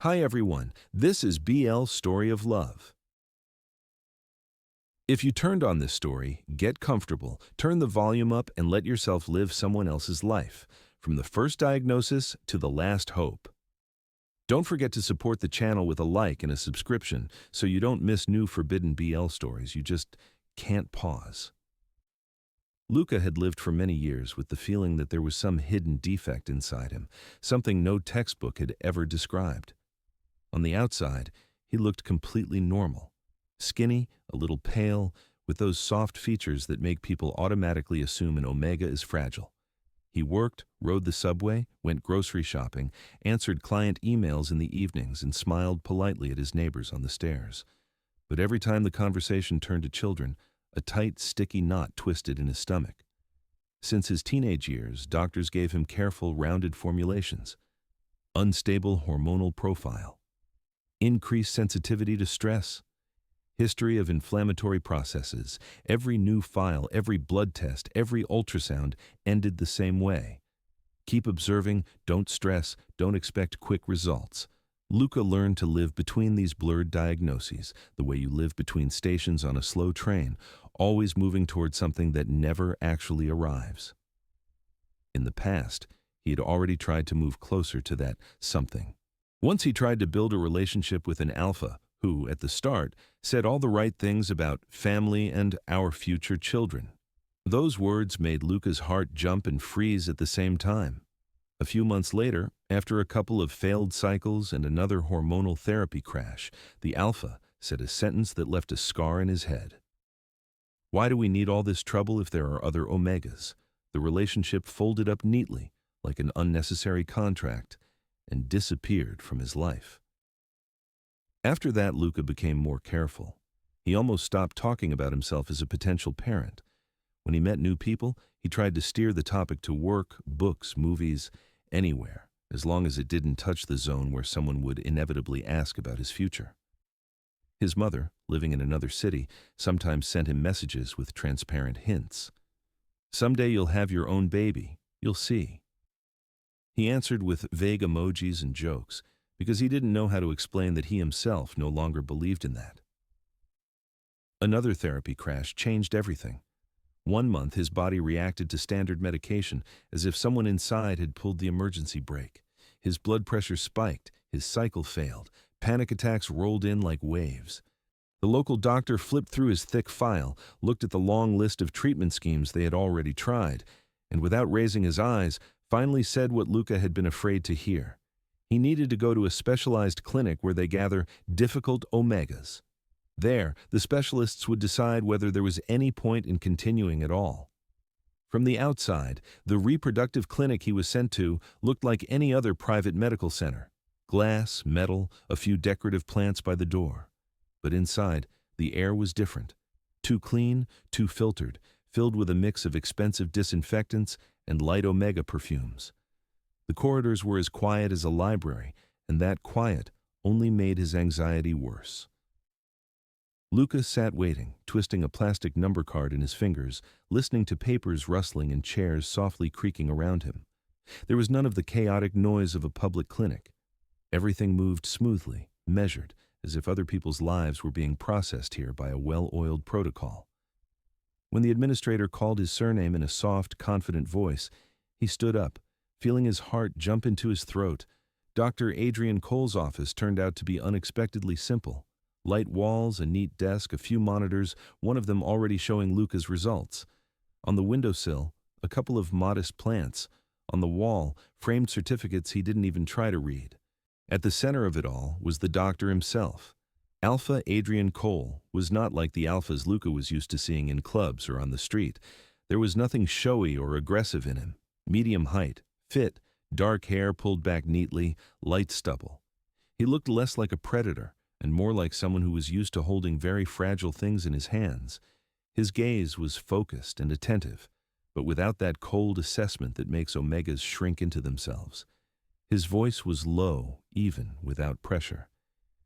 Hi everyone, this is BL's Story of Love. If you turned on this story, get comfortable, turn the volume up, and let yourself live someone else's life, from the first diagnosis to the last hope. Don't forget to support the channel with a like and a subscription so you don't miss new forbidden BL stories you just can't pause. Luca had lived for many years with the feeling that there was some hidden defect inside him, something no textbook had ever described. On the outside, he looked completely normal. Skinny, a little pale, with those soft features that make people automatically assume an Omega is fragile. He worked, rode the subway, went grocery shopping, answered client emails in the evenings, and smiled politely at his neighbors on the stairs. But every time the conversation turned to children, a tight, sticky knot twisted in his stomach. Since his teenage years, doctors gave him careful, rounded formulations. Unstable hormonal profile. Increased sensitivity to stress. History of inflammatory processes. Every new file, every blood test, every ultrasound ended the same way. Keep observing, don't stress, don't expect quick results. Luca learned to live between these blurred diagnoses, the way you live between stations on a slow train, always moving toward something that never actually arrives. In the past, he had already tried to move closer to that something. Once he tried to build a relationship with an alpha who, at the start, said all the right things about family and our future children. Those words made Luca's heart jump and freeze at the same time. A few months later, after a couple of failed cycles and another hormonal therapy crash, the alpha said a sentence that left a scar in his head. Why do we need all this trouble if there are other Omegas? The relationship folded up neatly, like an unnecessary contract, and disappeared from his life. After that, Luca became more careful. He almost stopped talking about himself as a potential parent. When he met new people, he tried to steer the topic to work, books, movies, anywhere, as long as it didn't touch the zone where someone would inevitably ask about his future. His mother, living in another city, sometimes sent him messages with transparent hints. "Someday you'll have your own baby, you'll see." He answered with vague emojis and jokes, because he didn't know how to explain that he himself no longer believed in that. Another therapy crash changed everything. 1 month his body reacted to standard medication as if someone inside had pulled the emergency brake. His blood pressure spiked, his cycle failed, panic attacks rolled in like waves. The local doctor flipped through his thick file, looked at the long list of treatment schemes they had already tried, and without raising his eyes, finally said what Luca had been afraid to hear. He needed to go to a specialized clinic where they gather difficult Omegas. There, the specialists would decide whether there was any point in continuing at all. From the outside, the reproductive clinic he was sent to looked like any other private medical center. Glass, metal, a few decorative plants by the door. But inside, the air was different. Too clean, too filtered, filled with a mix of expensive disinfectants and light Omega perfumes. The corridors were as quiet as a library, and that quiet only made his anxiety worse. Luca sat waiting, twisting a plastic number card in his fingers, listening to papers rustling and chairs softly creaking around him. There was none of the chaotic noise of a public clinic. Everything moved smoothly, measured, as if other people's lives were being processed here by a well-oiled protocol. When the administrator called his surname in a soft, confident voice, he stood up, feeling his heart jump into his throat. Dr. Adrian Cole's office turned out to be unexpectedly simple. Light walls, a neat desk, a few monitors, one of them already showing Luca's results. On the windowsill, a couple of modest plants. On the wall, framed certificates he didn't even try to read. At the center of it all was the doctor himself. Alpha Adrian Cole was not like the alphas Luca was used to seeing in clubs or on the street. There was nothing showy or aggressive in him. Medium height, fit, dark hair pulled back neatly, light stubble. He looked less like a predator and more like someone who was used to holding very fragile things in his hands. His gaze was focused and attentive, but without that cold assessment that makes Omegas shrink into themselves. His voice was low, even, without pressure.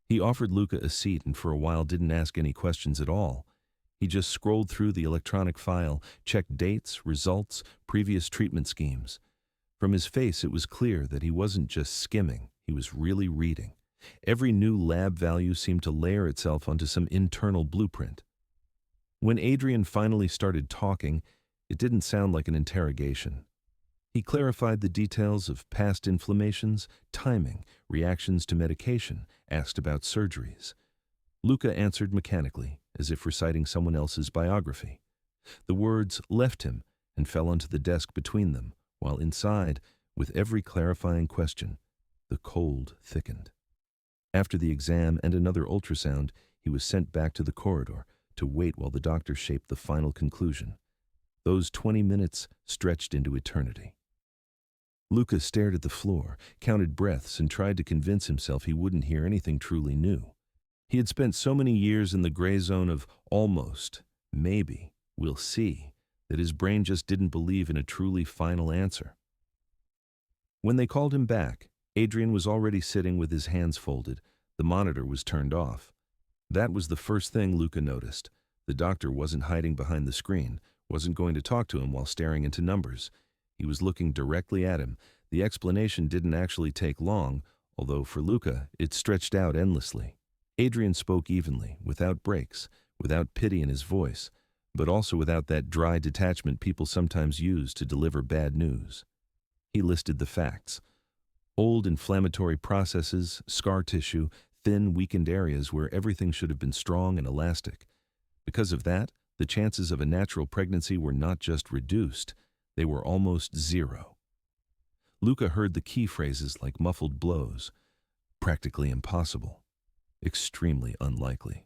He offered Luca a seat and for a while didn't ask any questions at all. He just scrolled through the electronic file, checked dates, results, previous treatment schemes. From his face, it was clear that he wasn't just skimming, he was really reading. Every new lab value seemed to layer itself onto some internal blueprint. When Adrian finally started talking, it didn't sound like an interrogation. He clarified the details of past inflammations, timing, reactions to medication, asked about surgeries. Luca answered mechanically, as if reciting someone else's biography. The words left him and fell onto the desk between them, while inside, with every clarifying question, the cold thickened. After the exam and another ultrasound, he was sent back to the corridor to wait while the doctor shaped the final conclusion. Those 20 minutes stretched into eternity. Luca stared at the floor, counted breaths, and tried to convince himself he wouldn't hear anything truly new. He had spent so many years in the gray zone of almost, maybe, we'll see, that his brain just didn't believe in a truly final answer. When they called him back, Adrian was already sitting with his hands folded. The monitor was turned off. That was the first thing Luca noticed. The doctor wasn't hiding behind the screen, wasn't going to talk to him while staring into numbers. He was looking directly at him. The explanation didn't actually take long, although for Luca, it stretched out endlessly. Adrian spoke evenly, without breaks, without pity in his voice, but also without that dry detachment people sometimes use to deliver bad news. He listed the facts. Old inflammatory processes, scar tissue, thin, weakened areas where everything should have been strong and elastic. Because of that, the chances of a natural pregnancy were not just reduced, they were almost zero. Luca heard the key phrases like muffled blows. Practically impossible. Extremely unlikely.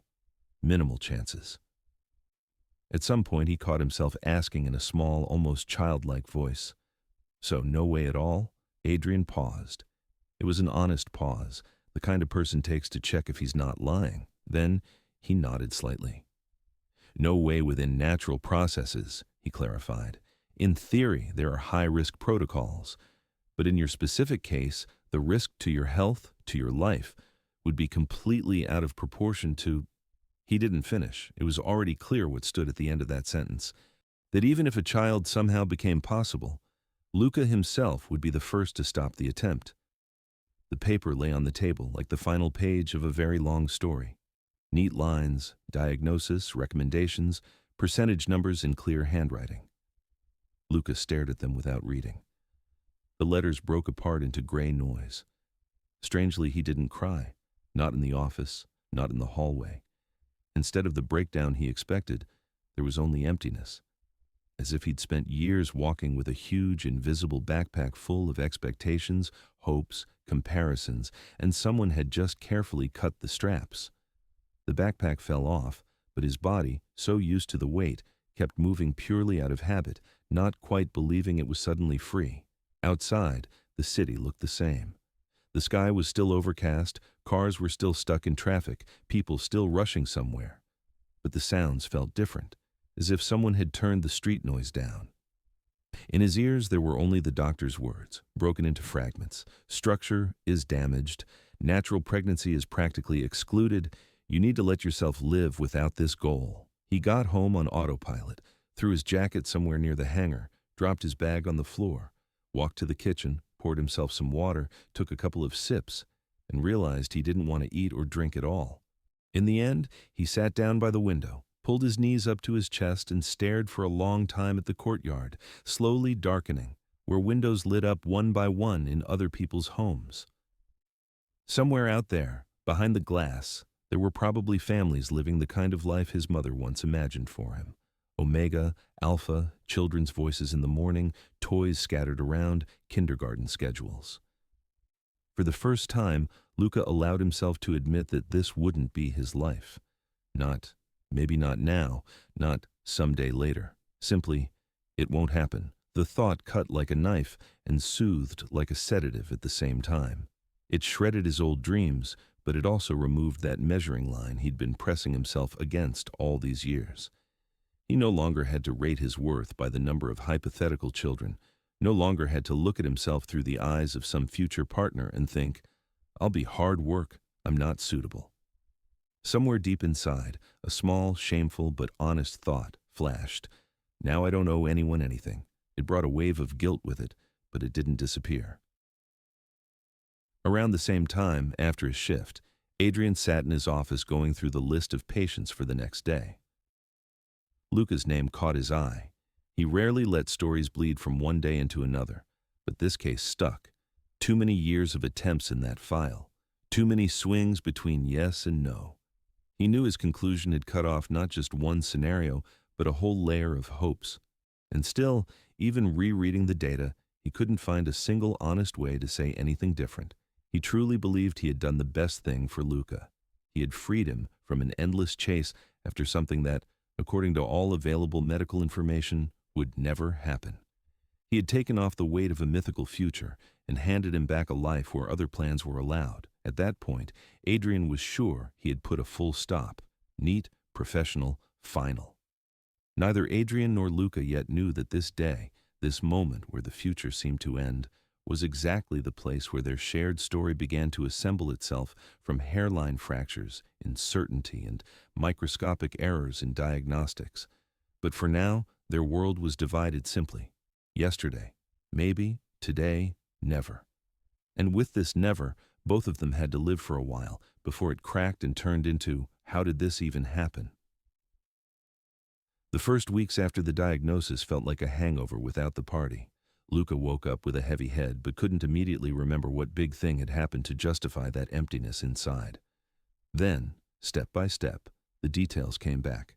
Minimal chances. At some point he caught himself asking in a small, almost childlike voice, "So no way at all?" Adrian paused. It was an honest pause, the kind a person takes to check if he's not lying. Then he nodded slightly. "No way within natural processes," he clarified. "In theory, there are high-risk protocols, but in your specific case, the risk to your health, to your life, would be completely out of proportion to—" He didn't finish. It was already clear what stood at the end of that sentence, that even if a child somehow became possible, Luca himself would be the first to stop the attempt. The paper lay on the table like the final page of a very long story. Neat lines, diagnosis, recommendations, percentage numbers in clear handwriting. Luca stared at them without reading. The letters broke apart into gray noise. Strangely, he didn't cry, not in the office, not in the hallway. Instead of the breakdown he expected, there was only emptiness, as if he'd spent years walking with a huge, invisible backpack full of expectations, hopes, comparisons, and someone had just carefully cut the straps. The backpack fell off, but his body, so used to the weight, kept moving purely out of habit, not quite believing it was suddenly free. Outside, the city looked the same. The sky was still overcast, cars were still stuck in traffic, people still rushing somewhere. But the sounds felt different, as if someone had turned the street noise down. In his ears there were only the doctor's words, broken into fragments. Structure is damaged. Natural pregnancy is practically excluded. You need to let yourself live without this goal. He got home on autopilot, threw his jacket somewhere near the hangar, dropped his bag on the floor, walked to the kitchen, poured himself some water, took a couple of sips, and realized he didn't want to eat or drink at all. In the end, he sat down by the window, pulled his knees up to his chest, and stared for a long time at the courtyard, slowly darkening, where windows lit up one by one in other people's homes. Somewhere out there, behind the glass, there were probably families living the kind of life his mother once imagined for him. Omega, Alpha, children's voices in the morning, toys scattered around, kindergarten schedules. For the first time, Luca allowed himself to admit that this wouldn't be his life. Maybe not now, not someday later. Simply, it won't happen. The thought cut like a knife and soothed like a sedative at the same time. It shredded his old dreams, but it also removed that measuring line he'd been pressing himself against all these years. He no longer had to rate his worth by the number of hypothetical children, no longer had to look at himself through the eyes of some future partner and think, "I'll be hard work, I'm not suitable." Somewhere deep inside, a small, shameful, but honest thought flashed. Now I don't owe anyone anything. It brought a wave of guilt with it, but it didn't disappear. Around the same time, after his shift, Adrian sat in his office going through the list of patients for the next day. Luca's name caught his eye. He rarely let stories bleed from one day into another, but this case stuck. Too many years of attempts in that file. Too many swings between yes and no. He knew his conclusion had cut off not just one scenario, but a whole layer of hopes. And still, even rereading the data, he couldn't find a single honest way to say anything different. He truly believed he had done the best thing for Luca. He had freed him from an endless chase after something that, according to all available medical information, would never happen. He had taken off the weight of a mythical future and handed him back a life where other plans were allowed. At that point, Adrian was sure he had put a full stop. Neat, professional, final. Neither Adrian nor Luca yet knew that this day, this moment where the future seemed to end, was exactly the place where their shared story began to assemble itself from hairline fractures in certainty and microscopic errors in diagnostics. But for now, their world was divided simply. Yesterday, maybe, today, never. And with this never, both of them had to live for a while before it cracked and turned into, how did this even happen? The first weeks after the diagnosis felt like a hangover without the party. Luca woke up with a heavy head but couldn't immediately remember what big thing had happened to justify that emptiness inside. Then, step by step, the details came back.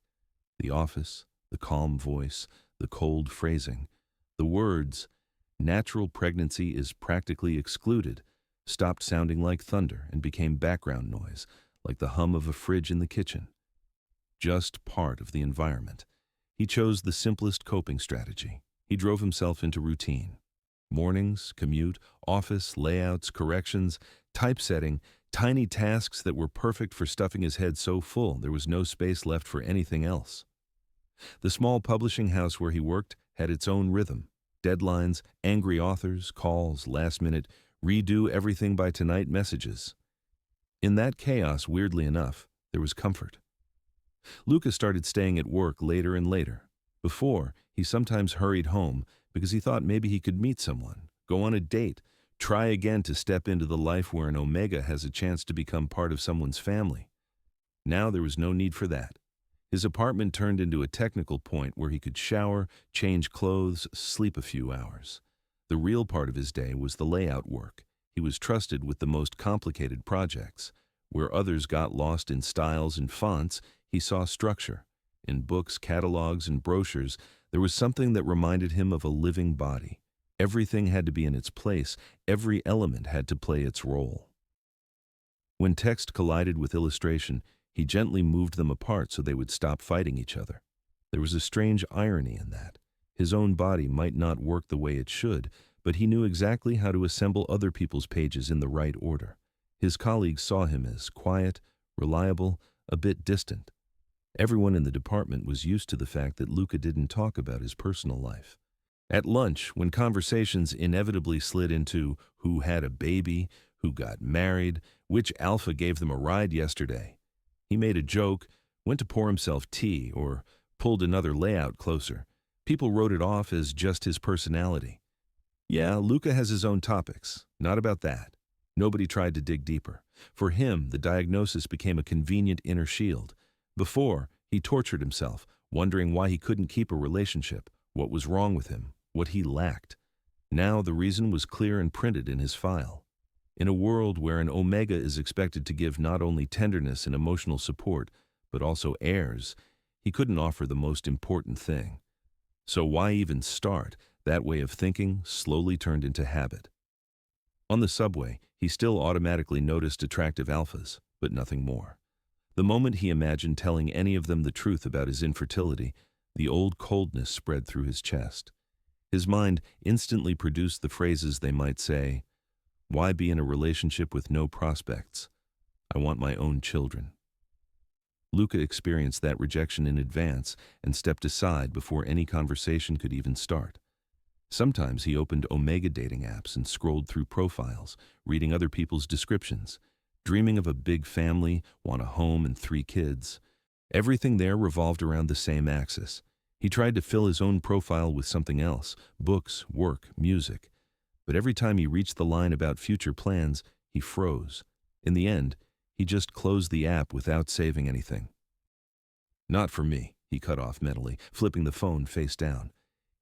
The office, the calm voice, the cold phrasing, the words, "Natural pregnancy is practically excluded," stopped sounding like thunder and became background noise, like the hum of a fridge in the kitchen. Just part of the environment. He chose the simplest coping strategy. He drove himself into routine. Mornings, commute, office, layouts, corrections, typesetting, tiny tasks that were perfect for stuffing his head so full there was no space left for anything else. The small publishing house where he worked had its own rhythm. Deadlines, angry authors, calls, last-minute, redo everything by tonight messages. In that chaos, weirdly enough, there was comfort. Luca started staying at work later and later. Before, he sometimes hurried home because he thought maybe he could meet someone, go on a date, try again to step into the life where an Omega has a chance to become part of someone's family. Now there was no need for that. His apartment turned into a technical point where he could shower, change clothes, sleep a few hours. The real part of his day was the layout work. He was trusted with the most complicated projects. Where others got lost in styles and fonts, he saw structure. In books, catalogs, and brochures, there was something that reminded him of a living body. Everything had to be in its place. Every element had to play its role. When text collided with illustration, he gently moved them apart so they would stop fighting each other. There was a strange irony in that. His own body might not work the way it should, but he knew exactly how to assemble other people's pages in the right order. His colleagues saw him as quiet, reliable, a bit distant. Everyone in the department was used to the fact that Luca didn't talk about his personal life. At lunch, when conversations inevitably slid into who had a baby, who got married, which alpha gave them a ride yesterday, he made a joke, went to pour himself tea, or pulled another layout closer. People wrote it off as just his personality. Yeah, Luca has his own topics. Not about that. Nobody tried to dig deeper. For him, the diagnosis became a convenient inner shield. Before, he tortured himself, wondering why he couldn't keep a relationship, what was wrong with him, what he lacked. Now the reason was clear and printed in his file. In a world where an Omega is expected to give not only tenderness and emotional support, but also heirs, he couldn't offer the most important thing. So why even start? That way of thinking slowly turned into habit. On the subway, he still automatically noticed attractive alphas, but nothing more. The moment he imagined telling any of them the truth about his infertility, the old coldness spread through his chest. His mind instantly produced the phrases they might say, "Why be in a relationship with no prospects? I want my own children." Luca experienced that rejection in advance and stepped aside before any conversation could even start. Sometimes he opened Omega dating apps and scrolled through profiles, reading other people's descriptions. Dreaming of a big family, want a home and 3 kids. Everything there revolved around the same axis. He tried to fill his own profile with something else, books, work, music. But every time he reached the line about future plans, He froze. In the end, he just closed the app without saving anything. Not for me, he cut off mentally, flipping the phone face down.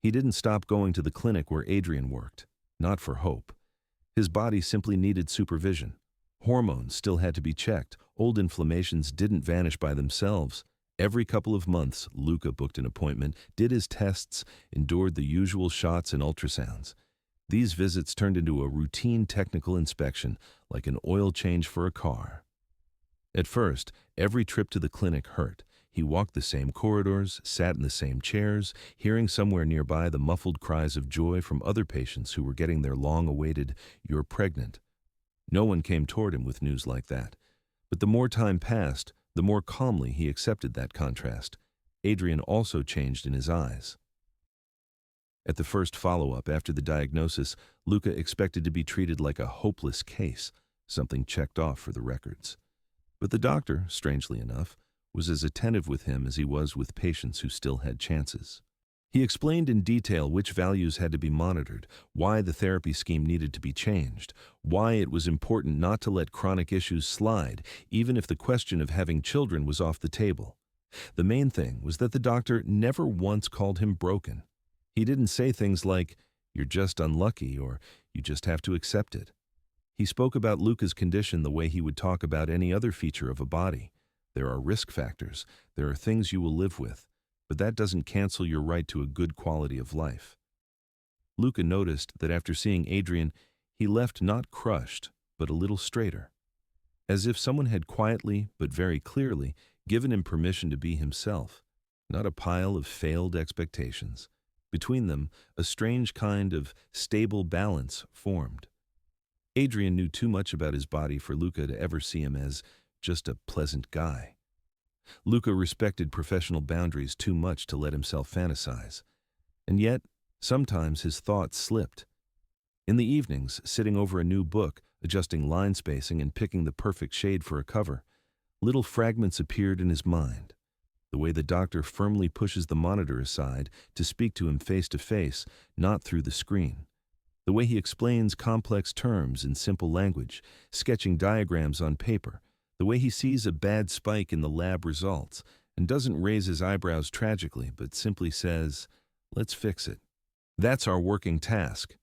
He didn't stop going to the clinic where Adrian worked. Not for Hope. His body simply needed supervision. Hormones still had to be checked. Old inflammations didn't vanish by themselves. Every couple of months, Luca booked an appointment, did his tests, endured the usual shots and ultrasounds. These visits turned into a routine technical inspection, like an oil change for a car. At first, every trip to the clinic hurt. He walked the same corridors, sat in the same chairs, hearing somewhere nearby the muffled cries of joy from other patients who were getting their long-awaited "you're pregnant." No one came toward him with news like that. But the more time passed, the more calmly he accepted that contrast. Adrian also changed in his eyes. At the first follow-up after the diagnosis, Luca expected to be treated like a hopeless case, something checked off for the records. But the doctor, strangely enough, was as attentive with him as he was with patients who still had chances. He explained in detail which values had to be monitored, why the therapy scheme needed to be changed, why it was important not to let chronic issues slide, even if the question of having children was off the table. The main thing was that the doctor never once called him broken. He didn't say things like, "You're just unlucky," or "You just have to accept it." He spoke about Luca's condition the way he would talk about any other feature of a body. There are risk factors, there are things you will live with, but that doesn't cancel your right to a good quality of life. Luca noticed that after seeing Adrian, he left not crushed, but a little straighter. As if someone had quietly, but very clearly, given him permission to be himself, not a pile of failed expectations. Between them, a strange kind of stable balance formed. Adrian knew too much about his body for Luca to ever see him as just a pleasant guy. Luca respected professional boundaries too much to let himself fantasize. And yet, sometimes his thoughts slipped. In the evenings, sitting over a new book, adjusting line spacing and picking the perfect shade for a cover, little fragments appeared in his mind. The way the doctor firmly pushes the monitor aside to speak to him face to face, not through the screen. The way he explains complex terms in simple language, sketching diagrams on paper. The way he sees a bad spike in the lab results and doesn't raise his eyebrows tragically, but simply says, "Let's fix it." That's our working task.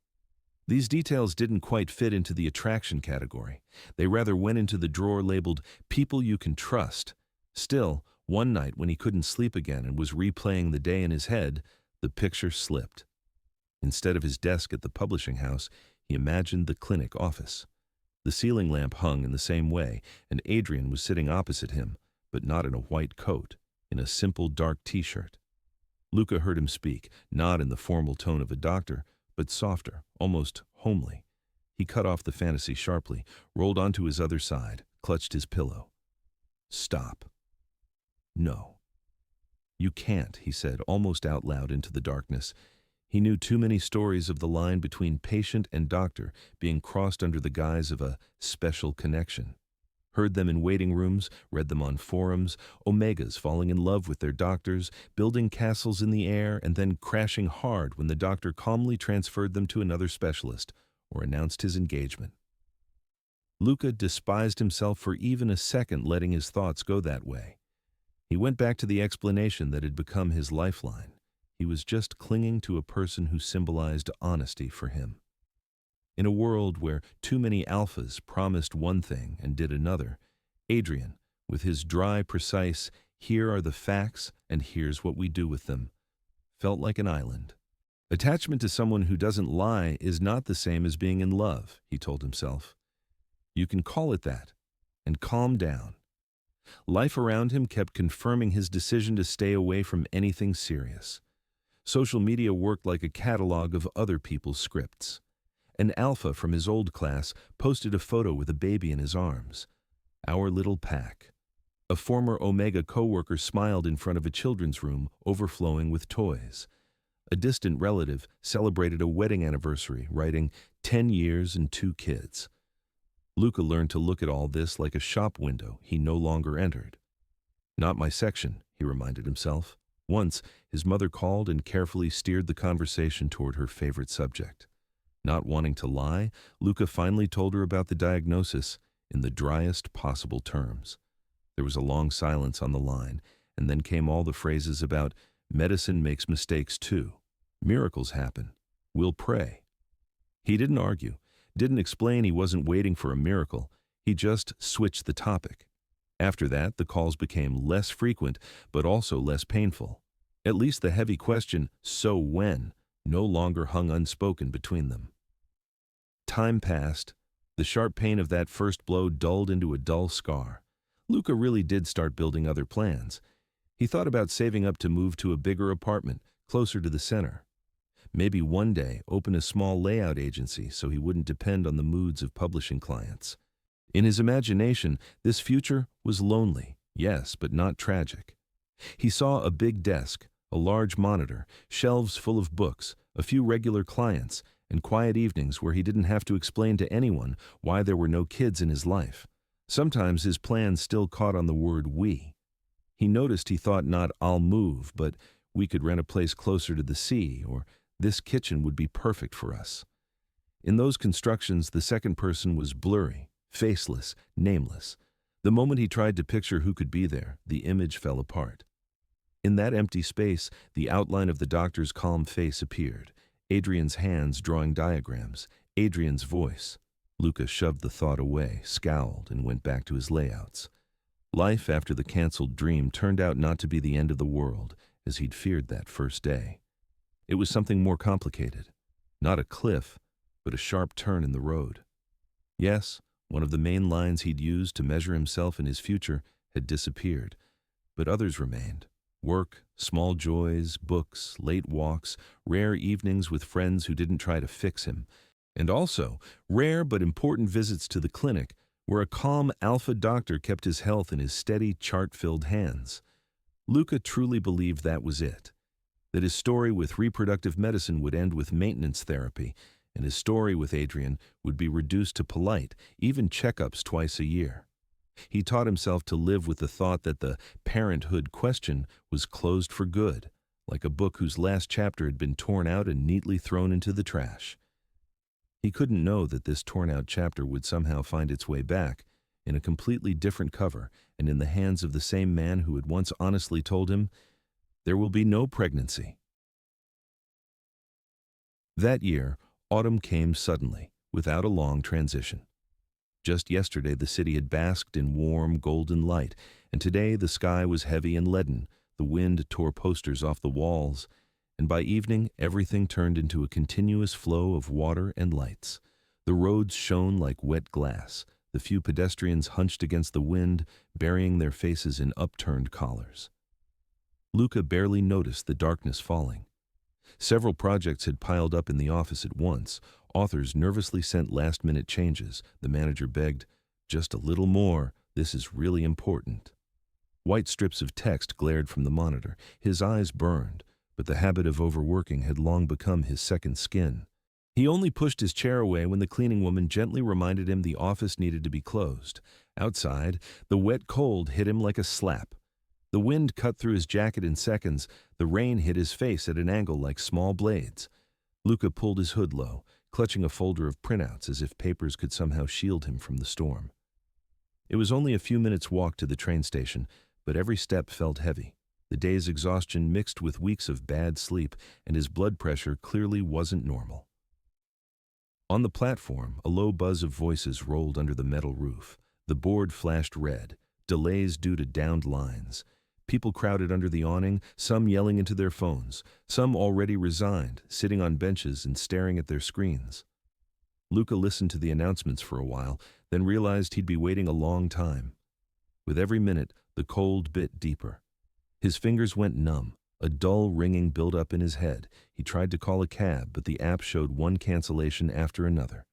These details didn't quite fit into the attraction category. They rather went into the drawer labeled "people you can trust." Still, one night when he couldn't sleep again and was replaying the day in his head, the picture slipped. Instead of his desk at the publishing house, he imagined the clinic office. The ceiling lamp hung in the same way, and Adrian was sitting opposite him, but not in a white coat, in a simple dark t-shirt. Luca heard him speak, not in the formal tone of a doctor, but softer, almost homely. He cut off the fantasy sharply, rolled onto his other side, clutched his pillow. "Stop." "No." "You can't," he said, almost out loud into the darkness. He knew too many stories of the line between patient and doctor being crossed under the guise of a special connection. Heard them in waiting rooms, read them on forums, Omegas falling in love with their doctors, building castles in the air, and then crashing hard when the doctor calmly transferred them to another specialist or announced his engagement. Luca despised himself for even a second letting his thoughts go that way. He went back to the explanation that had become his lifeline. He was just clinging to a person who symbolized honesty for him. In a world where too many alphas promised one thing and did another, Adrian, with his dry, precise, "Here are the facts and here's what we do with them," felt like an island. Attachment to someone who doesn't lie is not the same as being in love, he told himself. You can call it that, and calm down. Life around him kept confirming his decision to stay away from anything serious. Social media worked like a catalog of other people's scripts. An alpha from his old class posted a photo with a baby in his arms. Our little pack. A former Omega coworker smiled in front of a children's room overflowing with toys. A distant relative celebrated a wedding anniversary, writing 10 years and 2 kids. Luca learned to look at all this like a shop window he no longer entered. Not my section, he reminded himself. Once, his mother called and carefully steered the conversation toward her favorite subject. Not wanting to lie, Luca finally told her about the diagnosis in the driest possible terms. There was a long silence on the line, and then came all the phrases about medicine makes mistakes too. Miracles happen. We'll pray. He didn't argue, didn't explain he wasn't waiting for a miracle. He just switched the topic. After that, the calls became less frequent, but also less painful. At least the heavy question, "So when?" no longer hung unspoken between them. Time passed. The sharp pain of that first blow dulled into a dull scar. Luca really did start building other plans. He thought about saving up to move to a bigger apartment, closer to the center. Maybe one day open a small layout agency so he wouldn't depend on the moods of publishing clients. In his imagination, this future was lonely, yes, but not tragic. He saw a big desk, a large monitor, shelves full of books, a few regular clients, and quiet evenings where he didn't have to explain to anyone why there were no kids in his life. Sometimes his plans still caught on the word "we." He noticed he thought not "I'll move," but "we could rent a place closer to the sea," or "this kitchen would be perfect for us." In those constructions, the second person was blurry, faceless, nameless. The moment he tried to picture who could be there, the image fell apart. In that empty space, the outline of the doctor's calm face appeared, Adrian's hands drawing diagrams, Adrian's voice. Luca shoved the thought away, scowled, and went back to his layouts. Life after the canceled dream turned out not to be the end of the world, as he'd feared that first day. It was something more complicated. Not a cliff, but a sharp turn in the road. Yes, one of the main lines he'd used to measure himself in his future had disappeared, but others remained. Work, small joys, books, late walks, rare evenings with friends who didn't try to fix him, and also rare but important visits to the clinic where a calm alpha doctor kept his health in his steady, chart-filled hands. Luca truly believed that was it, that his story with reproductive medicine would end with maintenance therapy, and his story with Adrian would be reduced to polite, even checkups twice a year. He taught himself to live with the thought that the parenthood question was closed for good, like a book whose last chapter had been torn out and neatly thrown into the trash. He couldn't know that this torn-out chapter would somehow find its way back, in a completely different cover and in the hands of the same man who had once honestly told him, "There will be no pregnancy." That year, autumn came suddenly, without a long transition. Just yesterday the city had basked in warm, golden light, and today the sky was heavy and leaden, the wind tore posters off the walls, and by evening everything turned into a continuous flow of water and lights. The roads shone like wet glass, the few pedestrians hunched against the wind, burying their faces in upturned collars. Luca barely noticed the darkness falling. Several projects had piled up in the office at once. Authors nervously sent last-minute changes. The manager begged, "Just a little more, this is really important." White strips of text glared from the monitor. His eyes burned, but the habit of overworking had long become his second skin. He only pushed his chair away when the cleaning woman gently reminded him the office needed to be closed. Outside, the wet cold hit him like a slap. The wind cut through his jacket in seconds. The rain hit his face at an angle like small blades. Luca pulled his hood low, clutching a folder of printouts as if papers could somehow shield him from the storm. It was only a few minutes' walk to the train station, but every step felt heavy. The day's exhaustion mixed with weeks of bad sleep, and his blood pressure clearly wasn't normal. On the platform, a low buzz of voices rolled under the metal roof. The board flashed red, delays due to downed lines. People crowded under the awning, some yelling into their phones, some already resigned, sitting on benches and staring at their screens. Luca listened to the announcements for a while, then realized he'd be waiting a long time. With every minute, the cold bit deeper. His fingers went numb. A dull ringing built up in his head. He tried to call a cab, but the app showed one cancellation after another.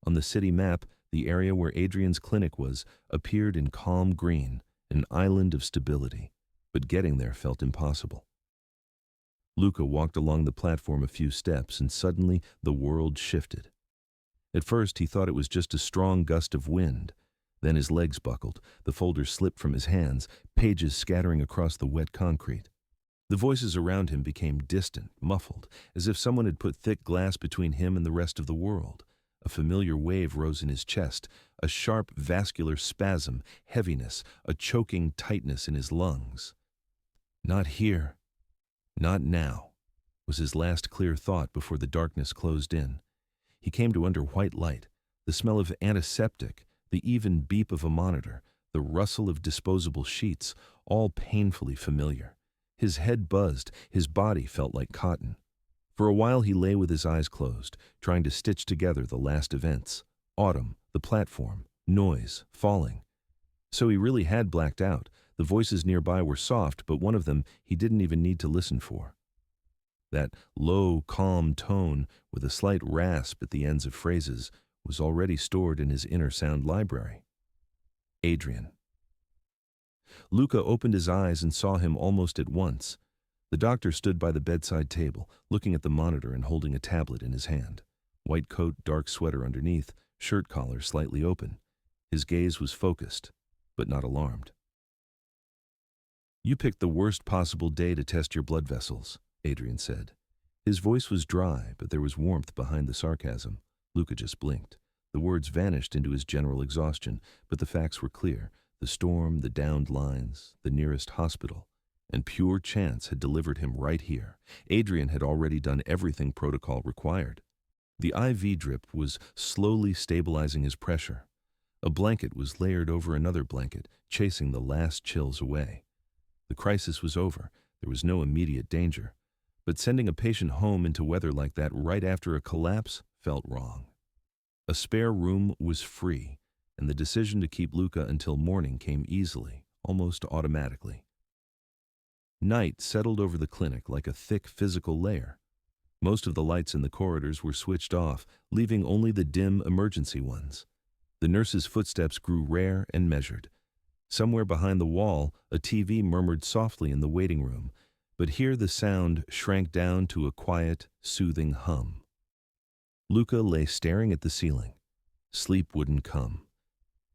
On the city map, the area where Adrian's clinic was appeared in calm green, an island of stability, but getting there felt impossible. Luca walked along the platform a few steps, and suddenly the world shifted. At first, he thought it was just a strong gust of wind. Then his legs buckled, the folder slipped from his hands, pages scattering across the wet concrete. The voices around him became distant, muffled, as if someone had put thick glass between him and the rest of the world. A familiar wave rose in his chest, a sharp vascular spasm, heaviness, a choking tightness in his lungs. Not here. Not now, was his last clear thought before the darkness closed in. He came to under white light, the smell of antiseptic, the even beep of a monitor, the rustle of disposable sheets, all painfully familiar. His head buzzed, his body felt like cotton. For a while he lay with his eyes closed, trying to stitch together the last events. Autumn, the platform, noise, falling. So he really had blacked out. The voices nearby were soft, but one of them he didn't even need to listen for. That low, calm tone, with a slight rasp at the ends of phrases, was already stored in his inner sound library. Adrian. Luca opened his eyes and saw him almost at once. The doctor stood by the bedside table, looking at the monitor and holding a tablet in his hand. White coat, dark sweater underneath, shirt collar slightly open. His gaze was focused, but not alarmed. "You picked the worst possible day to test your blood vessels," Adrian said. His voice was dry, but there was warmth behind the sarcasm. Luca just blinked. The words vanished into his general exhaustion, but the facts were clear. The storm, the downed lines, the nearest hospital, and pure chance had delivered him right here. Adrian had already done everything protocol required. The IV drip was slowly stabilizing his pressure. A blanket was layered over another blanket, chasing the last chills away. The crisis was over. There was no immediate danger. But sending a patient home into weather like that right after a collapse felt wrong. A spare room was free, and the decision to keep Luca until morning came easily, almost automatically. Night settled over the clinic like a thick physical layer. Most of the lights in the corridors were switched off, leaving only the dim emergency ones. The nurse's footsteps grew rare and measured. Somewhere behind the wall, a TV murmured softly in the waiting room, but here the sound shrank down to a quiet, soothing hum. Luca lay staring at the ceiling. Sleep wouldn't come.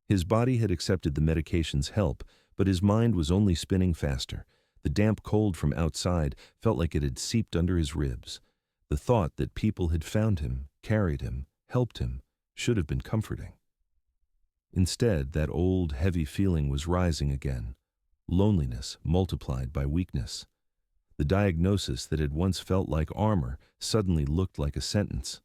His body had accepted the medication's help, but his mind was only spinning faster. The damp cold from outside felt like it had seeped under his ribs. The thought that people had found him, carried him, helped him, should have been comforting. Instead, that old, heavy feeling was rising again. Loneliness multiplied by weakness. The diagnosis that had once felt like armor suddenly looked like a sentence.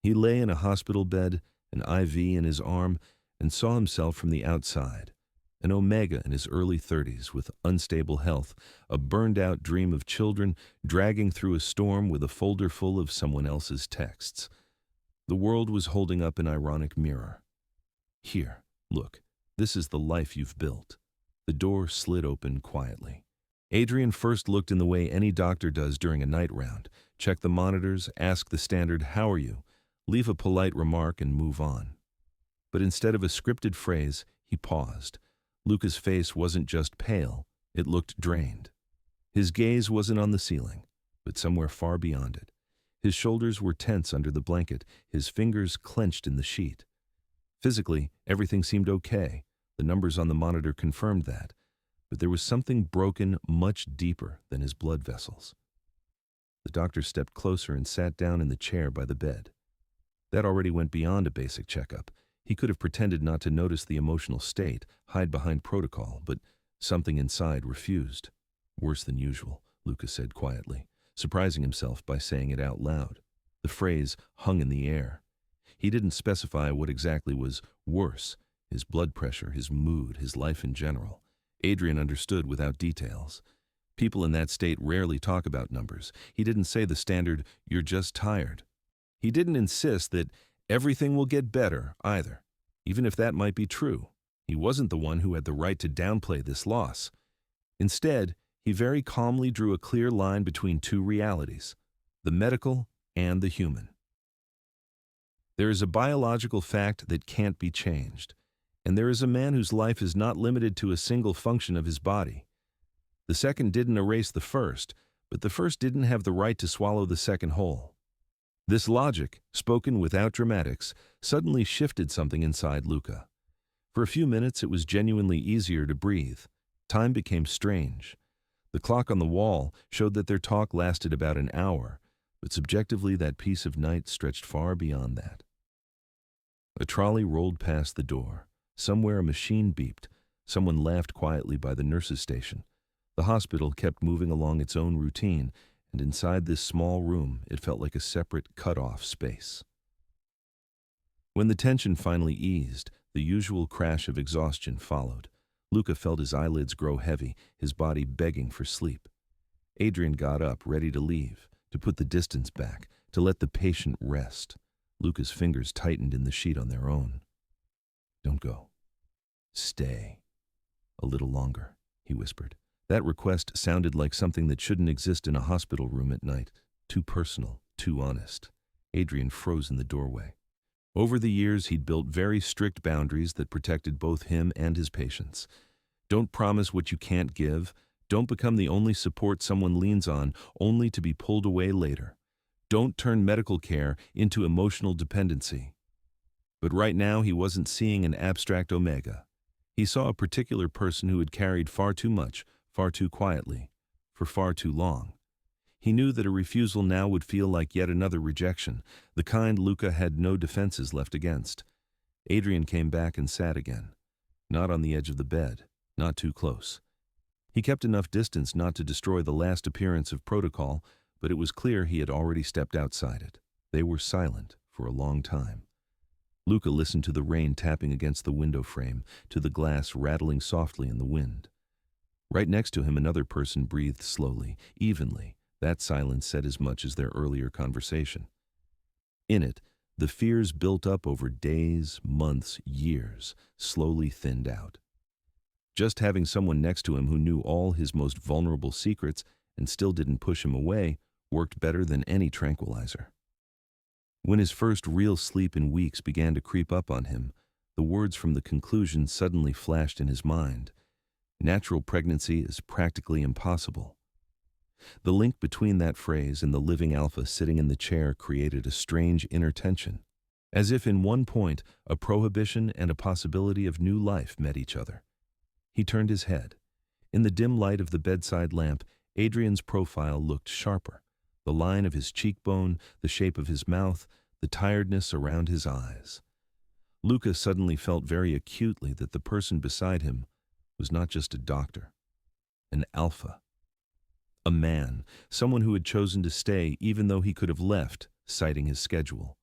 He lay in a hospital bed, an IV in his arm, and saw himself from the outside. An Omega in his early 30s with unstable health, a burned-out dream of children, dragging through a storm with a folder full of someone else's texts. The world was holding up an ironic mirror. "Here, look, this is the life you've built." The door slid open quietly. Adrian first looked in the way any doctor does during a night round. Check the monitors, ask the standard, "How are you?" Leave a polite remark and move on. But instead of a scripted phrase, he paused. Luca's face wasn't just pale, it looked drained. His gaze wasn't on the ceiling, but somewhere far beyond it. His shoulders were tense under the blanket, his fingers clenched in the sheet. Physically, everything seemed okay. The numbers on the monitor confirmed that. But there was something broken much deeper than his blood vessels. The doctor stepped closer and sat down in the chair by the bed. That already went beyond a basic checkup. He could have pretended not to notice the emotional state, hide behind protocol, but something inside refused. "Worse than usual," Luca said quietly, surprising himself by saying it out loud. The phrase hung in the air. He didn't specify what exactly was worse: his blood pressure, his mood, his life in general. Adrian understood without details. People in that state rarely talk about numbers. He didn't say the standard, "You're just tired." He didn't insist that everything will get better either, even if that might be true. He wasn't the one who had the right to downplay this loss. Instead, he very calmly drew a clear line between two realities: the medical and the human. There is a biological fact that can't be changed, and there is a man whose life is not limited to a single function of his body. The second didn't erase the first, but the first didn't have the right to swallow the second whole. This logic, spoken without dramatics, suddenly shifted something inside Luca. For a few minutes it was genuinely easier to breathe. Time became strange. The clock on the wall showed that their talk lasted about an hour, but subjectively that piece of night stretched far beyond that. A trolley rolled past the door. Somewhere a machine beeped. Someone laughed quietly by the nurse's station. The hospital kept moving along its own routine, and inside this small room it felt like a separate, cut-off space. When the tension finally eased, the usual crash of exhaustion followed. Luca felt his eyelids grow heavy, his body begging for sleep. Adrian got up, ready to leave, to put the distance back, to let the patient rest. Luca's fingers tightened in the sheet on their own. "Don't go. Stay. A little longer," he whispered. That request sounded like something that shouldn't exist in a hospital room at night. Too personal, too honest. Adrian froze in the doorway. Over the years, he'd built very strict boundaries that protected both him and his patients. Don't promise what you can't give. Don't become the only support someone leans on, only to be pulled away later. Don't turn medical care into emotional dependency. But right now, he wasn't seeing an abstract omega. He saw a particular person who had carried far too much, far too quietly, for far too long. He knew that a refusal now would feel like yet another rejection, the kind Luca had no defenses left against. Adrian came back and sat again. Not on the edge of the bed, not too close. He kept enough distance not to destroy the last appearance of protocol, but it was clear he had already stepped outside it. They were silent for a long time. Luca listened to the rain tapping against the window frame, to the glass rattling softly in the wind. Right next to him, another person breathed slowly, evenly. That silence said as much as their earlier conversation. In it, the fears built up over days, months, years, slowly thinned out. Just having someone next to him who knew all his most vulnerable secrets and still didn't push him away worked better than any tranquilizer. When his first real sleep in weeks began to creep up on him, the words from the conclusion suddenly flashed in his mind. Natural pregnancy is practically impossible. The link between that phrase and the living alpha sitting in the chair created a strange inner tension, as if in one point a prohibition and a possibility of new life met each other. He turned his head. In the dim light of the bedside lamp, Adrian's profile looked sharper. The line of his cheekbone, the shape of his mouth, the tiredness around his eyes. Luca suddenly felt very acutely that the person beside him was not just a doctor, an alpha. A man, someone who had chosen to stay even though he could have left, citing his schedule.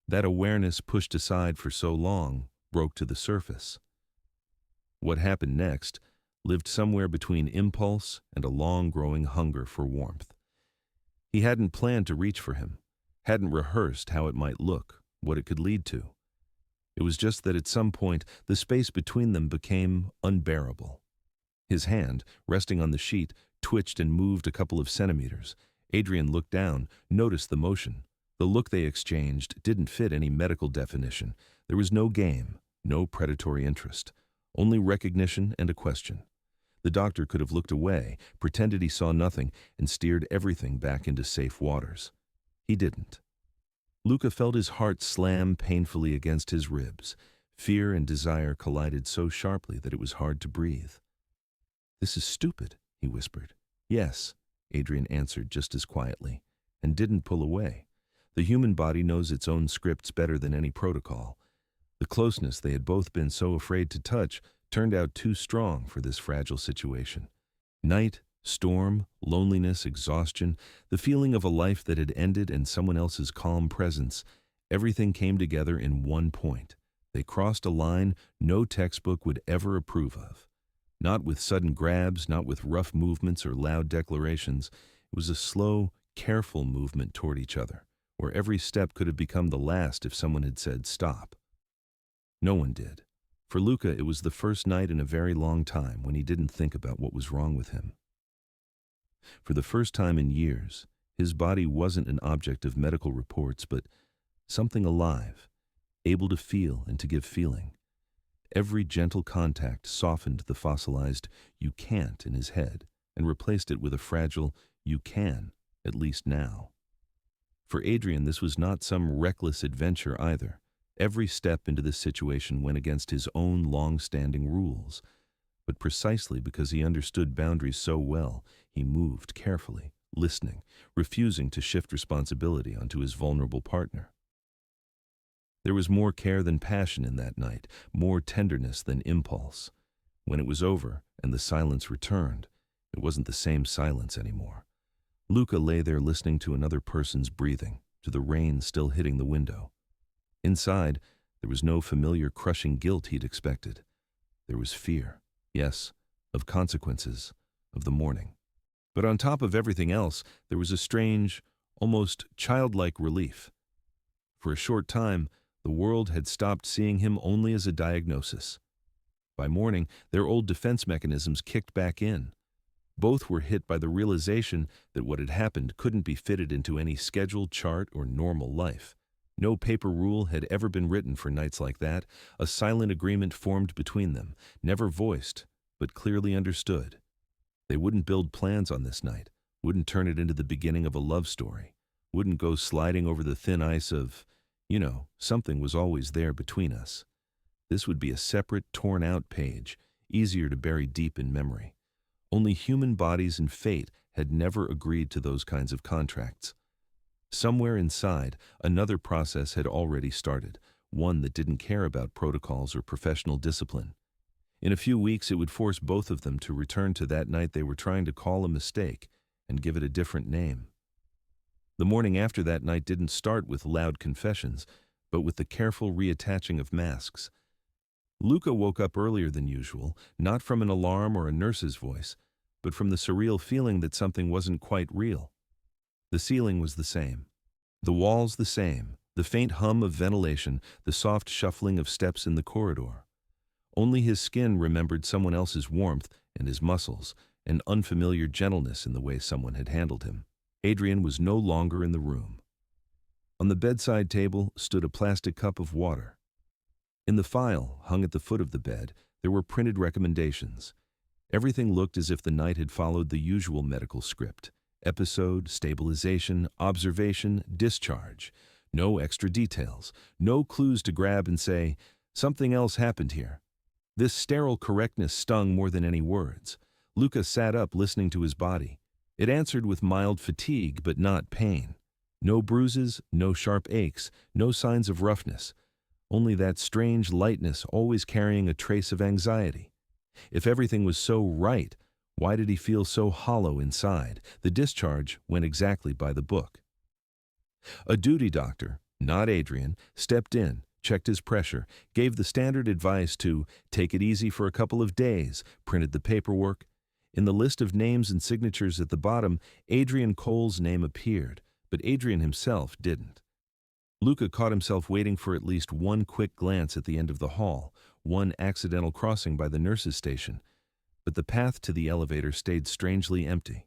That awareness pushed aside for so long broke to the surface. What happened next lived somewhere between impulse and a long-growing hunger for warmth. He hadn't planned to reach for him, hadn't rehearsed how it might look, what it could lead to. It was just that at some point the space between them became unbearable. His hand, resting on the sheet, twitched and moved a couple of centimeters. Adrian looked down, noticed the motion. The look they exchanged didn't fit any medical definition. There was no game, no predatory interest, only recognition and a question. The doctor could have looked away, pretended he saw nothing, and steered everything back into safe waters. He didn't. Luca felt his heart slam painfully against his ribs. Fear and desire collided so sharply that it was hard to breathe. "This is stupid," he whispered. "Yes," Adrian answered just as quietly, and didn't pull away. The human body knows its own scripts better than any protocol. The closeness they had both been so afraid to touch turned out too strong for this fragile situation. Night, storm, loneliness, exhaustion, the feeling of a life that had ended and someone else's calm presence, everything came together in one point. They crossed a line no textbook would ever approve of. Not with sudden grabs, not with rough movements or loud declarations. It was a slow, careful movement toward each other, where every step could have become the last if someone had said stop. No one did. For Luca, it was the first night in a very long time when he didn't think about what was wrong with him. For the first time in years, his body wasn't an object of medical reports, but something alive, able to feel and to give feeling. Every gentle contact softened the fossilized "you can't" in his head and replaced it with a fragile "you can," at least now. For Adrian, this was not some reckless adventure either. Every step into this situation went against his own long-standing rules. But precisely because he understood boundaries so well, he moved carefully, listening, refusing to shift responsibility onto his vulnerable partner. There was more care than passion in that night, more tenderness than impulse. When it was over and the silence returned, it wasn't the same silence anymore. Luca lay there listening to another person's breathing, to the rain still hitting the window. Inside, there was no familiar crushing guilt he'd expected. There was fear, yes, of consequences, of the morning. But on top of everything else, there was a strange, almost childlike relief. For a short time, the world had stopped seeing him only as a diagnosis. By morning, their old defense mechanisms kicked back in. Both were hit by the realization that what had happened couldn't be fitted into any scheduled chart or normal life. No paper rule had ever been written for nights like that, a silent agreement formed between them, never voiced, but clearly understood. They wouldn't build plans on this night, wouldn't turn it into the beginning of a love story, wouldn't go sliding over the thin ice of, something was always there between us. This would be a separate, torn-out page, easier to bury deep in memory. Only human bodies and fate had never agreed to those kinds of contracts. Somewhere inside, another process had already started, one that didn't care about protocols or professional discipline. In a few weeks, it would force both of them to return to that night they were trying to call a mistake and give it a different name. The morning after that night didn't start with loud confessions, but with the careful reattaching of masks. Luca woke up earlier than usual, not from an alarm or a nurse's voice, but from the surreal feeling that something wasn't quite real. The ceiling was the same, the walls the same, the faint hum of ventilation, the soft shuffling of steps in the corridor. Only his skin remembered someone else's warmth and his muscles, an unfamiliar gentleness in the way someone had handled him. Adrian was no longer in the room. On the bedside table stood a plastic cup of water. In the file, hung at the foot of the bed, there were printed recommendations. Everything looked as if the night had followed the usual medical script: episode, stabilization, observation, discharge. No extra details, no clues to grab and say, something else happened here. This sterile correctness stung more than any words. Luca sat up, listening to his body. It answered with mild fatigue, but not pain. No bruises, no sharp aches, no signs of roughness. Only that strange lightness, always carrying a trace of anxiety. If everything was so right, why did he feel so hollow inside? The discharge went exactly by the book. A duty doctor, not Adrian, stepped in, checked his pressure, gave the standard advice to take it easy for a couple of days, printed the paperwork. In the list of names and signatures at the bottom, Adrian Cole's name appeared, but Adrian himself didn't. Luca caught himself waiting for at least one quick glance at the end of the hall, one accidental crossing by the nurse's station, but the path to the elevator stayed strangely empty.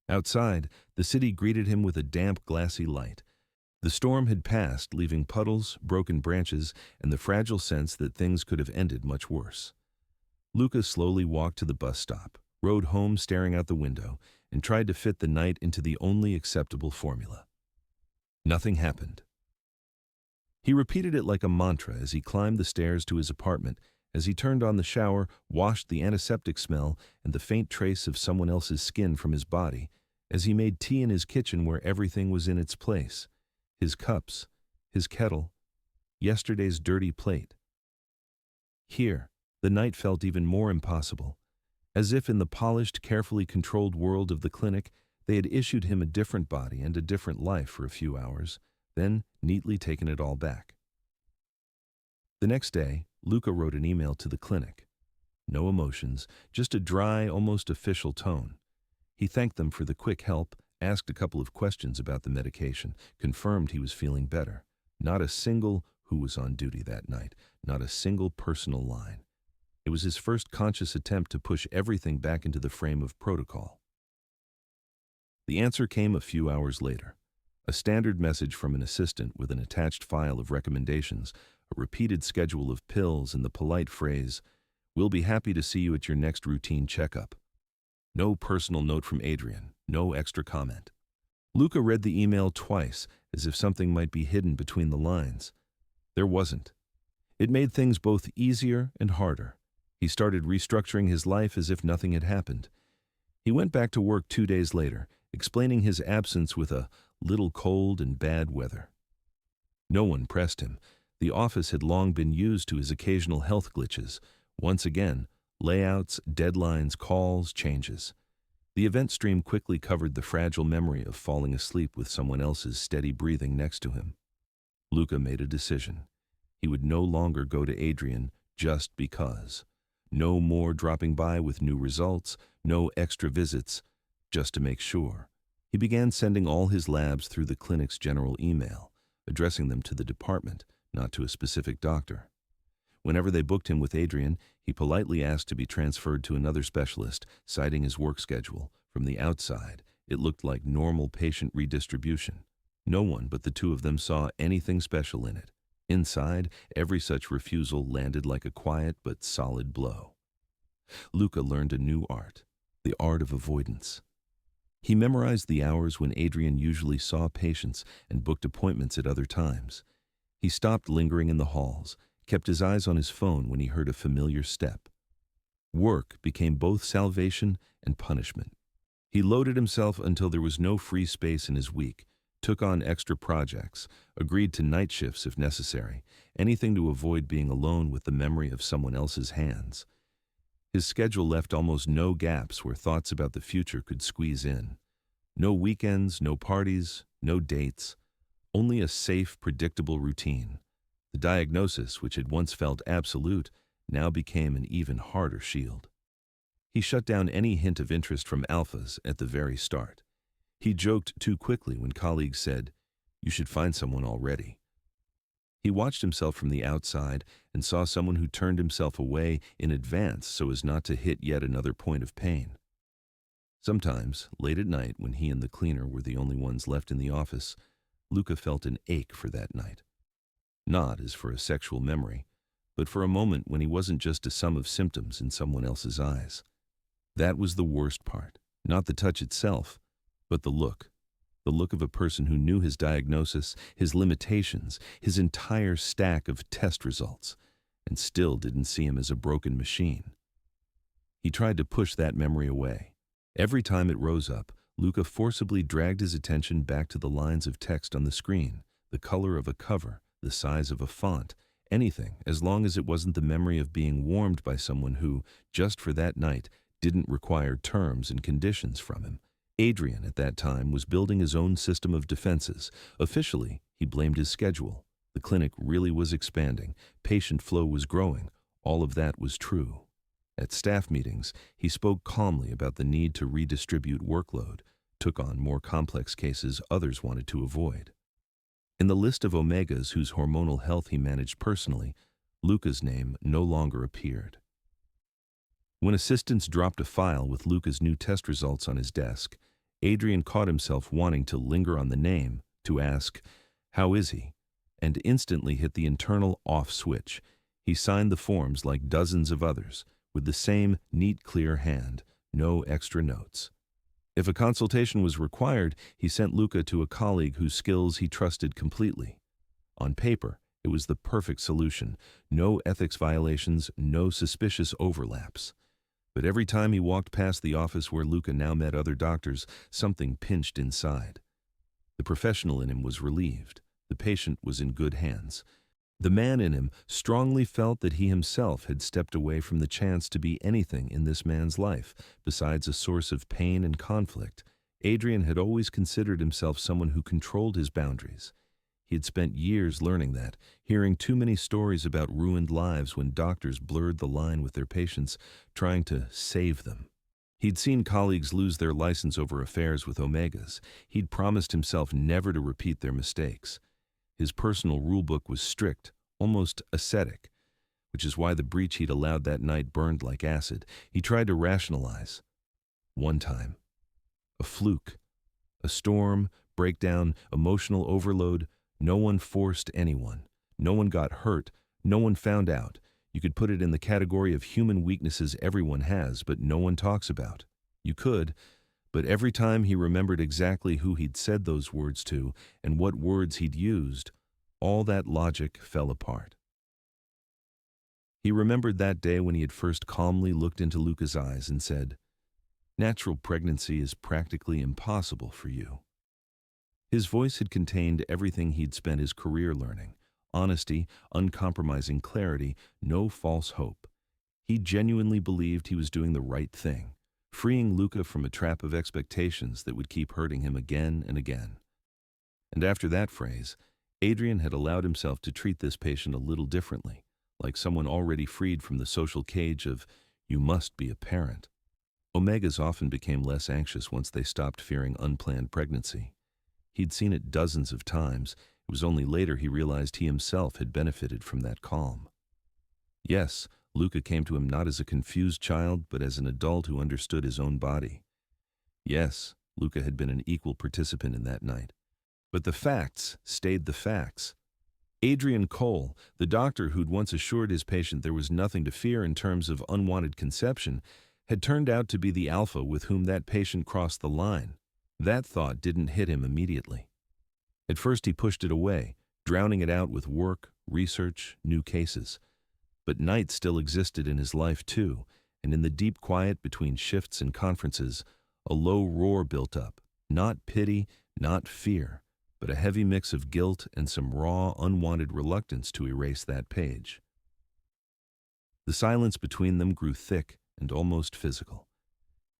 Outside, the city greeted him with a damp, glassy light. The storm had passed, leaving puddles, broken branches, and the fragile sense that things could have ended much worse. Luca slowly walked to the bus stop, rode home staring out the window, and tried to fit the night into the only acceptable formula. Nothing happened. He repeated it like a mantra as he climbed the stairs to his apartment, as he turned on the shower, washed the antiseptic smell and the faint trace of someone else's skin from his body, as he made tea in his kitchen where everything was in its place. His cups, his kettle, yesterday's dirty plate. Here, the night felt even more impossible, as if in the polished, carefully controlled world of the clinic, they had issued him a different body and a different life for a few hours, then neatly taken it all back. The next day, Luca wrote an email to the clinic. No emotions, just a dry, almost official tone. He thanked them for the quick help, asked a couple of questions about the medication, confirmed he was feeling better. Not a single who was on duty that night, not a single personal line. It was his first conscious attempt to push everything back into the frame of protocol. The answer came a few hours later. A standard message from an assistant with an attached file of recommendations, a repeated schedule of pills, and the polite phrase, "We'll be happy to see you at your next routine checkup." No personal note from Adrian, no extra comment. Luca read the email twice, as if something might be hidden between the lines. There wasn't. It made things both easier and harder. He started restructuring his life as if nothing had happened. He went back to work 2 days later, explaining his absence with a little cold and bad weather. No one pressed him. The office had long been used to his occasional health glitches. Once again, layouts, deadlines, calls, changes. The event stream quickly covered the fragile memory of falling asleep with someone else's steady breathing next to him. Luca made a decision. He would no longer go to Adrian just because. No more dropping by with new results, no extra visits, just to make sure. He began sending all his labs through the clinic's general email, addressing them to the department, not to a specific doctor. Whenever they booked him with Adrian, he politely asked to be transferred to another specialist, citing his work schedule. From the outside, it looked like normal patient redistribution. No one but the two of them saw anything special in it. Inside, every such refusal landed like a quiet but solid blow. Luca learned a new art, the art of avoidance. He memorized the hours when Adrian usually saw patients and booked appointments at other times. He stopped lingering in the halls, kept his eyes on his phone when he heard a familiar step. Work became both salvation and punishment. He loaded himself until there was no free space in his week, took on extra projects, agreed to night shifts if necessary, anything to avoid being alone with the memory of someone else's hands. His schedule left almost no gaps where thoughts about the future could squeeze in. No weekends, no parties, no dates, only a safe, predictable routine. The diagnosis, which had once felt absolute, now became an even harder shield. He shut down any hint of interest from alphas at the very start. He joked too quickly when colleagues said, "You should find someone already." He watched himself from the outside and saw someone who turned himself away in advance so as not to hit yet another point of pain. Sometimes, late at night when he and the cleaner were the only ones left in the office, Luca felt an ache for that night. Not as for a sexual memory, but for a moment when he wasn't just a sum of symptoms in someone else's eyes. That was the worst part, not the touch itself, but the look of a person who knew his diagnosis, his limitations, his entire stack of test results, and still didn't see him as a broken machine. He tried to push that memory away. Every time it rose up, Luca forcibly dragged his attention back to the lines of text on the screen, the color of a cover, the size of a font, anything, as long as it wasn't the memory of being warmed by someone who, just for that night, didn't require terms and conditions from him. Adrian, at that time, was building his own system of defenses. Officially, he blamed his schedule. The clinic really was expanding. Patient flow was growing. All of that was true. At staff meetings, he spoke calmly about the need to redistribute workload, took on more complex cases others wanted to avoid. In the list of omegas whose hormonal health he managed personally, Luca's name no longer appeared. When assistants dropped a file with Luca's new test results on his desk, Adrian caught himself wanting to linger on the name, to ask, "How is he?" and instantly hit the internal off switch. He signed the forms like dozens of others, with the same neat, clear hand, no extra notes. If a consultation was required, he sent Luca to a colleague whose skills he trusted completely. On paper, it was the perfect solution. No ethics violations, no suspicious overlaps. But every time he walked past the office where Luca now met other doctors, something pinched inside. The professional in him was relieved. The patient was in good hands. The man in him strongly felt that he himself had stepped away from the chance to be anything in this man's life, besides a source of pain and conflict. Adrian had always considered himself someone who controlled his boundaries. He had spent years learning that, hearing too many stories about ruined lives when doctors blurred the line with their patients, trying to save them. He'd seen colleagues lose their license over affairs with omegas. He'd promised himself never to repeat their mistakes. His personal rulebook was strict, almost ascetic, which is why the breach he'd allowed that night burned like acid. He tried to rationalize. One time. A fluke. A storm, breakdown, emotional overload. No one forced anyone. No one got hurt. No one found out. You could put it in the category of human weaknesses everyone has, but no one talks about. You could, but every time he remembered exactly who he'd said those words to and what words he'd used, all that logic fell apart. He remembered that day when he had first calmly looked into Luca's eyes and said, "Natural pregnancy is practically impossible for you." His voice had contained everything he'd spent his career learning: honesty, uncompromising clarity, no false hope. He genuinely believed he was doing the right thing, freeing Luca from a trap of expectations that would keep hurting him again and again. And after that phrase, Adrian had allowed himself to treat this patient a little differently, like someone already freed from the social cage of, "You must be a parent." Omegas often became less anxious once they stopped fearing unplanned pregnancy. He'd seen it dozens of times. It was only later he realized he himself had benefited from that calm. Yes, Luca came to him not as a confused child, but as an adult who understood his own body. Yes, Luca had been an equal participant in that night. But the facts stayed the facts. Adrian Cole, the doctor who'd once assured his patient there was nothing to fear in terms of unwanted conception, had turned out to be the alpha with whom that patient crossed the line. That thought didn't hit him immediately. At first he pushed it away, drowning it out with work, research, new cases. But night still existed in his life too, and in the deep quiet between shifts and conferences, a low roar built up, not pity, not fear, but a heavy mix of guilt and some raw, unwanted reluctance to erase that page. The silence between them grew thick and almost physical.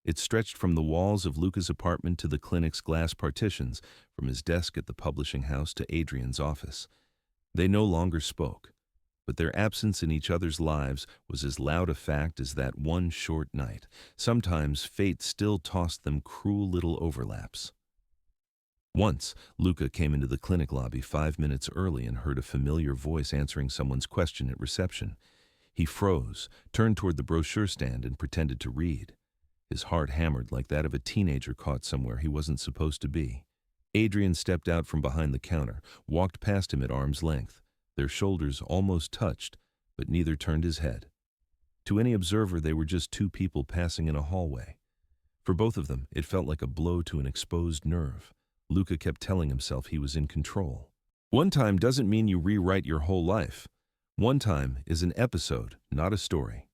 It stretched from the walls of Luca's apartment to the clinic's glass partitions, from his desk at the publishing house to Adrian's office. They no longer spoke, but their absence in each other's lives was as loud a fact as that one short night. Sometimes fate still tossed them cruel little overlaps. Once, Luca came into the clinic lobby 5 minutes early and heard a familiar voice answering someone's question at reception. He froze, turned toward the brochure stand, and pretended to read. His heart hammered like that of a teenager caught somewhere he wasn't supposed to be. Adrian stepped out from behind the counter, walked past him at arm's length. Their shoulders almost touched, but neither turned his head. To any observer, they were just two people passing in a hallway. For both of them, it felt like a blow to an exposed nerve. Luca kept telling himself he was in control. One time doesn't mean you rewrite your whole life. One time is an episode, not a story.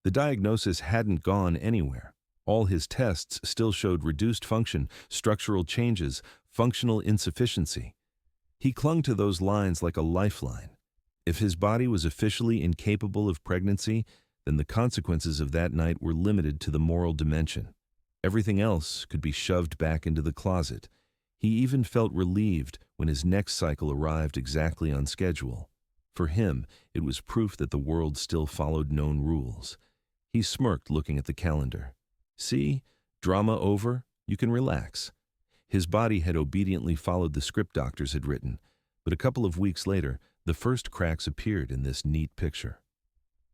The diagnosis hadn't gone anywhere. All his tests still showed reduced function, structural changes, functional insufficiency. He clung to those lines like a lifeline. If his body was officially incapable of pregnancy, then the consequences of that night were limited to the moral dimension. Everything else could be shoved back into the closet. He even felt relieved when his next cycle arrived exactly on schedule. For him, it was proof that the world still followed known rules. He smirked, looking at the calendar. See, drama over, you can relax. His body had obediently followed the script doctors had written, but a couple of weeks later, the first cracks appeared in this neat picture.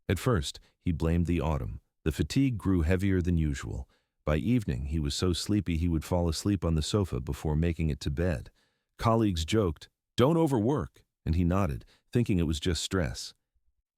At first, he blamed the autumn. The fatigue grew heavier than usual. By evening, he was so sleepy he would fall asleep on the sofa before making it to bed. Colleagues joked, "Don't overwork," and he nodded, thinking it was just stress.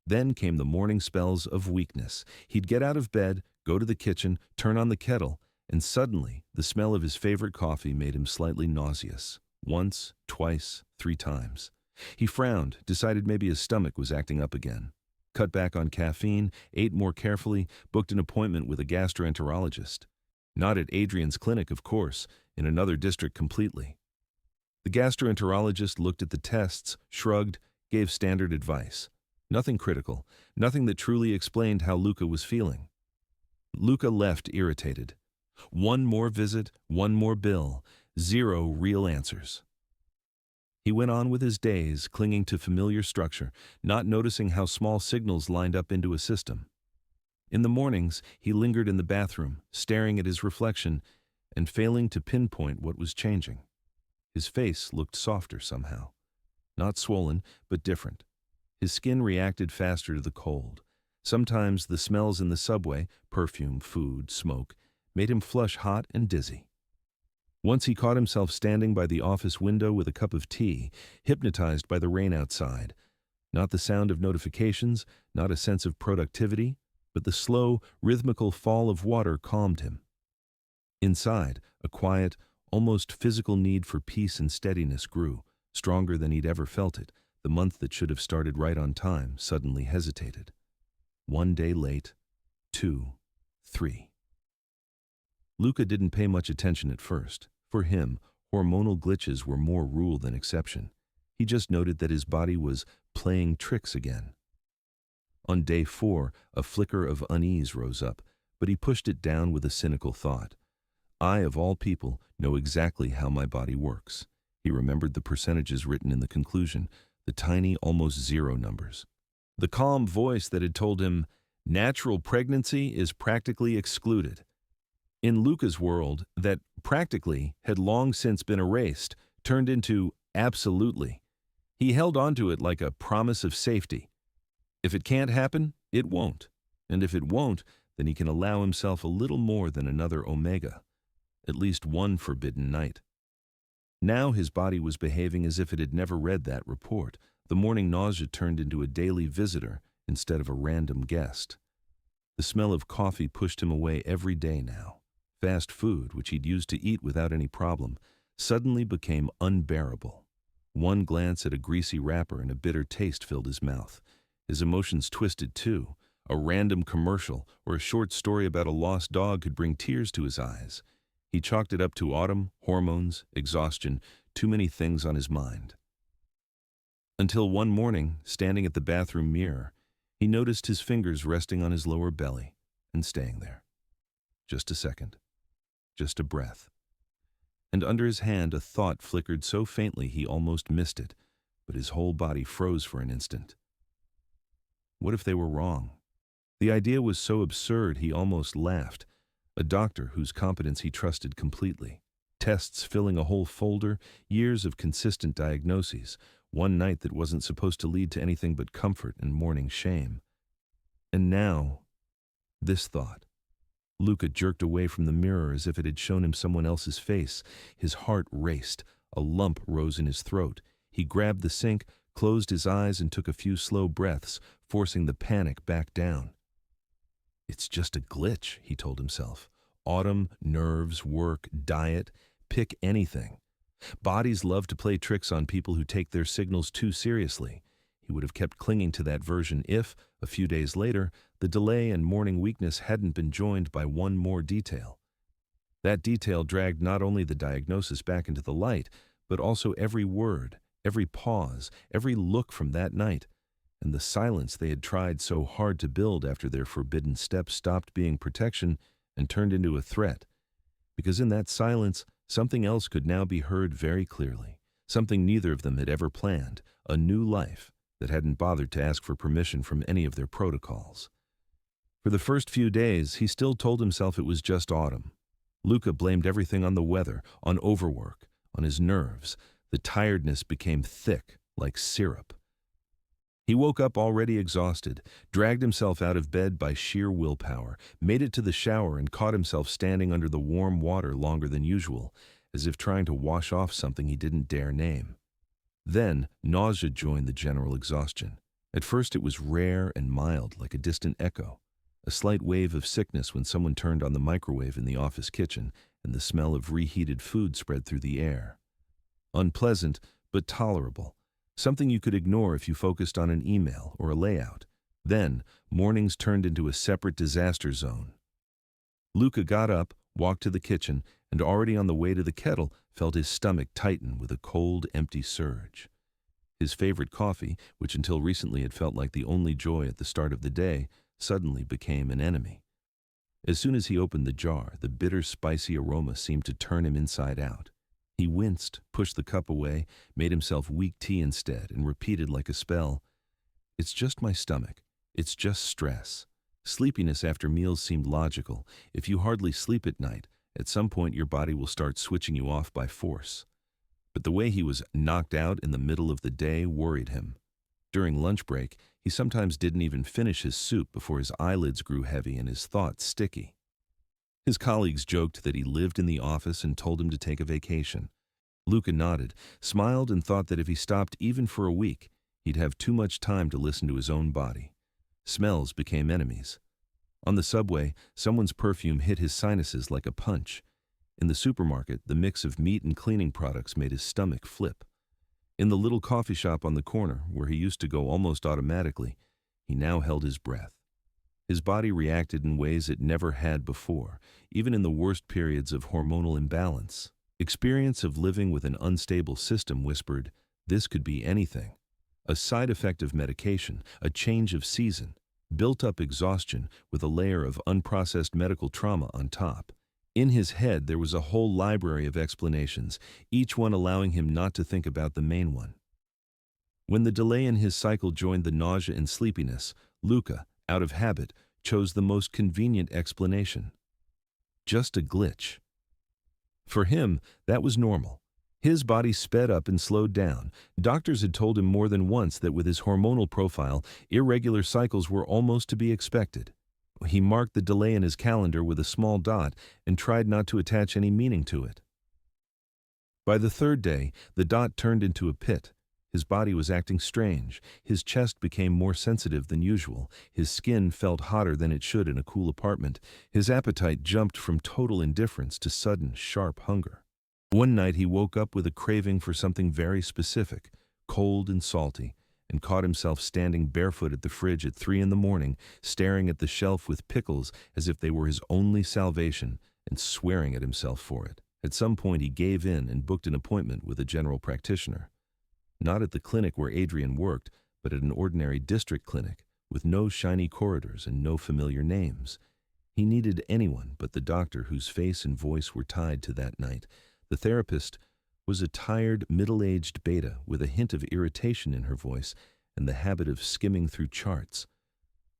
Then came the morning spells of weakness. He'd get out of bed, go to the kitchen, turn on the kettle, and suddenly the smell of his favorite coffee made him slightly nauseous. Once, twice, 3 times. He frowned, decided maybe his stomach was acting up again. Cut back on caffeine, ate more carefully, booked an appointment with a gastroenterologist. Not at Adrian's clinic, of course, in another district completely. The gastroenterologist looked at the tests, shrugged, gave standard advice. Nothing critical, nothing that truly explained how Luca was feeling. Luca left irritated. One more visit, one more bill, 0 real answers. He went on with his days, clinging to familiar structure, not noticing how small signals lined up into a system. In the mornings, he lingered in the bathroom, staring at his reflection and failing to pinpoint what was changing. His face looked softer somehow. Not swollen, but different. His skin reacted faster to the cold. Sometimes the smells in the subway, perfume, food, smoke, made him flush hot and dizzy. Once he caught himself standing by the office window with a cup of tea, hypnotized by the rain outside. Not the sound of notifications, not a sense of productivity, but the slow, rhythmical fall of water calmed him. Inside, a quiet, almost physical need for peace and steadiness grew, stronger than he'd ever felt it. The month that should have started right on time suddenly hesitated. 1 day late, 2, 3. Luca didn't pay much attention at first. For him, hormonal glitches were more rule than exception. He just noted that his body was playing tricks again. On day 4, a flicker of unease rose up, but he pushed it down with a cynical thought. I, of all people, know exactly how my body works. He remembered the percentages written in the conclusion, the tiny, almost zero numbers. The calm voice that had told him, natural pregnancy is practically excluded. In Luca's world, that practically had long since been erased, turned into absolutely. He held onto it like a promise of safety. If it can't happen, it won't. And if it won't, then he can allow himself a little more than another omega, at least one forbidden night. Now his body was behaving as if it had never read that report. The morning nausea turned into a daily visitor instead of a random guest. The smell of coffee pushed him away every day now. Fast food, which he'd used to eat without any problem, suddenly became unbearable. One glance at a greasy wrapper and a bitter taste filled his mouth. His emotions twisted too. A random commercial or a short story about a lost dog could bring tears to his eyes. He chalked it up to autumn, hormones, exhaustion, too many things on his mind. Until one morning, standing at the bathroom mirror, he noticed his fingers resting on his lower belly and staying there. Just a second. Just a breath. And under his hand a thought flickered so faintly he almost missed it, but his whole body froze for an instant. What if they were wrong? The idea was so absurd he almost laughed. A doctor whose competence he trusted completely. Tests filling a whole folder, years of consistent diagnoses, one night that wasn't supposed to lead to anything but comfort and morning shame. And now, this thought. Luca jerked away from the mirror as if it had shown him someone else's face. His heart raced. A lump rose in his throat. He grabbed the sink, closed his eyes, and took a few slow breaths, forcing the panic back down. It's just a glitch, he told himself. Autumn, nerves, work, diet, pick anything. Bodies love to play tricks on people who take their signals too seriously. He would have kept clinging to that version if, a few days later, the delay and morning weakness hadn't been joined by one more detail. That detail dragged not only the diagnosis back into the light, but also every word, every pause, every look from that night, and the silence they had tried so hard to build after their forbidden step stopped being protection and turned into a threat. Because in that silence, something else could now be heard very clearly, something neither of them had ever planned, a new life that hadn't bothered to ask for permission from any of their protocols. For the first few days, he still told himself it was just autumn. Luca blamed everything on the weather, on overwork, on his nerves. The tiredness became thick, like syrup. He woke up already exhausted, dragged himself out of bed by sheer willpower, made it to the shower and caught himself standing under the warm water longer than usual, as if trying to wash off something he didn't dare name. Then, nausea joined the general exhaustion. At first it was rare and mild, like a distant echo. A slight wave of sickness when someone turned on the microwave in the office kitchen, and the smell of reheated food spread through the air. Unpleasant, but tolerable. Something you could ignore if you focused on an email or a layout. Then, mornings turned into a separate disaster zone. Luca got up, walked to the kitchen, and already on the way to the kettle, felt his stomach tighten with a cold, empty surge. His favorite coffee, which until recently had felt like the only joy at the start of the day, suddenly became an enemy. As soon as he opened the jar, the bitter, spicy aroma seemed to turn him inside out. He winced, pushed the cup away, made himself weak tea instead, and repeated like a spell, "It's just my stomach. It's just stress." Sleepiness after meals seemed logical. If you hardly sleep at night, at some point your body will start switching you off by force. But the way he was knocked out in the middle of the day worried him. During lunch break, he sometimes didn't even finish his soup before his eyelids grew heavy and his thoughts sticky. His colleagues joked that he lived in the office and told him to take a vacation. Luca nodded, smiled, and thought that if he stopped even for a week, he'd have too much time to listen to his own body. Smells became enemies. On the subway, someone's perfume hit his sinuses like a punch. In the supermarket, the mix of meat and cleaning products made his stomach flip. In the little coffee shop on the corner, where he used to go almost automatically, he now held his breath. His body reacted in ways it never had before, even in the worst periods of hormonal imbalance. Experience of living with an unstable system whispered, this could be anything. A side effect of medication, a change of season, built-up exhaustion with a layer of unprocessed medical trauma on top. In his head there was a whole library of explanations, each one allowing him not to think about the main one. When the delay in his cycle joined the nausea and sleepiness, Luca, out of habit, chose the most convenient explanation. Just a glitch. For him, that was normal. His body sped up and slowed down. Doctors had told him more than once that with his hormonal profile, irregular cycles were almost to be expected. He marked the delay in his calendar with a small dot and tried not to attach any meaning to it. By the third day, the dot turned into a pit. His body was acting strange. His chest became more sensitive than usual. His skin felt hotter than it should in a cool apartment. His appetite jumped from total indifference to sudden, sharp hunger. One night he woke up with a craving for something very specific, cold and salty, and caught himself standing barefoot at the fridge at 3 a.m, staring at the shelf with pickles as if they were his only salvation, and swearing at himself for it. At some point he gave in and booked an appointment with a general practitioner. Not at the clinic where Adrian worked, but at an ordinary district clinic, with no shiny corridors and no familiar names. He needed anyone but the doctor whose face and voice were tied to that night. The therapist was a tired, middle-aged beta with a hint of irritation in her voice and the habit of skimming through charts.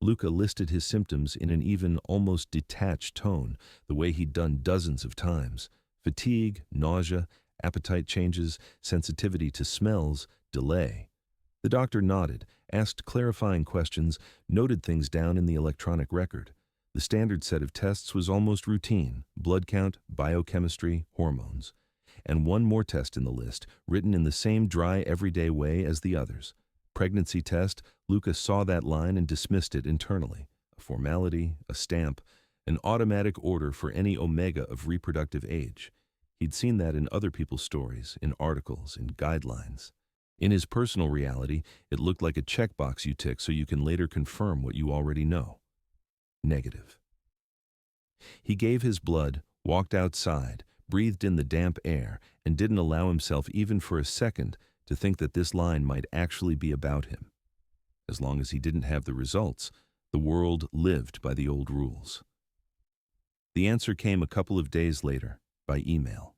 Luca listed his symptoms in an even, almost detached tone, the way he'd done dozens of times. Fatigue, nausea, appetite changes, sensitivity to smells, delay. The doctor nodded, asked clarifying questions, noted things down in the electronic record. The standard set of tests was almost routine: blood count, biochemistry, hormones. And one more test in the list, written in the same dry, everyday way as the others. Pregnancy test. Luca saw that line and dismissed it internally. A formality, a stamp, an automatic order for any omega of reproductive age. He'd seen that in other people's stories, in articles, in guidelines. In his personal reality, it looked like a checkbox you tick so you can later confirm what you already know. Negative. He gave his blood, walked outside, breathed in the damp air, and didn't allow himself even for a second to think that this line might actually be about him. As long as he didn't have the results, the world lived by the old rules. The answer came a couple of days later, by email.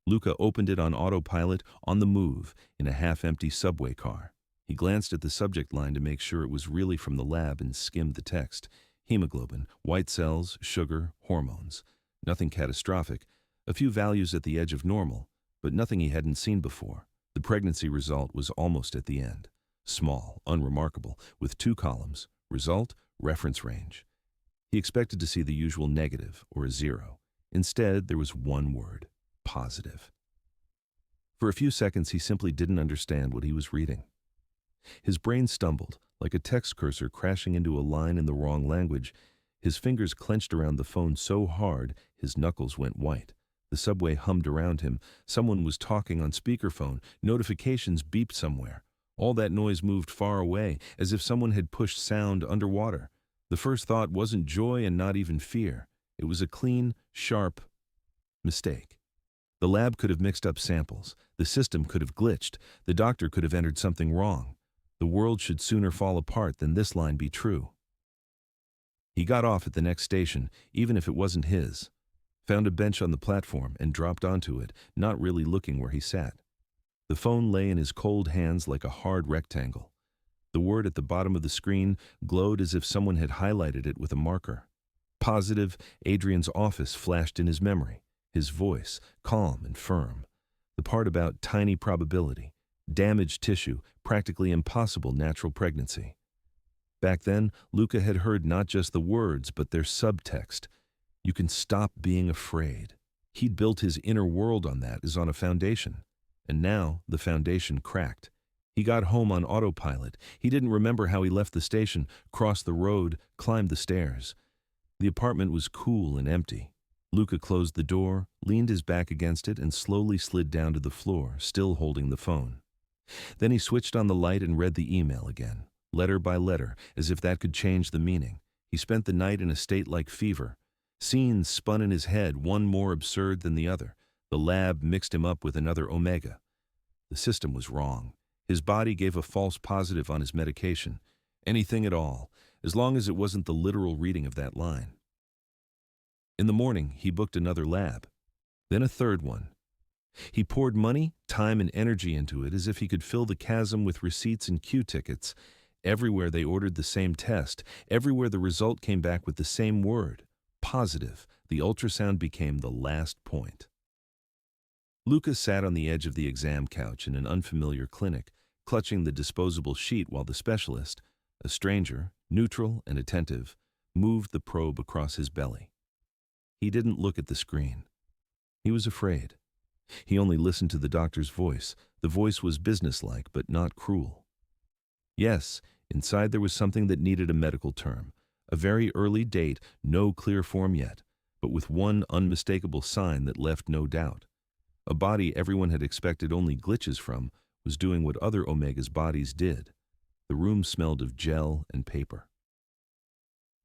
Luca opened it on autopilot, on the move, in a half-empty subway car. He glanced at the subject line to make sure it was really from the lab and skimmed the text. Hemoglobin, white cells, sugar, hormones. Nothing catastrophic. A few values at the edge of normal, but nothing he hadn't seen before. The pregnancy result was almost at the end. Small, unremarkable, with 2 columns. Result, reference range. He expected to see the usual negative or a 0. Instead, there was one word: positive. For a few seconds, he simply didn't understand what he was reading. His brain stumbled, like a text cursor crashing into a line in the wrong language. His fingers clenched around the phone so hard, his knuckles went white. The subway hummed around him. Someone was talking on speakerphone. Notifications beeped somewhere. All that noise moved far away, as if someone had pushed sound underwater. The first thought wasn't joy and not even fear. It was a clean, sharp mistake. The lab could have mixed up samples. The system could have glitched. The doctor could have entered something wrong. The world should sooner fall apart than this line be true. He got off at the next station, even if it wasn't his. Found a bench on the platform and dropped onto it, not really looking where he sat. The phone lay in his cold hands like a hard rectangle. The word at the bottom of the screen glowed as if someone had highlighted it with a marker. Positive. Adrian's office flashed in his memory, his voice, calm and firm. The part about tiny probability, damaged tissue, practically impossible natural pregnancy. Back then, Luca had heard not just the words, but their subtext. You can stop being afraid. He'd built his inner world on that as on a foundation. And now, the foundation cracked. He got home on autopilot. He didn't remember how he left the station, crossed the road, climbed the stairs. The apartment was cool and empty. Luca closed the door, leaned his back against it, and slowly slid down to the floor, still holding the phone. Then he switched on the light and read the email again, letter by letter, as if that could change the meaning. He spent the night in a state like fever. Scenes spun in his head, one more absurd than the other. The lab mixed him up with another omega. The system was wrong. His body gave a false positive on his medication. Anything at all, as long as it wasn't the literal reading of that line. In the morning, he booked another lab, then a third one. He poured money, time, and energy into it as if he could fill the chasm with receipts and queue tickets. Everywhere they ordered the same test, everywhere the result came back with the same word, positive. The ultrasound became the last point. Lucas sat on the edge of the exam couch in an unfamiliar clinic, clutching the disposable sheet while the specialist, a stranger, neutral and attentive, moved the probe across his belly. He didn't look at the screen. He was afraid. He only listened to the doctor's voice. The voice was businesslike but not cruel. Yes, inside there was something that needed a medical term, a very early date, no clear form yet, but with one unmistakable sign that left no doubt. A body everyone had expected only glitches from was doing what other Omega's bodies did. The room smelled of gel and paper.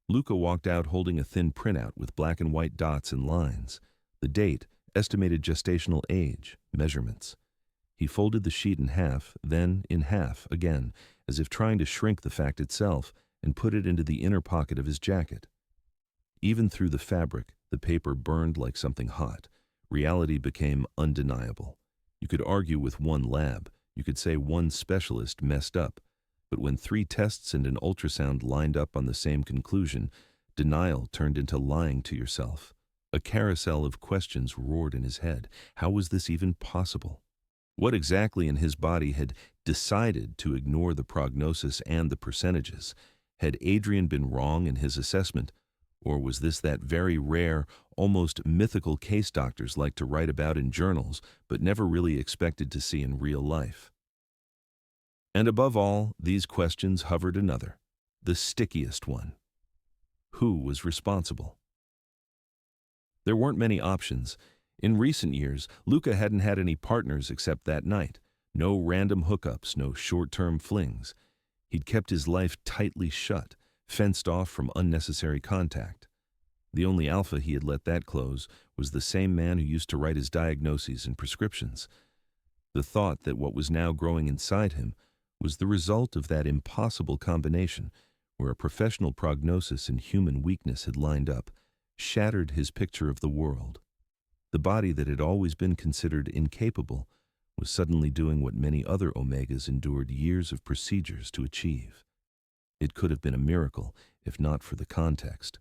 Luca walked out holding a thin printout with black and white dots and lines. The date, estimated gestational age, measurements. He folded the sheet in half, then in half again, as if trying to shrink the fact itself, and put it into the inner pocket of his jacket. Even through the fabric, the paper burned like something hot. Reality became undeniable. You could argue with one lab, you could say one specialist messed up, but when 3 tests and an ultrasound lined up on the same conclusion, denial turned into lying to yourself. A carousel of questions roared in his head. How was this even possible? What exactly in his body had decided to ignore the prognosis and the percentages? Had Adrian been wrong in his assessment? Or was this that very rare, almost mythical case doctors like to write about in journals, but never really expected to see in real life? And above all, these questions hovered another, the stickiest one. Who was responsible? There weren't many options. In recent years, Luca hadn't had any partners except that night. No random hookups, no short-term flings. He'd kept his life tightly shut, fenced off from unnecessary contact. The only alpha he had let that close was the same man who used to write his diagnoses and prescriptions. The thought that what was now growing inside him was the result of that impossible combination where a professional prognosis and human weakness had lined up, shattered his picture of the world. The body that had always been considered incapable was suddenly doing what many other Omegas endured years of procedures to achieve. It could have been a miracle, if not for the context.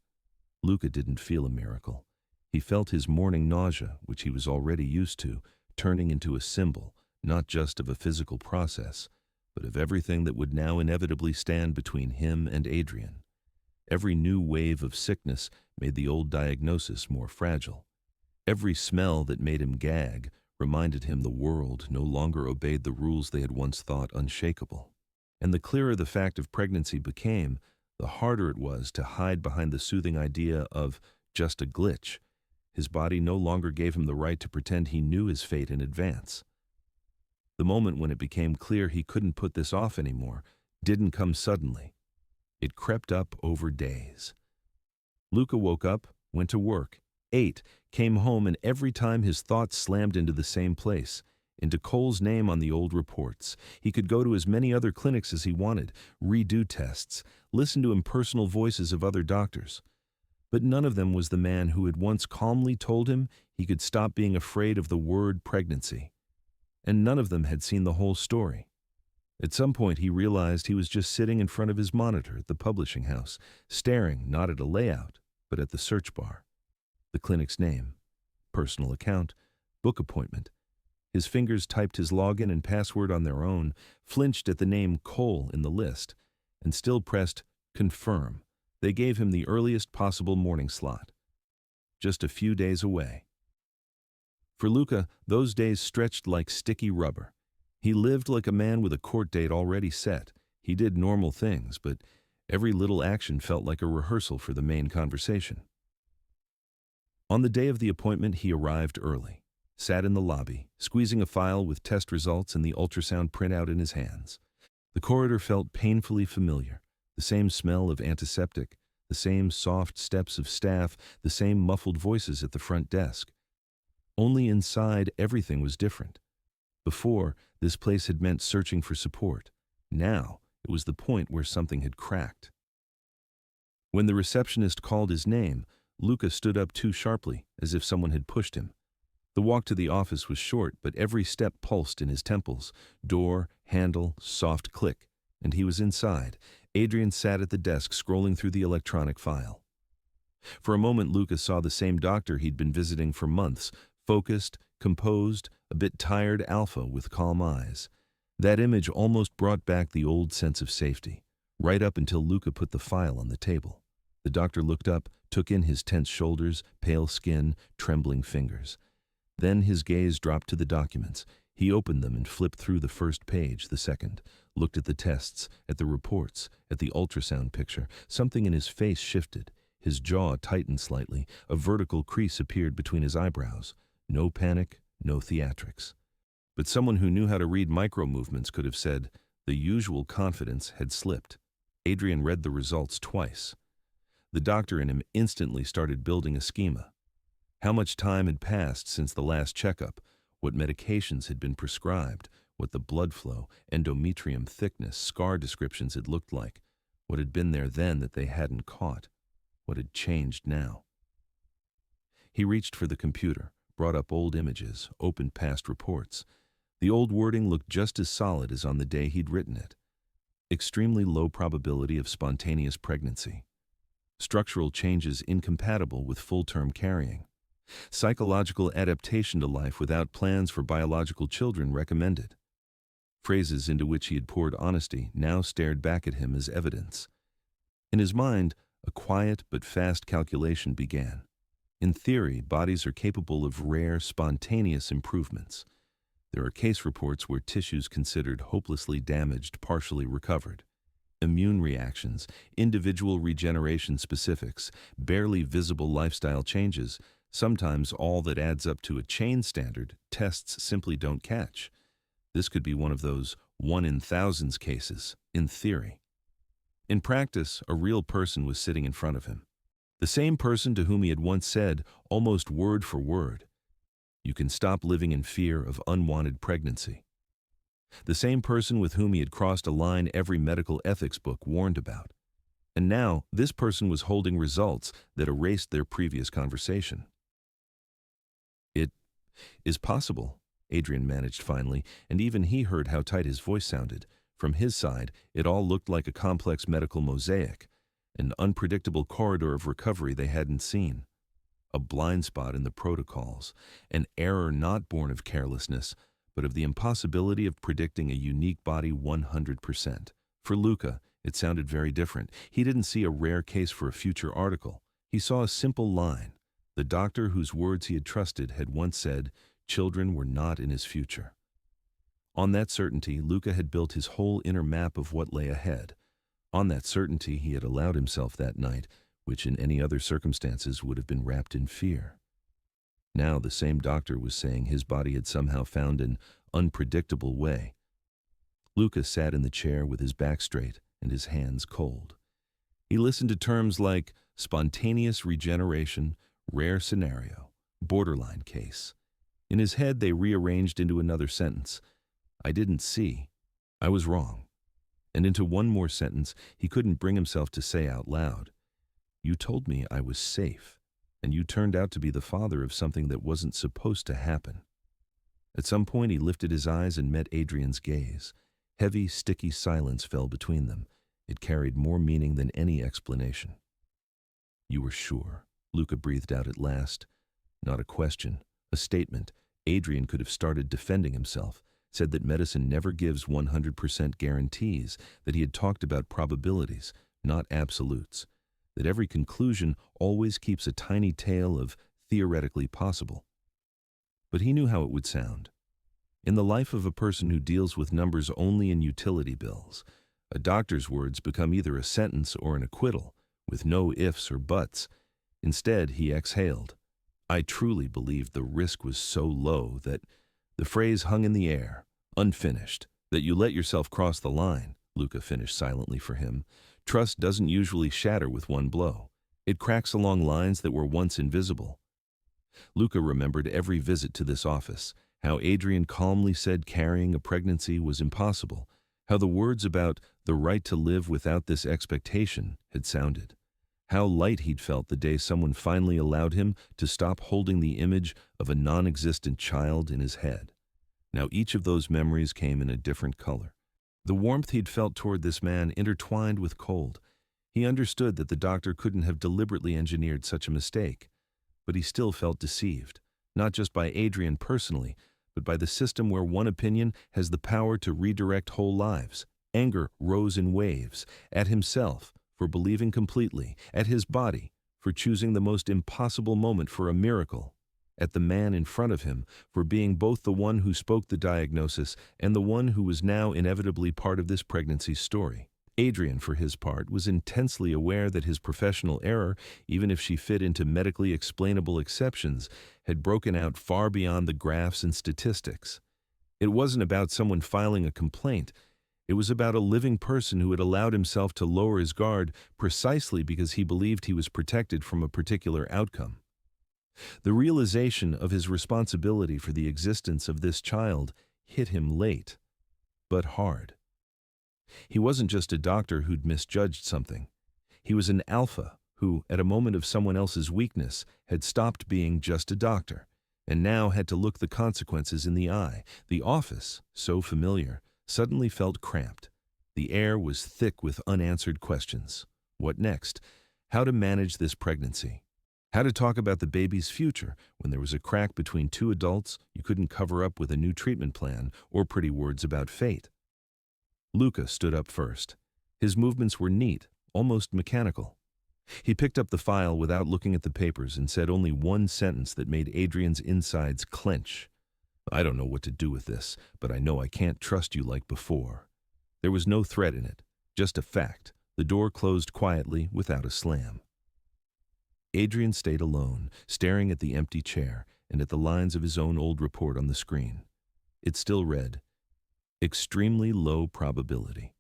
Luca didn't feel a miracle. He felt his morning nausea, which he was already used to, turning into a symbol, not just of a physical process, but of everything that would now inevitably stand between him and Adrian. Every new wave of sickness made the old diagnosis more fragile. Every smell that made him gag reminded him the world no longer obeyed the rules they had once thought unshakable. And the clearer the fact of pregnancy became, the harder it was to hide behind the soothing idea of just a glitch. His body no longer gave him the right to pretend he knew his fate in advance. The moment when it became clear he couldn't put this off anymore didn't come suddenly. It crept up over days. Luca woke up, went to work, ate, came home, and every time his thoughts slammed into the same place, into Cole's name on the old reports. He could go to as many other clinics as he wanted, redo tests, listen to impersonal voices of other doctors. But none of them was the man who had once calmly told him he could stop being afraid of the word pregnancy. And none of them had seen the whole story. At some point he realized he was just sitting in front of his monitor at the publishing house, staring not at a layout, but at the search bar. The clinic's name, personal account, book appointment. His fingers typed his login and password on their own, flinched at the name Cole in the list, and still pressed confirm. They gave him the earliest possible morning slot. Just a few days away. For Luca, those days stretched like sticky rubber. He lived like a man with a court date already set. He did normal things, but every little action felt like a rehearsal for the main conversation. On the day of the appointment, he arrived early, sat in the lobby, squeezing a file with test results and the ultrasound printout in his hands. The corridor felt painfully familiar, the same smell of antiseptic, the same soft steps of staff, the same muffled voices at the front desk. Only inside, everything was different. Before, this place had meant searching for support. Now, it was the point where something had cracked. When the receptionist called his name, Luca stood up too sharply, as if someone had pushed him. The walk to the office was short, but every step pulsed in his temples. Door, handle, soft click, and he was inside. Adrian sat at the desk scrolling through the electronic file. For a moment, Luca saw the same doctor he'd been visiting for months, focused, composed, a bit tired Alpha with calm eyes. That image almost brought back the old sense of safety, right up until Luca put the file on the table. The doctor looked up, took in his tense shoulders, pale skin, trembling fingers. Then his gaze dropped to the documents. He opened them and flipped through the first page, the second, looked at the tests, at the reports, at the ultrasound picture. Something in his face shifted. His jaw tightened slightly. A vertical crease appeared between his eyebrows. No panic, no theatrics. But someone who knew how to read micro-movements could have said the usual confidence had slipped. Adrian read the results twice. The doctor in him instantly started building a schema. How much time had passed since the last checkup, what medications had been prescribed, what the blood flow, endometrium thickness, scar descriptions had looked like, what had been there then that they hadn't caught, what had changed now. He reached for the computer, brought up old images, opened past reports. The old wording looked just as solid as on the day he'd written it. Extremely low probability of spontaneous pregnancy. Structural changes incompatible with full-term carrying. Psychological adaptation to life without plans for biological children recommended. Phrases into which he had poured honesty now stared back at him as evidence. In his mind, a quiet but fast calculation began. In theory, bodies are capable of rare, spontaneous improvements. There are case reports where tissues considered hopelessly damaged partially recovered. Immune reactions, individual regeneration specifics, barely visible lifestyle changes, sometimes all that adds up to a chain standard, tests simply don't catch. This could be one of those 1 in thousands cases, in theory. In practice, a real person was sitting in front of him. The same person to whom he had once said, almost word for word, "You can stop living in fear of unwanted pregnancy." The same person with whom he had crossed a line every medical ethics book warned about. And now, this person was holding results that erased their previous conversation. "It is possible," Adrian managed finally, and even he heard how tight his voice sounded. From his side, it all looked like a complex medical mosaic, an unpredictable corridor of recovery they hadn't seen. A blind spot in the protocols, an error not born of carelessness, but of the impossibility of predicting a unique body 100%. For Luca, it sounded very different. He didn't see a rare case for a future article. He saw a simple line. The doctor whose words he had trusted had once said, children were not in his future. On that certainty, Luca had built his whole inner map of what lay ahead. On that certainty, he had allowed himself that night, which in any other circumstances would have been wrapped in fear. Now the same doctor was saying his body had somehow found an unpredictable way. Luca sat in the chair with his back straight and his hands cold. He listened to terms like spontaneous regeneration, rare scenario, borderline case. In his head they rearranged into another sentence. I didn't see. I was wrong. And into one more sentence he couldn't bring himself to say out loud. You told me I was safe, and you turned out to be the father of something that wasn't supposed to happen. At some point he lifted his eyes and met Adrian's gaze. Heavy, sticky silence fell between them. It carried more meaning than any explanation. You were sure, Luca breathed out at last. Not a question, a statement. Adrian could have started defending himself, said that medicine never gives 100% guarantees, that he had talked about probabilities, not absolutes, that every conclusion always keeps a tiny tail of theoretically possible. But he knew how it would sound. In the life of a person who deals with numbers only in utility bills, a doctor's words become either a sentence or an acquittal, with no ifs or buts. Instead, he exhaled. I truly believed the risk was so low that the phrase hung in the air, unfinished, that you let yourself cross the line, Luca finished silently for him. Trust doesn't usually shatter with one blow. It cracks along lines that were once invisible. Luca remembered every visit to this office, how Adrian calmly said carrying a pregnancy was impossible, how the words about the right to live without this expectation had sounded, how light he'd felt the day someone finally allowed him to stop holding the image of a non-existent child in his head. Now each of those memories came in a different color. The warmth he'd felt toward this man intertwined with cold. He understood that the doctor couldn't have deliberately engineered such a mistake, but he still felt deceived, not just by Adrian personally, but by the system where one opinion has the power to redirect whole lives. Anger rose in waves, at himself for believing completely, at his body for choosing the most impossible moment for a miracle, at the man in front of him for being both the one who spoke the diagnosis and the one who was now inevitably part of this pregnancy's story. Adrian, for his part, was intensely aware that his professional error, even if she fit into medically explainable exceptions, had broken out far beyond the graphs and statistics. It wasn't about someone filing a complaint. It was about a living person who had allowed himself to lower his guard precisely because he believed he was protected from a particular outcome. The realization of his responsibility for the existence of this child hit him late, but hard. He wasn't just a doctor who'd misjudged something. He was an alpha who, at a moment of someone else's weakness, had stopped being just a doctor, and now had to look the consequences in the eye. The office, so familiar, suddenly felt cramped. The air was thick with unanswered questions. What next? How to manage this pregnancy? How to talk about the baby's future when there was a crack between two adults you couldn't cover up with a new treatment plan or pretty words about fate? Luca stood up first. His movements were neat, almost mechanical. He picked up the file without looking at the papers and said only one sentence that made Adrian's insides clench. "I don't know what to do with this, but I know I can't trust you like before." There was no threat in it, just a fact. The door closed quietly without a slam. Adrian stayed alone, staring at the empty chair and at the lines of his own old report on the screen. It still read, "Extremely low probability."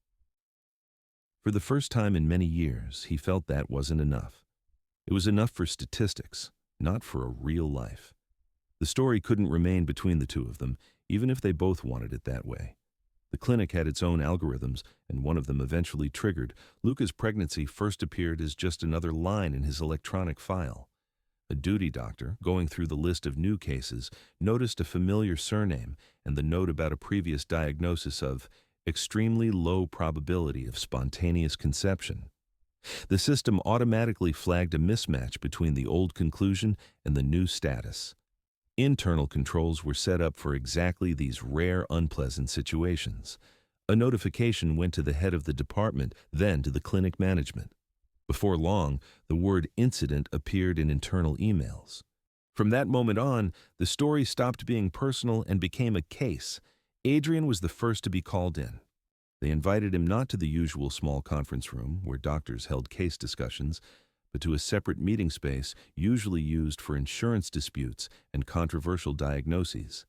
For the first time in many years, he felt that wasn't enough. It was enough for statistics, not for a real life. The story couldn't remain between the two of them, even if they both wanted it that way. The clinic had its own algorithms, and one of them eventually triggered. Luca's pregnancy first appeared as just another line in his electronic file. A duty doctor, going through the list of new cases, noticed a familiar surname and the note about a previous diagnosis of extremely low probability of spontaneous conception. The system automatically flagged a mismatch between the old conclusion and the new status. Internal controls were set up for exactly these rare, unpleasant situations. A notification went to the head of the department, then to the clinic management. Before long, the word incident appeared in internal emails. From that moment on, the story stopped being personal and became a case. Adrian was the first to be called in. They invited him not to the usual small conference room where doctors held case discussions, but to a separate meeting space usually used for insurance disputes and controversial diagnoses.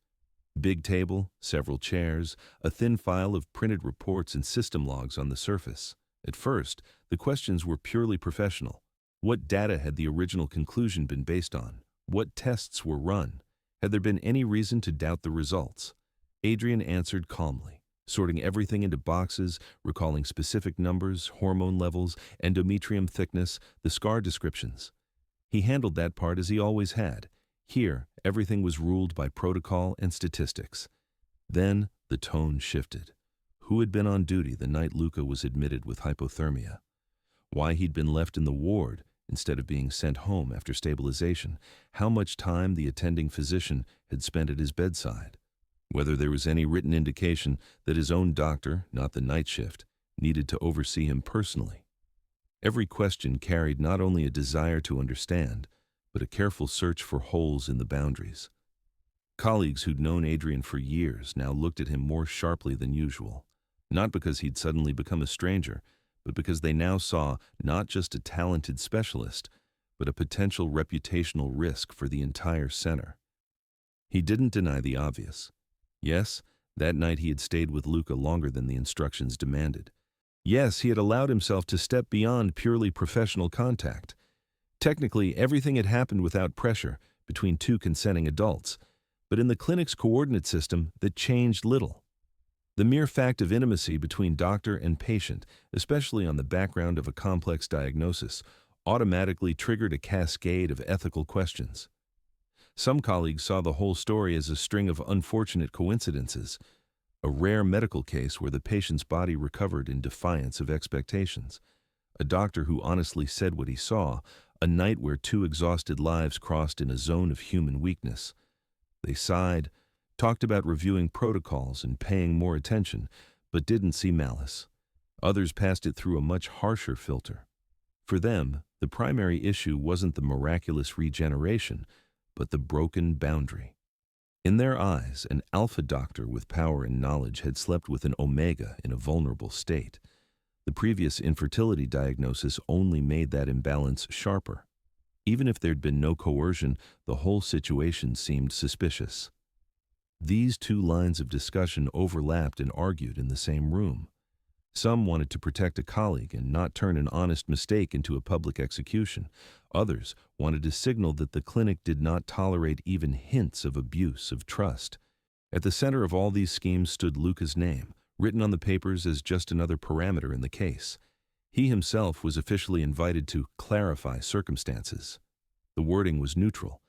Big table, several chairs, a thin file of printed reports and system logs on the surface. At first, the questions were purely professional. What data had the original conclusion been based on? What tests were run? Had there been any reason to doubt the results? Adrian answered calmly, sorting everything into boxes, recalling specific numbers, hormone levels, endometrium thickness, the scar descriptions. He handled that part as he always had. Here, everything was ruled by protocol and statistics. Then the tone shifted. Who had been on duty the night Luca was admitted with hypothermia? Why he'd been left in the ward instead of being sent home after stabilization? How much time the attending physician had spent at his bedside? Whether there was any written indication that his own doctor, not the night shift, needed to oversee him personally. Every question carried not only a desire to understand, but a careful search for holes in the boundaries. Colleagues who'd known Adrian for years now looked at him more sharply than usual, not because he'd suddenly become a stranger, but because they now saw not just a talented specialist, but a potential reputational risk for the entire center. He didn't deny the obvious. Yes, that night he had stayed with Luca longer than the instructions demanded. Yes, he had allowed himself to step beyond purely professional contact. Technically, everything had happened without pressure between two consenting adults, but in the clinic's coordinate system, that changed little. The mere fact of intimacy between doctor and patient, especially on the background of a complex diagnosis, automatically triggered a cascade of ethical questions. Some colleagues saw the whole story as a string of unfortunate coincidences, a rare medical case where the patient's body recovered in defiance of expectations, a doctor who honestly said what he saw, a night where two exhausted lives crossed in a zone of human weakness. They sighed, talked about reviewing protocols and paying more attention, but didn't see malice. Others passed it through a much harsher filter. For them, the primary issue wasn't the miraculous regeneration, but the broken boundary. In their eyes, an alpha doctor with power and knowledge had slept with an omega in a vulnerable state. The previous infertility diagnosis only made that imbalance sharper. Even if there'd been no coercion, the whole situation seemed suspicious. These two lines of discussion overlapped and argued in the same room. Some wanted to protect a colleague and not turn an honest mistake into a public execution. Others wanted to signal that the clinic did not tolerate even hints of abuse of trust. At the center of all these schemes stood Luca's name, written on the papers as just another parameter in the case. He himself was officially invited to clarify circumstances. The wording was neutral.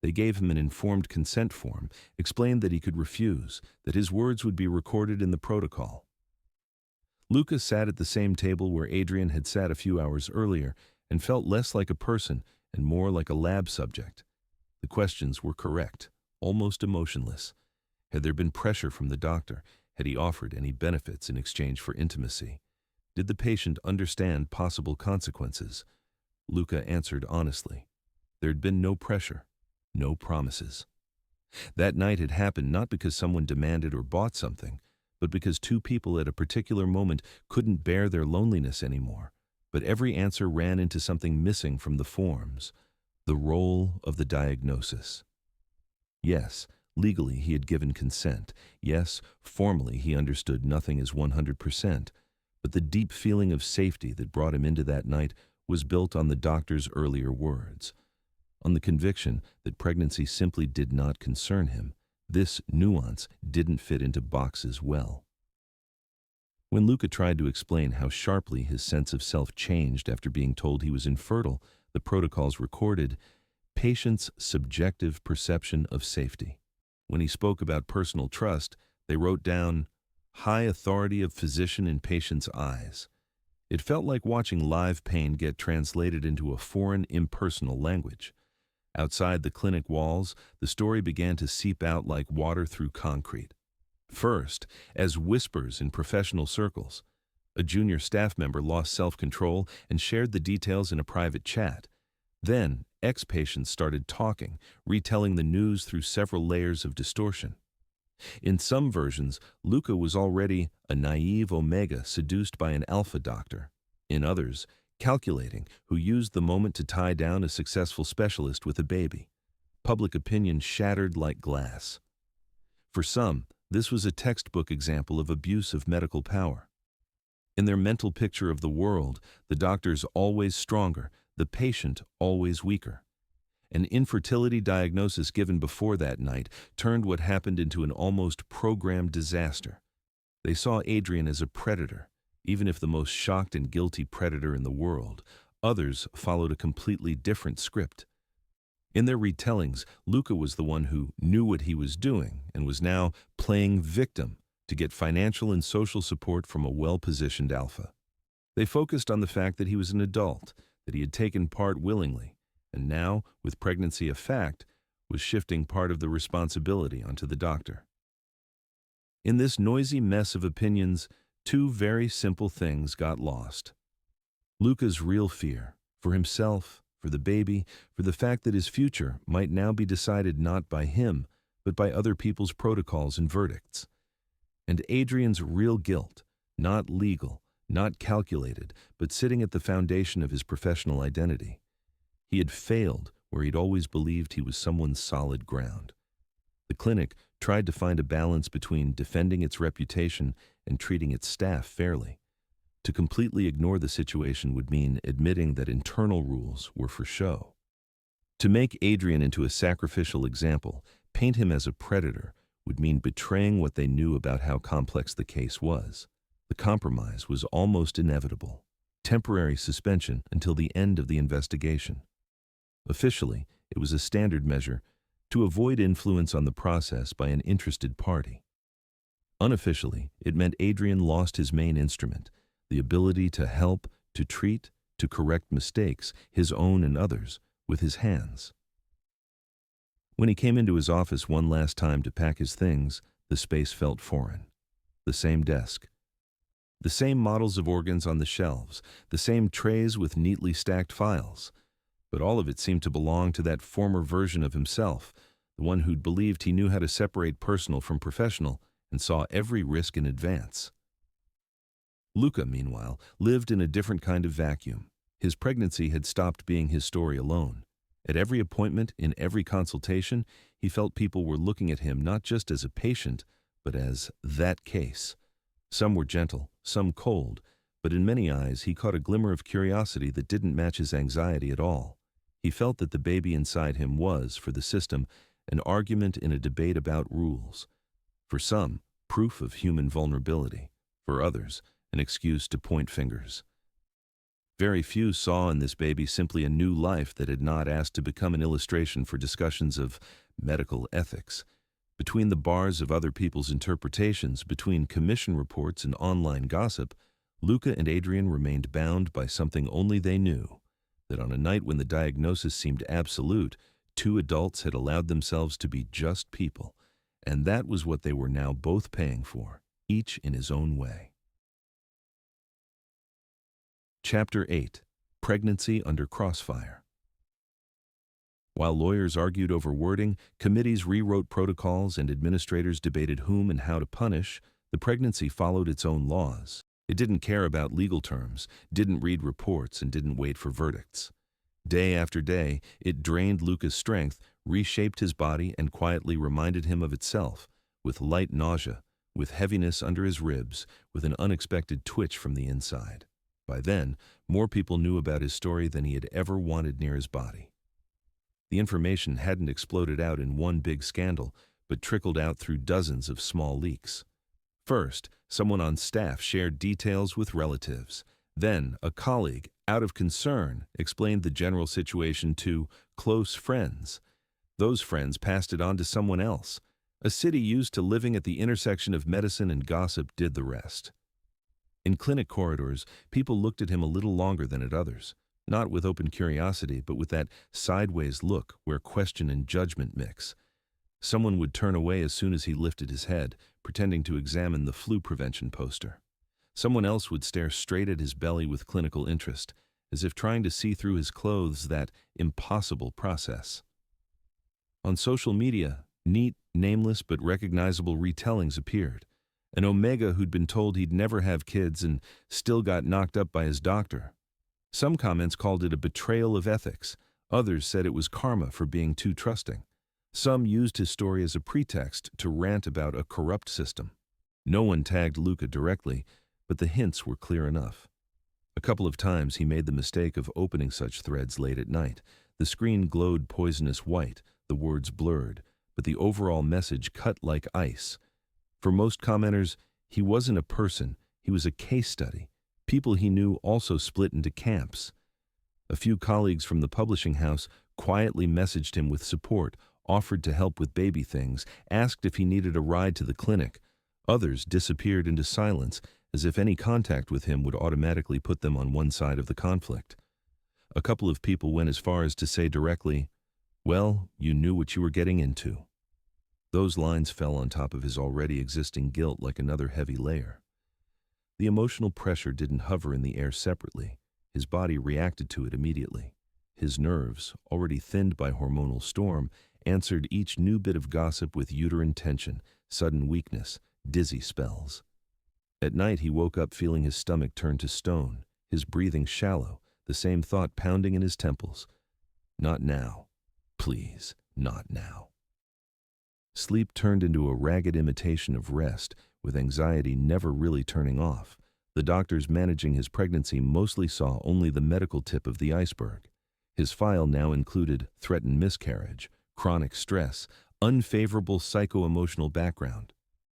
They gave him an informed consent form, explained that he could refuse, that his words would be recorded in the protocol. Luca sat at the same table where Adrian had sat a few hours earlier and felt less like a person and more like a lab subject. The questions were correct, almost emotionless. Had there been pressure from the doctor? Had he offered any benefits in exchange for intimacy? Did the patient understand possible consequences? Luca answered honestly. There had been no pressure, no promises. That night had happened not because someone demanded or bought something, but because two people at a particular moment couldn't bear their loneliness anymore. But every answer ran into something missing from the forms, the role of the diagnosis. Yes, legally he had given consent. Yes, formally he understood nothing as 100%, but the deep feeling of safety that brought him into that night was built on the doctor's earlier words, on the conviction that pregnancy simply did not concern him. This nuance didn't fit into boxes well. When Luca tried to explain how sharply his sense of self changed after being told he was infertile, the protocols recorded patient's subjective perception of safety. When he spoke about personal trust, they wrote down high authority of physician in patient's eyes. It felt like watching live pain get translated into a foreign, impersonal language. Outside the clinic walls, the story began to seep out like water through concrete. First, as whispers in professional circles. A junior staff member lost self-control and shared the details in a private chat. Then, ex-patients started talking, retelling the news through several layers of distortion. In some versions, Luca was already a naive omega seduced by an alpha doctor. In others, calculating, who used the moment to tie down a successful specialist with a baby. Public opinion shattered like glass. For some, this was a textbook example of abuse of medical power. In their mental picture of the world, the doctor's always stronger, the patient always weaker. An infertility diagnosis given before that night turned what happened into an almost programmed disaster. They saw Adrian as a predator, even if the most shocked and guilty predator in the world. Others followed a completely different script. In their retellings, Luca was the one who knew what he was doing and was now playing victim to get financial and social support from a well-positioned alpha. They focused on the fact that he was an adult, that he had taken part willingly, and now, with pregnancy a fact, was shifting part of the responsibility onto the doctor. In this noisy mess of opinions, two very simple things got lost. Luca's real fear, for himself, for the baby, for the fact that his future might now be decided not by him, but by other people's protocols and verdicts. And Adrian's real guilt, not legal, not calculated, but sitting at the foundation of his professional identity. He had failed where he'd always believed he was someone's solid ground. The clinic tried to find a balance between defending its reputation and treating its staff fairly. To completely ignore the situation would mean admitting that internal rules were for show. To make Adrian into a sacrificial example, paint him as a predator, would mean betraying what they knew about how complex the case was. The compromise was almost inevitable: temporary suspension until the end of the investigation. Officially, it was a standard measure to avoid influence on the process by an interested party. Unofficially, it meant Adrian lost his main instrument, the ability to help, to treat, to correct mistakes, his own and others, with his hands. When he came into his office one last time to pack his things, the space felt foreign. The same desk, the same models of organs on the shelves, the same trays with neatly stacked files. But all of it seemed to belong to that former version of himself, the one who'd believed he knew how to separate personal from professional and saw every risk in advance. Luca, meanwhile, lived in a different kind of vacuum. His pregnancy had stopped being his story alone. At every appointment, in every consultation, he felt people were looking at him not just as a patient, but as that case. Some were gentle, some cold, but in many eyes he caught a glimmer of curiosity that didn't match his anxiety at all. He felt that the baby inside him was, for the system, an argument in a debate about rules. For some, proof of human vulnerability. For others, an excuse to point fingers. Very few saw in this baby simply a new life that had not asked to become an illustration for discussions of medical ethics. Between the bars of other people's interpretations, between commission reports and online gossip, Luca and Adrian remained bound by something only they knew: that on a night when the diagnosis seemed absolute, two adults had allowed themselves to be just people, and that was what they were now both paying for, each in his own way. Chapter 8: Pregnancy Under Crossfire. While lawyers argued over wording, committees rewrote protocols, and administrators debated whom and how to punish, the pregnancy followed its own laws. It didn't care about legal terms, didn't read reports, and didn't wait for verdicts. Day after day, it drained Luca's strength, reshaped his body, and quietly reminded him of itself, with light nausea, with heaviness under his ribs, with an unexpected twitch from the inside. By then, more people knew about his story than he had ever wanted near his body. The information hadn't exploded out in one big scandal, but trickled out through dozens of small leaks. First, someone on staff shared details with relatives. Then, a colleague, out of concern, explained the general situation to close friends. Those friends passed it on to someone else. A city used to living at the intersection of medicine and gossip did the rest. In clinic corridors, people looked at him a little longer than at others, not with open curiosity, but with that sideways look where question and judgment mix. Someone would turn away as soon as he lifted his head, pretending to examine the flu prevention poster. Someone else would stare straight at his belly with clinical interest, as if trying to see through his clothes, that impossible process. On social media, neat, nameless but recognizable retellings appeared. An Omega who'd been told he'd never have kids and still got knocked up by his doctor. Some comments called it a betrayal of ethics. Others said it was karma for being too trusting. Some used his story as a pretext to rant about a corrupt system. No one tagged Luca directly, but the hints were clear enough. A couple of times he made the mistake of opening such threads late at night. The screen glowed poisonous white, the words blurred, but the overall message cut like ice. For most commenters, he wasn't a person, he was a case study. People he knew also split into camps. A few colleagues from the publishing house quietly messaged him with support, offered to help with baby things, asked if he needed a ride to the clinic. Others disappeared into silence, as if any contact with him would automatically put them on one side of the conflict. A couple of people went as far as to say directly, "Well, you knew what you were getting into." Those lines fell on top of his already existing guilt like another heavy layer. The emotional pressure didn't hover in the air separately. His body reacted to it immediately. His nerves, already thinned by hormonal storm, answered each new bit of gossip with uterine tension, sudden weakness, dizzy spells. At night he woke up feeling his stomach turn to stone, his breathing shallow, the same thought pounding in his temples. Not now. Please, not now. Sleep turned into a ragged imitation of rest, with anxiety never really turning off. The doctors managing his pregnancy mostly saw only the medical tip of the iceberg. His file now included threatened miscarriage, chronic stress, unfavorable psycho-emotional background.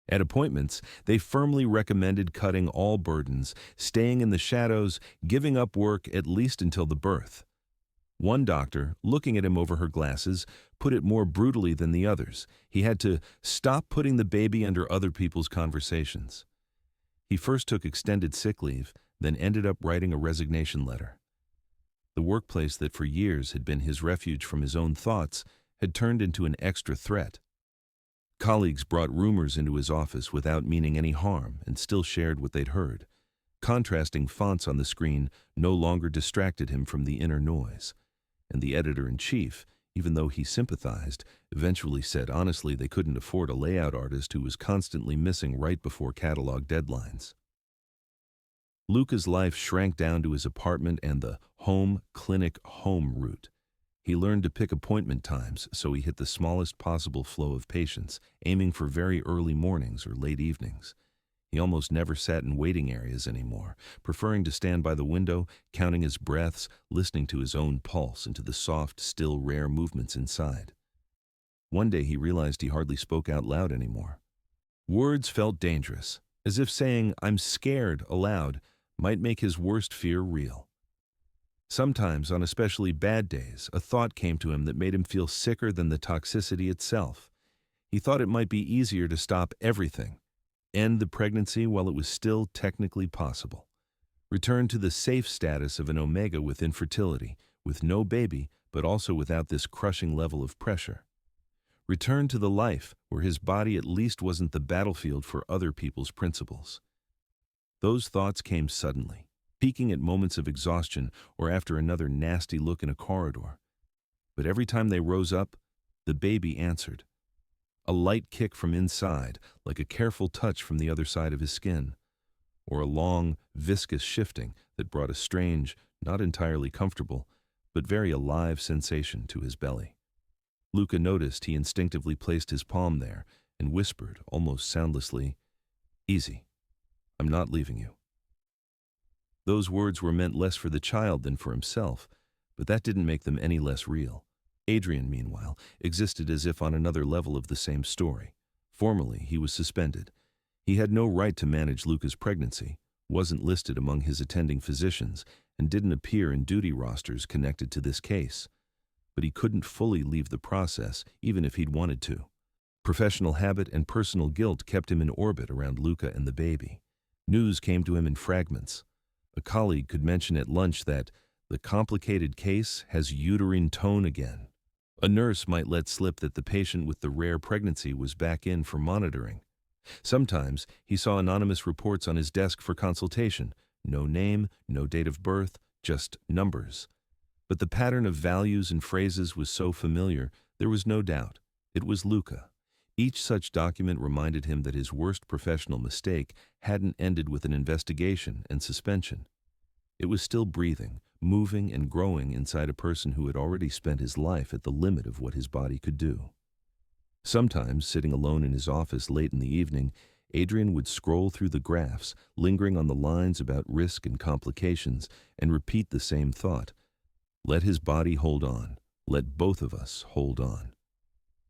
At appointments, they firmly recommended cutting all burdens, staying in the shadows, giving up work at least until the birth. One doctor, looking at him over her glasses, put it more brutally than the others. He had to stop putting the baby under other people's conversations. He first took extended sick leave, then ended up writing a resignation letter. The workplace that for years had been his refuge from his own thoughts had turned into an extra threat. Colleagues brought rumors into his office without meaning any harm and still shared what they'd heard. Contrasting fonts on the screen no longer distracted him from the inner noise. And the editor-in-chief, even though he sympathized, eventually said honestly they couldn't afford a layout artist who was constantly missing right before catalog deadlines. Luca's life shrank down to his apartment and the home-clinic-home route. He learned to pick appointment times, so he hit the smallest possible flow of patients, aiming for very early mornings or late evenings. He almost never sat in waiting areas anymore, preferring to stand by the window, counting his breaths, listening to his own pulse and to the soft, still rare movements inside. One day he realized he hardly spoke out loud anymore. Words felt dangerous, as if saying, "I'm scared," aloud might make his worst fear real. Sometimes, on especially bad days, a thought came to him that made him feel sicker than the toxicity itself. He thought it might be easier to stop everything, end the pregnancy while it was still technically possible, return to the safe status of an omega with infertility, with no baby, but also without this crushing level of pressure. Return to the life where his body at least wasn't the battlefield for other people's principles. Those thoughts came suddenly, peaking at moments of exhaustion or after another nasty look in a corridor. But every time they rose up, the baby answered. A light kick from inside, like a careful touch from the other side of his skin, or a long, viscous shifting that brought a strange, not entirely comfortable, but very alive sensation to his belly. Luca noticed he instinctively placed his palm there and whispered, almost soundlessly, "Easy. I'm not leaving you." Those words were meant less for the child than for himself, but that didn't make them any less real. Adrian, meanwhile, existed as if on another level of the same story. Formally, he was suspended. He had no right to manage Luca's pregnancy, wasn't listed among his attending physicians, and didn't appear in duty rosters connected to this case. But he couldn't fully leave the process, even if he'd wanted to. Professional habit and personal guilt kept him in orbit around Luca and the baby. News came to him in fragments. A colleague could mention at lunch that the complicated case has uterine tone again. A nurse might let slip that the patient with the rare pregnancy was back in for monitoring. Sometimes he saw anonymous reports on his desk for consultation. No name, no date of birth, just numbers. But the pattern of values and phrases was so familiar, there was no doubt. It was Luca. Each such document reminded him that his worst professional mistake hadn't ended with an investigation and suspension. It was still breathing, moving and growing inside a person who had already spent his life at the limit of what his body could do. Sometimes, sitting alone in his office late in the evening, Adrian would scroll through the graphs, lingering on the lines about risk and complications, and repeat the same thought. Let his body hold on. Let both of us hold on.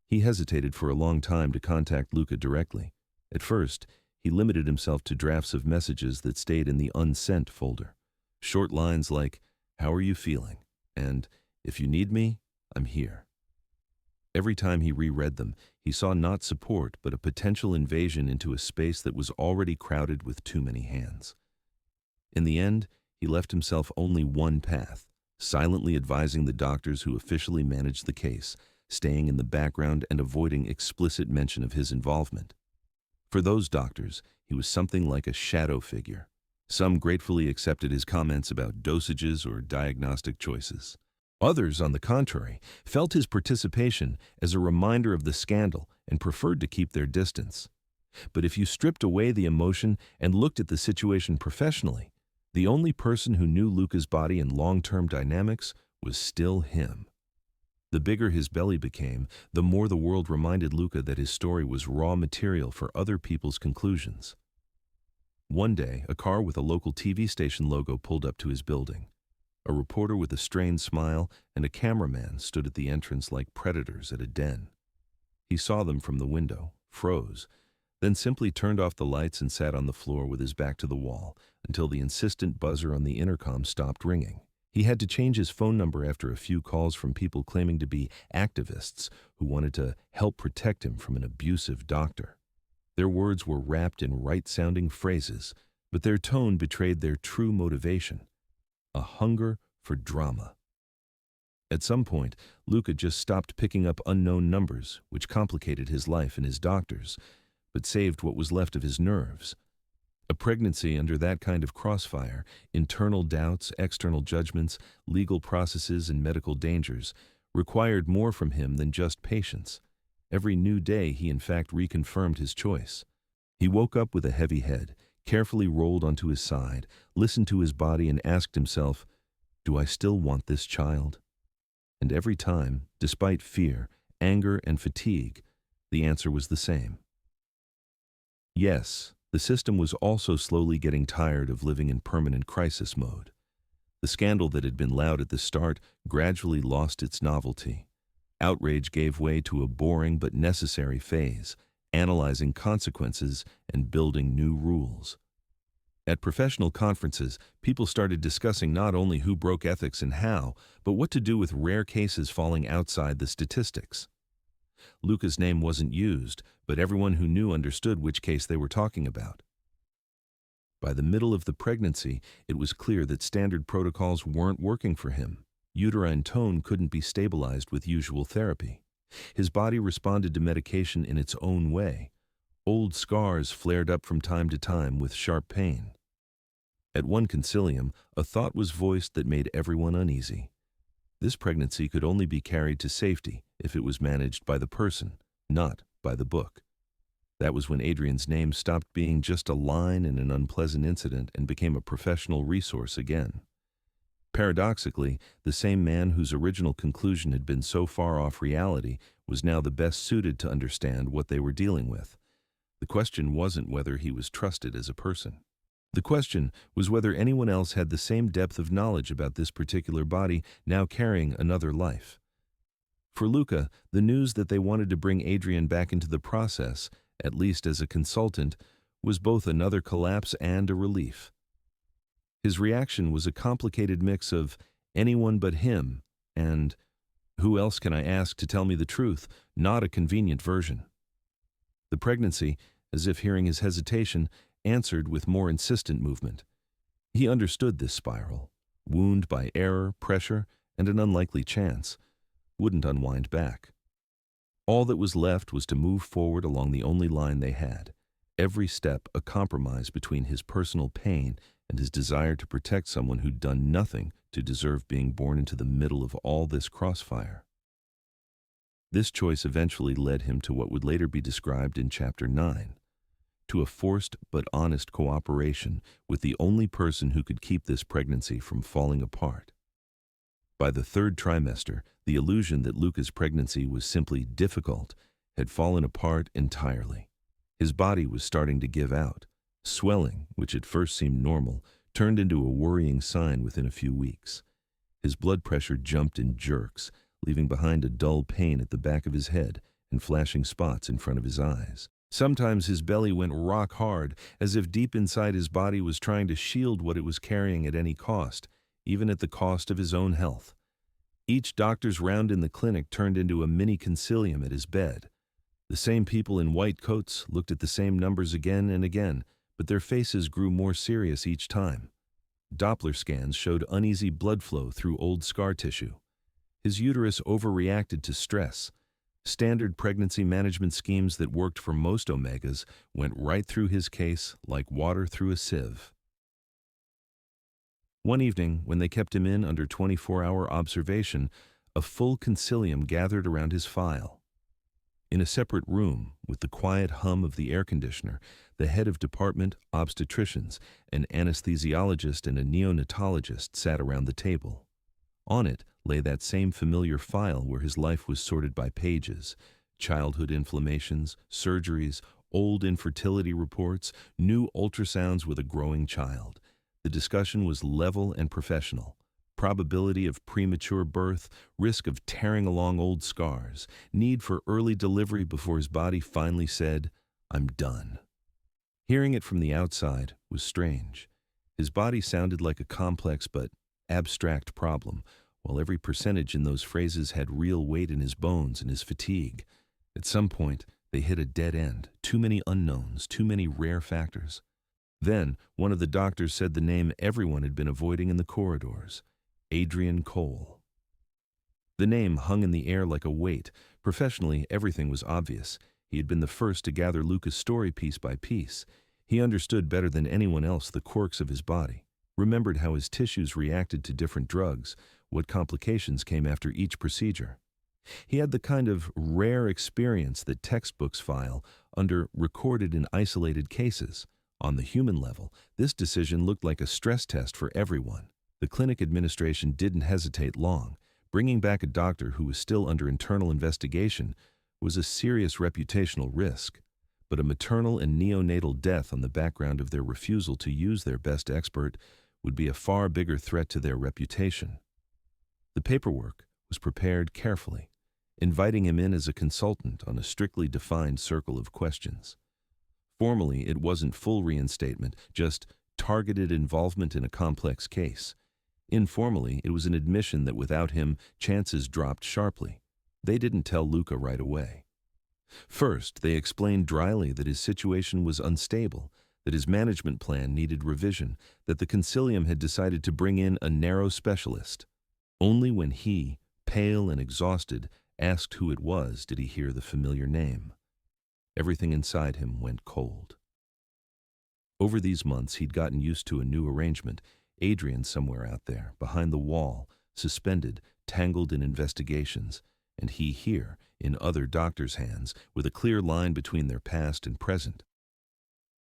He hesitated for a long time to contact Luca directly. At first, he limited himself to drafts of messages that stayed in the unsent folder. Short lines like, "How are you feeling?" and "If you need me, I'm here." Every time he reread them, he saw not support but a potential invasion into a space that was already crowded with too many hands. In the end, he left himself only one path, silently advising the doctors who officially managed the case, staying in the background and avoiding explicit mention of his involvement. For those doctors, he was something like a shadow figure. Some gratefully accepted his comments about dosages or diagnostic choices. Others, on the contrary, felt his participation as a reminder of the scandal and preferred to keep their distance. But if you stripped away the emotion and looked at the situation professionally, the only person who knew Luca's body and long-term dynamics was still him. The bigger his belly became, the more the world reminded Luca that his story was raw material for other people's conclusions. One day, a car with a local TV station logo pulled up to his building. A reporter with a strained smile and a cameraman stood at the entrance like predators at a den. He saw them from the window, froze, then simply turned off the lights and sat on the floor with his back to the wall until the insistent buzzer on the intercom stopped ringing. He had to change his phone number after a few calls from people claiming to be activists who wanted to help protect him from an abusive doctor. Their words were wrapped in right-sounding phrases, but their tone betrayed their true motivation: a hunger for drama. At some point, Luca just stopped picking up unknown numbers, which complicated his life and his doctor's, but saved what was left of his nerves. A pregnancy under that kind of crossfire, internal doubts, external judgments, legal processes, and medical dangers, required more from him than just patience. Every new day he in fact reconfirmed his choice. He woke up with a heavy head, carefully rolled onto his side, listened to his body and asked himself, "Do I still want this child?" And every time, despite fear, anger, and fatigue, the answer was the same. Yes, the system was also slowly getting tired of living in permanent crisis mode. The scandal that had been loud at the start gradually lost its novelty. Outrage gave way to a boring but necessary phase, analyzing consequences and building new rules. At professional conferences, people started discussing not only who broke ethics and how, but what to do with rare cases falling outside the statistics. Luca's name wasn't used, but everyone who knew understood which case they were talking about. By the middle of the pregnancy, it was clear that standard protocols weren't working for him. Uterine tone couldn't be stabilized with usual therapy. His body responded to medication in its own way. Old scars flared up from time to time with sharp pain. At one concilium, a thought was voiced that made everyone uneasy. This pregnancy could only be carried to safety if it was managed by the person, not by the book. That was when Adrian's name stopped being just a line in an unpleasant incident and became a professional resource again. Paradoxically, the same man whose original conclusion had been so far off reality was now the best suited to understand what they were dealing with. The question wasn't whether he was trusted as a person. The question was whether anyone else had the same depth of knowledge about this particular body now carrying another life. For Luca, the news that they wanted to bring Adrian back into the process, at least as a consultant, was both another collapse and a relief. His reaction was a complicated mix of anyone but him and who else can I ask to tell me the truth, not a convenient version. The pregnancy, as if hearing his hesitation, answered with more insistent movement. He understood this spiral, wound by error, pressure, and an unlikely chance, wouldn't unwind back. All that was left was to move forward along the only line they had, every step a compromise between his personal pain and his desire to protect someone who'd done nothing to deserve being born into the middle of all this crossfire. This choice eventually led him to what would later be described in Chapter 9, to a forced but honest cooperation with the only person who could keep this pregnancy from falling apart. By the third trimester, the illusion that Luca's pregnancy was simply difficult had fallen apart entirely. His body was starting to give out. Swelling, which at first seemed normal, turned into a worrying sign within a few weeks. His blood pressure jumped in jerks, leaving behind a dull pain at the back of his head and flashing spots in front of his eyes. Sometimes his belly went rock hard, as if deep inside his body was trying to shield what it was carrying at any cost, even at the cost of his own health. Each doctor's round in the clinic turned into a mini concilium at his bed. The same people in white coats looked at the same numbers again and again, but their faces grew more serious each time. Doppler scans showed uneasy blood flow through old scar tissue. His uterus overreacted to stress. Standard pregnancy management schemes that worked for most omegas went right through his case like water through a sieve. One evening, when they kept him in under 24-hour observation, a full concilium gathered around his file. In a separate room, with the quiet hum of the air conditioner, the head of department, obstetricians, an anesthesiologist, and a neonatologist sat around the table. On it lay that same familiar file where his life was sorted by pages: childhood inflammations, surgeries, old infertility reports, new ultrasounds with a growing child. The discussion was level and professional. Probability of premature birth, risk of tearing along old scars, need for early delivery before his body finally said, "I'm done." Hearing it from the outside was strange. His body sounded like a complex but abstract problem, while every percentage in those phrases had real weight in his bones and his fatigue. At some point, they hit a dead end. Too many unknowns, too many rare factors. Then, one of the doctors said the name everyone had been avoiding in the corridors: Adrian Cole. The name hung in the air like a weight. Professionally, everything was obvious. He had been the first to gather Luca's story piece by piece. He understood better than anyone else the quirks of his body, remembered how his tissues reacted to different drugs, what complications came after each procedure. He had the kind of rare experience that textbooks file under recorded and isolated cases. On the human level, this decision looked like a stress test for everyone. The clinic administration didn't hesitate long. Bringing back a doctor who was still under internal investigation was a serious reputational risk. But a maternal and neonatal death on the background of their refusal to use their best expert would be a far bigger threat to their reputation. The paperwork was prepared carefully, inviting him in as a consultant on a strictly defined circle of questions. Formally, it wasn't full reinstatement, just targeted involvement in a complex case. Informally, it was an admission that without him, chances dropped sharply. They didn't tell Luca right away. First, they explained dryly that his situation was unstable, that his management plan needed revision, that the Consilium had decided to bring in a narrow specialist. Only when he, pale and exhausted, asked who it was did he hear the familiar name. Everything inside him went cold. Over these months, he'd gotten used to a new arrangement. Adrian somewhere out there, behind the wall, suspended, tangled in investigations, and he here, in other doctors' hands, with a clear line between their past and present.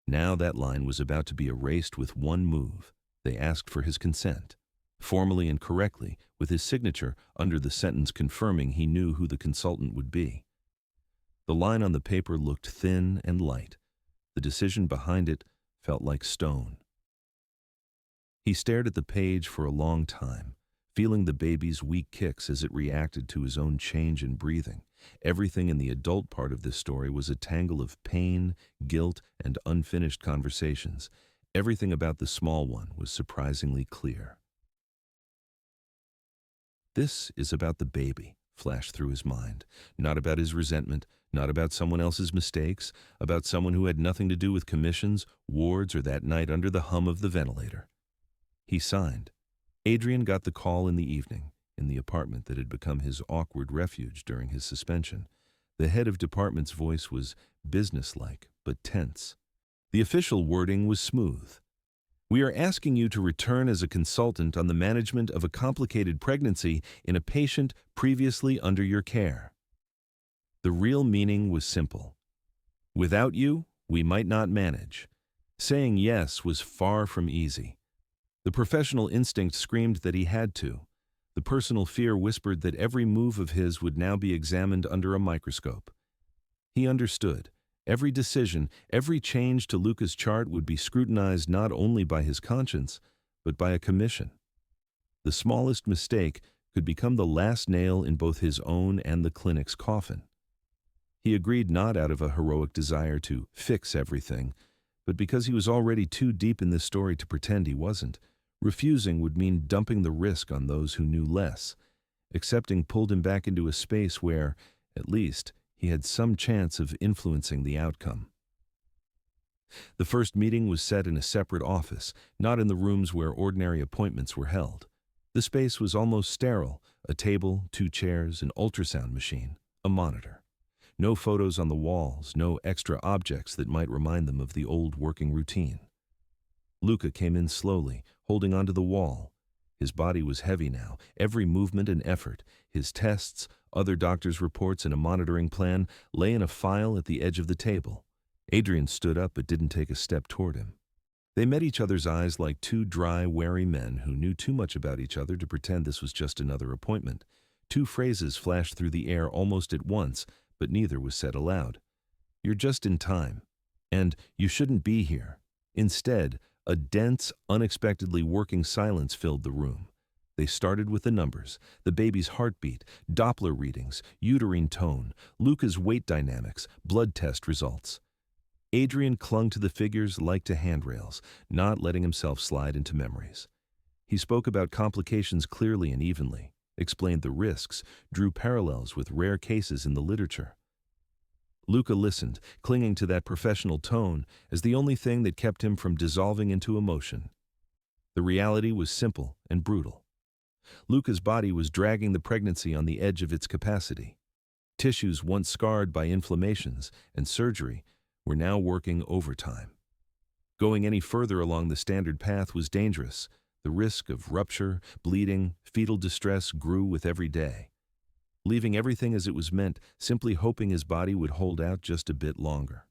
Now that line was about to be erased with one move. They asked for his consent, formally and correctly, with his signature under the sentence confirming he knew who the consultant would be. The line on the paper looked thin and light. The decision behind it felt like stone. He stared at the page for a long time, feeling the baby's weak kicks as it reacted to his own change in breathing. Everything in the adult part of this story was a tangle of pain, guilt, and unfinished conversations. Everything about the small one was surprisingly clear. This is about the baby, flashed through his mind. Not about his resentment, not about someone else's mistakes, about someone who had nothing to do with commissions, wards, or that night under the hum of the ventilator. He signed. Adrian got the call in the evening, in the apartment that had become his awkward refuge during his suspension. The head of department's voice was businesslike, but tense. The official wording was smooth. "We are asking you to return as a consultant on the management of a complicated pregnancy in a patient previously under your care." The real meaning was simple. Without you, we might not manage. Saying yes was far from easy. The professional instinct screamed that he had to. The personal fear whispered that every move of his would now be examined under a microscope. He understood. Every decision, every change to Luca's chart would be scrutinized not only by his conscience, but by a commission. The smallest mistake could become the last nail in both his own and the clinic's coffin. He agreed not out of a heroic desire to fix everything, but because he was already too deep in this story to pretend he wasn't. Refusing would mean dumping the risk on those who knew less. Accepting pulled him back into a space where, at least, he had some chance of influencing the outcome. The first meeting was set in a separate office, not in the rooms where ordinary appointments were held. The space was almost sterile: a table, 2 chairs, an ultrasound machine, a monitor. No photos on the walls, no extra objects that might remind them of the old working routine. Luca came in slowly, holding onto the wall. His body was heavy now, every movement an effort. His tests, other doctors' reports, and a monitoring plan lay in a file at the edge of the table. Adrian stood up but didn't take a step toward him. They met each other's eyes like two dry, wary men who knew too much about each other to pretend this was just another appointment. 2 phrases flashed through the air almost at once, but neither was said aloud. "You're just in time," and "you shouldn't be here." Instead, a dense, unexpectedly working silence filled the room. They started with the numbers: the baby's heartbeat, Doppler readings, uterine tone, Luca's weight dynamics, blood test results. Adrian clung to the figures like to handrails, not letting himself slide into memories. He spoke about complications clearly and evenly, explained the risks, drew parallels with rare cases in the literature. Luca listened, clinging to that professional tone as the only thing that kept him from dissolving into emotion. The reality was simple and brutal. Luca's body was dragging the pregnancy on the edge of its capacity. Tissues once scarred by inflammations and surgery were now working overtime. Going any further along the standard path was dangerous. The risk of rupture, bleeding, fetal distress grew with every day. Leaving everything as it was meant, simply hoping his body would hold out just a bit longer.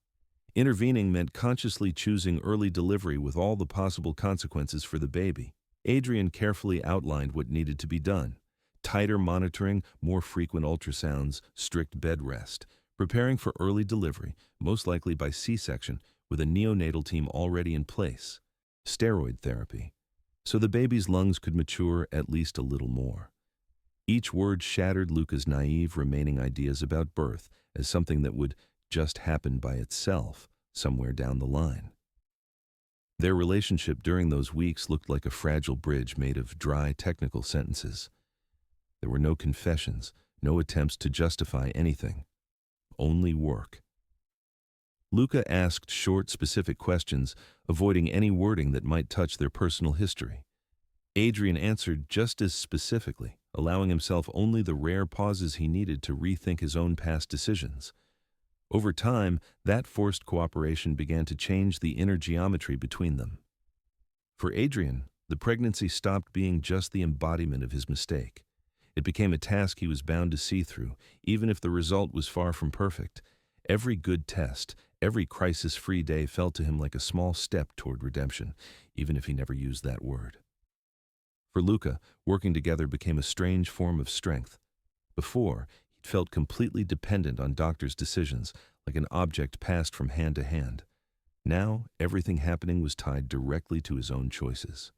Intervening meant consciously choosing early delivery with all the possible consequences for the baby. Adrian carefully outlined what needed to be done: tighter monitoring, more frequent ultrasounds, strict bed rest, preparing for early delivery, most likely by C-section, with a neonatal team already in place, steroid therapy, so the baby's lungs could mature at least a little more. Each word shattered Luca's naive remaining ideas about birth as something that would just happen by itself somewhere down the line. Their relationship during those weeks looked like a fragile bridge made of dry, technical sentences. There were no confessions, no attempts to justify anything. Only work. Luca asked short, specific questions, avoiding any wording that might touch their personal history. Adrian answered just as specifically, allowing himself only the rare pauses he needed to rethink his own past decisions. Over time, that forced cooperation began to change the inner geometry between them. For Adrian, the pregnancy stopped being just the embodiment of his mistake. It became a task he was bound to see through, even if the result was far from perfect. Every good test, every crisis-free day felt to him like a small step toward redemption, even if he never used that word. For Luca, working together became a strange form of strength. Before, he'd felt completely dependent on doctors' decisions, like an object passed from hand to hand. Now, everything happening was tied directly to his own choices.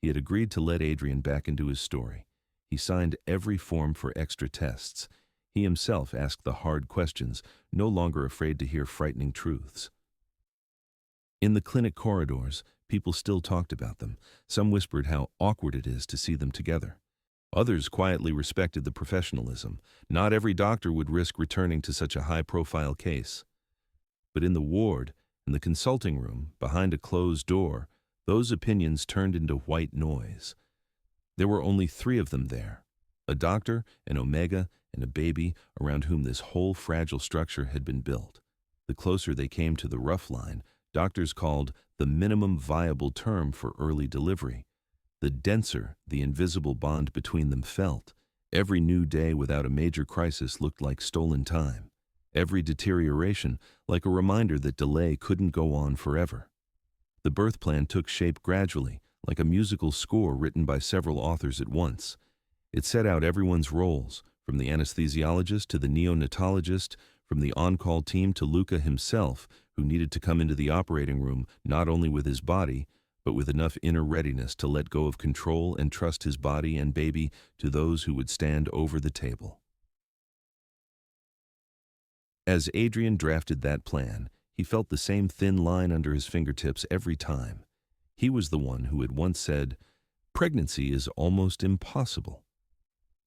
He had agreed to let Adrian back into his story. He signed every form for extra tests. He himself asked the hard questions, no longer afraid to hear frightening truths. In the clinic corridors, people still talked about them. Some whispered how awkward it is to see them together. Others quietly respected the professionalism. Not every doctor would risk returning to such a high-profile case. But in the ward, in the consulting room, behind a closed door, those opinions turned into white noise. There were only 3 of them there: a doctor, an Omega, and a baby around whom this whole fragile structure had been built. The closer they came to the rough line, doctors called the minimum viable term for early delivery, the denser the invisible bond between them felt. Every new day without a major crisis looked like stolen time. Every deterioration like a reminder that delay couldn't go on forever. The birth plan took shape gradually, like a musical score written by several authors at once. It set out everyone's roles, from the anesthesiologist to the neonatologist, from the on-call team to Luca himself, who needed to come into the operating room not only with his body, but with enough inner readiness to let go of control and trust his body and baby to those who would stand over the table. As Adrian drafted that plan, he felt the same thin line under his fingertips every time. He was the one who had once said, "Pregnancy is almost impossible."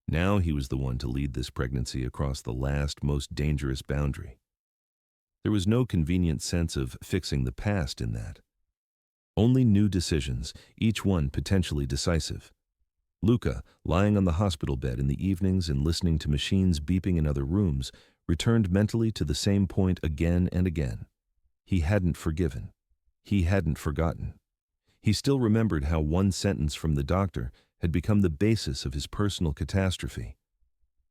Now he was the one to lead this pregnancy across the last, most dangerous boundary. There was no convenient sense of fixing the past in that. Only new decisions, each one potentially decisive. Luca, lying on the hospital bed in the evenings and listening to machines beeping in other rooms, returned mentally to the same point again and again. He hadn't forgiven. He hadn't forgotten. He still remembered how one sentence from the doctor had become the basis of his personal catastrophe.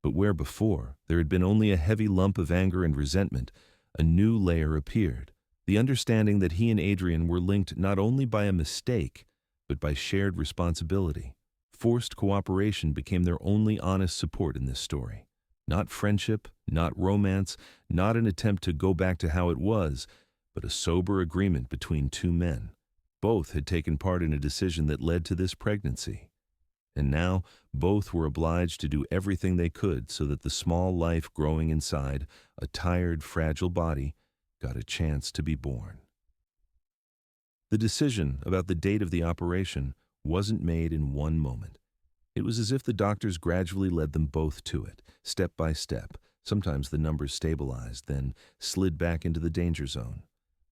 But where before there had been only a heavy lump of anger and resentment, a new layer appeared, the understanding that he and Adrian were linked not only by a mistake, but by shared responsibility. Forced cooperation became their only honest support in this story. Not friendship, not romance, not an attempt to go back to how it was, but a sober agreement between two men. Both had taken part in a decision that led to this pregnancy. And now both were obliged to do everything they could so that the small life growing inside a tired, fragile body got a chance to be born. The decision about the date of the operation wasn't made in one moment. It was as if the doctors gradually led them both to it, step by step. Sometimes the numbers stabilized, then slid back into the danger zone.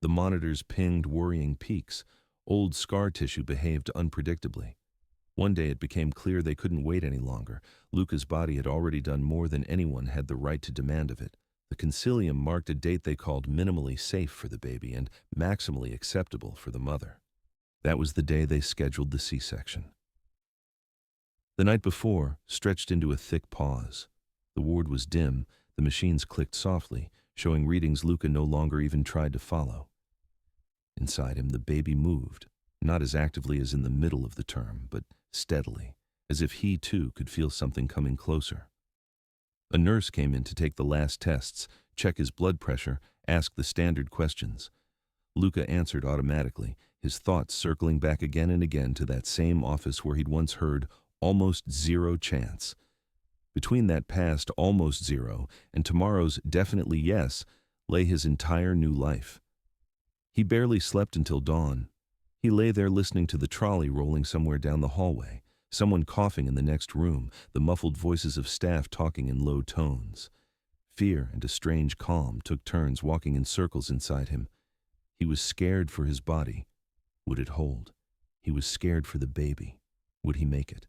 The monitors pinged worrying peaks. Old scar tissue behaved unpredictably. One day it became clear they couldn't wait any longer. Luca's body had already done more than anyone had the right to demand of it. The concilium marked a date they called minimally safe for the baby and maximally acceptable for the mother. That was the day they scheduled the C-section. The night before stretched into a thick pause. The ward was dim, the machines clicked softly, showing readings Luca no longer even tried to follow. Inside him, the baby moved, not as actively as in the middle of the term, but steadily, as if he too could feel something coming closer. A nurse came in to take the last tests, check his blood pressure, ask the standard questions. Luca answered automatically, his thoughts circling back again and again to that same office where he'd once heard almost zero chance. Between that past almost zero and tomorrow's definitely yes lay his entire new life. He barely slept until dawn. He lay there listening to the trolley rolling somewhere down the hallway, someone coughing in the next room, the muffled voices of staff talking in low tones. Fear and a strange calm took turns walking in circles inside him. He was scared for his body. Would it hold? He was scared for the baby. Would he make it?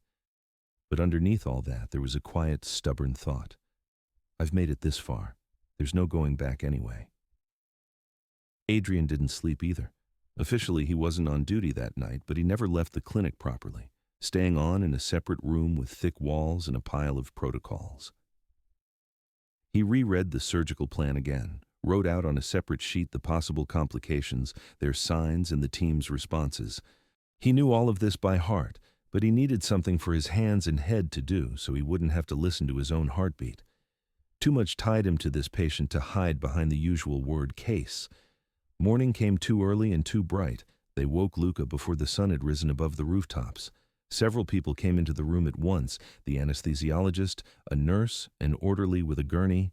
But underneath all that, there was a quiet, stubborn thought. I've made it this far. There's no going back anyway. Adrian didn't sleep either. Officially, he wasn't on duty that night, but he never left the clinic properly, staying on in a separate room with thick walls and a pile of protocols. He reread the surgical plan again, wrote out on a separate sheet the possible complications, their signs, and the team's responses. He knew all of this by heart, but he needed something for his hands and head to do so he wouldn't have to listen to his own heartbeat. Too much tied him to this patient to hide behind the usual word case. Morning came too early and too bright. They woke Luca before the sun had risen above the rooftops. Several people came into the room at once, the anesthesiologist, a nurse, an orderly with a gurney.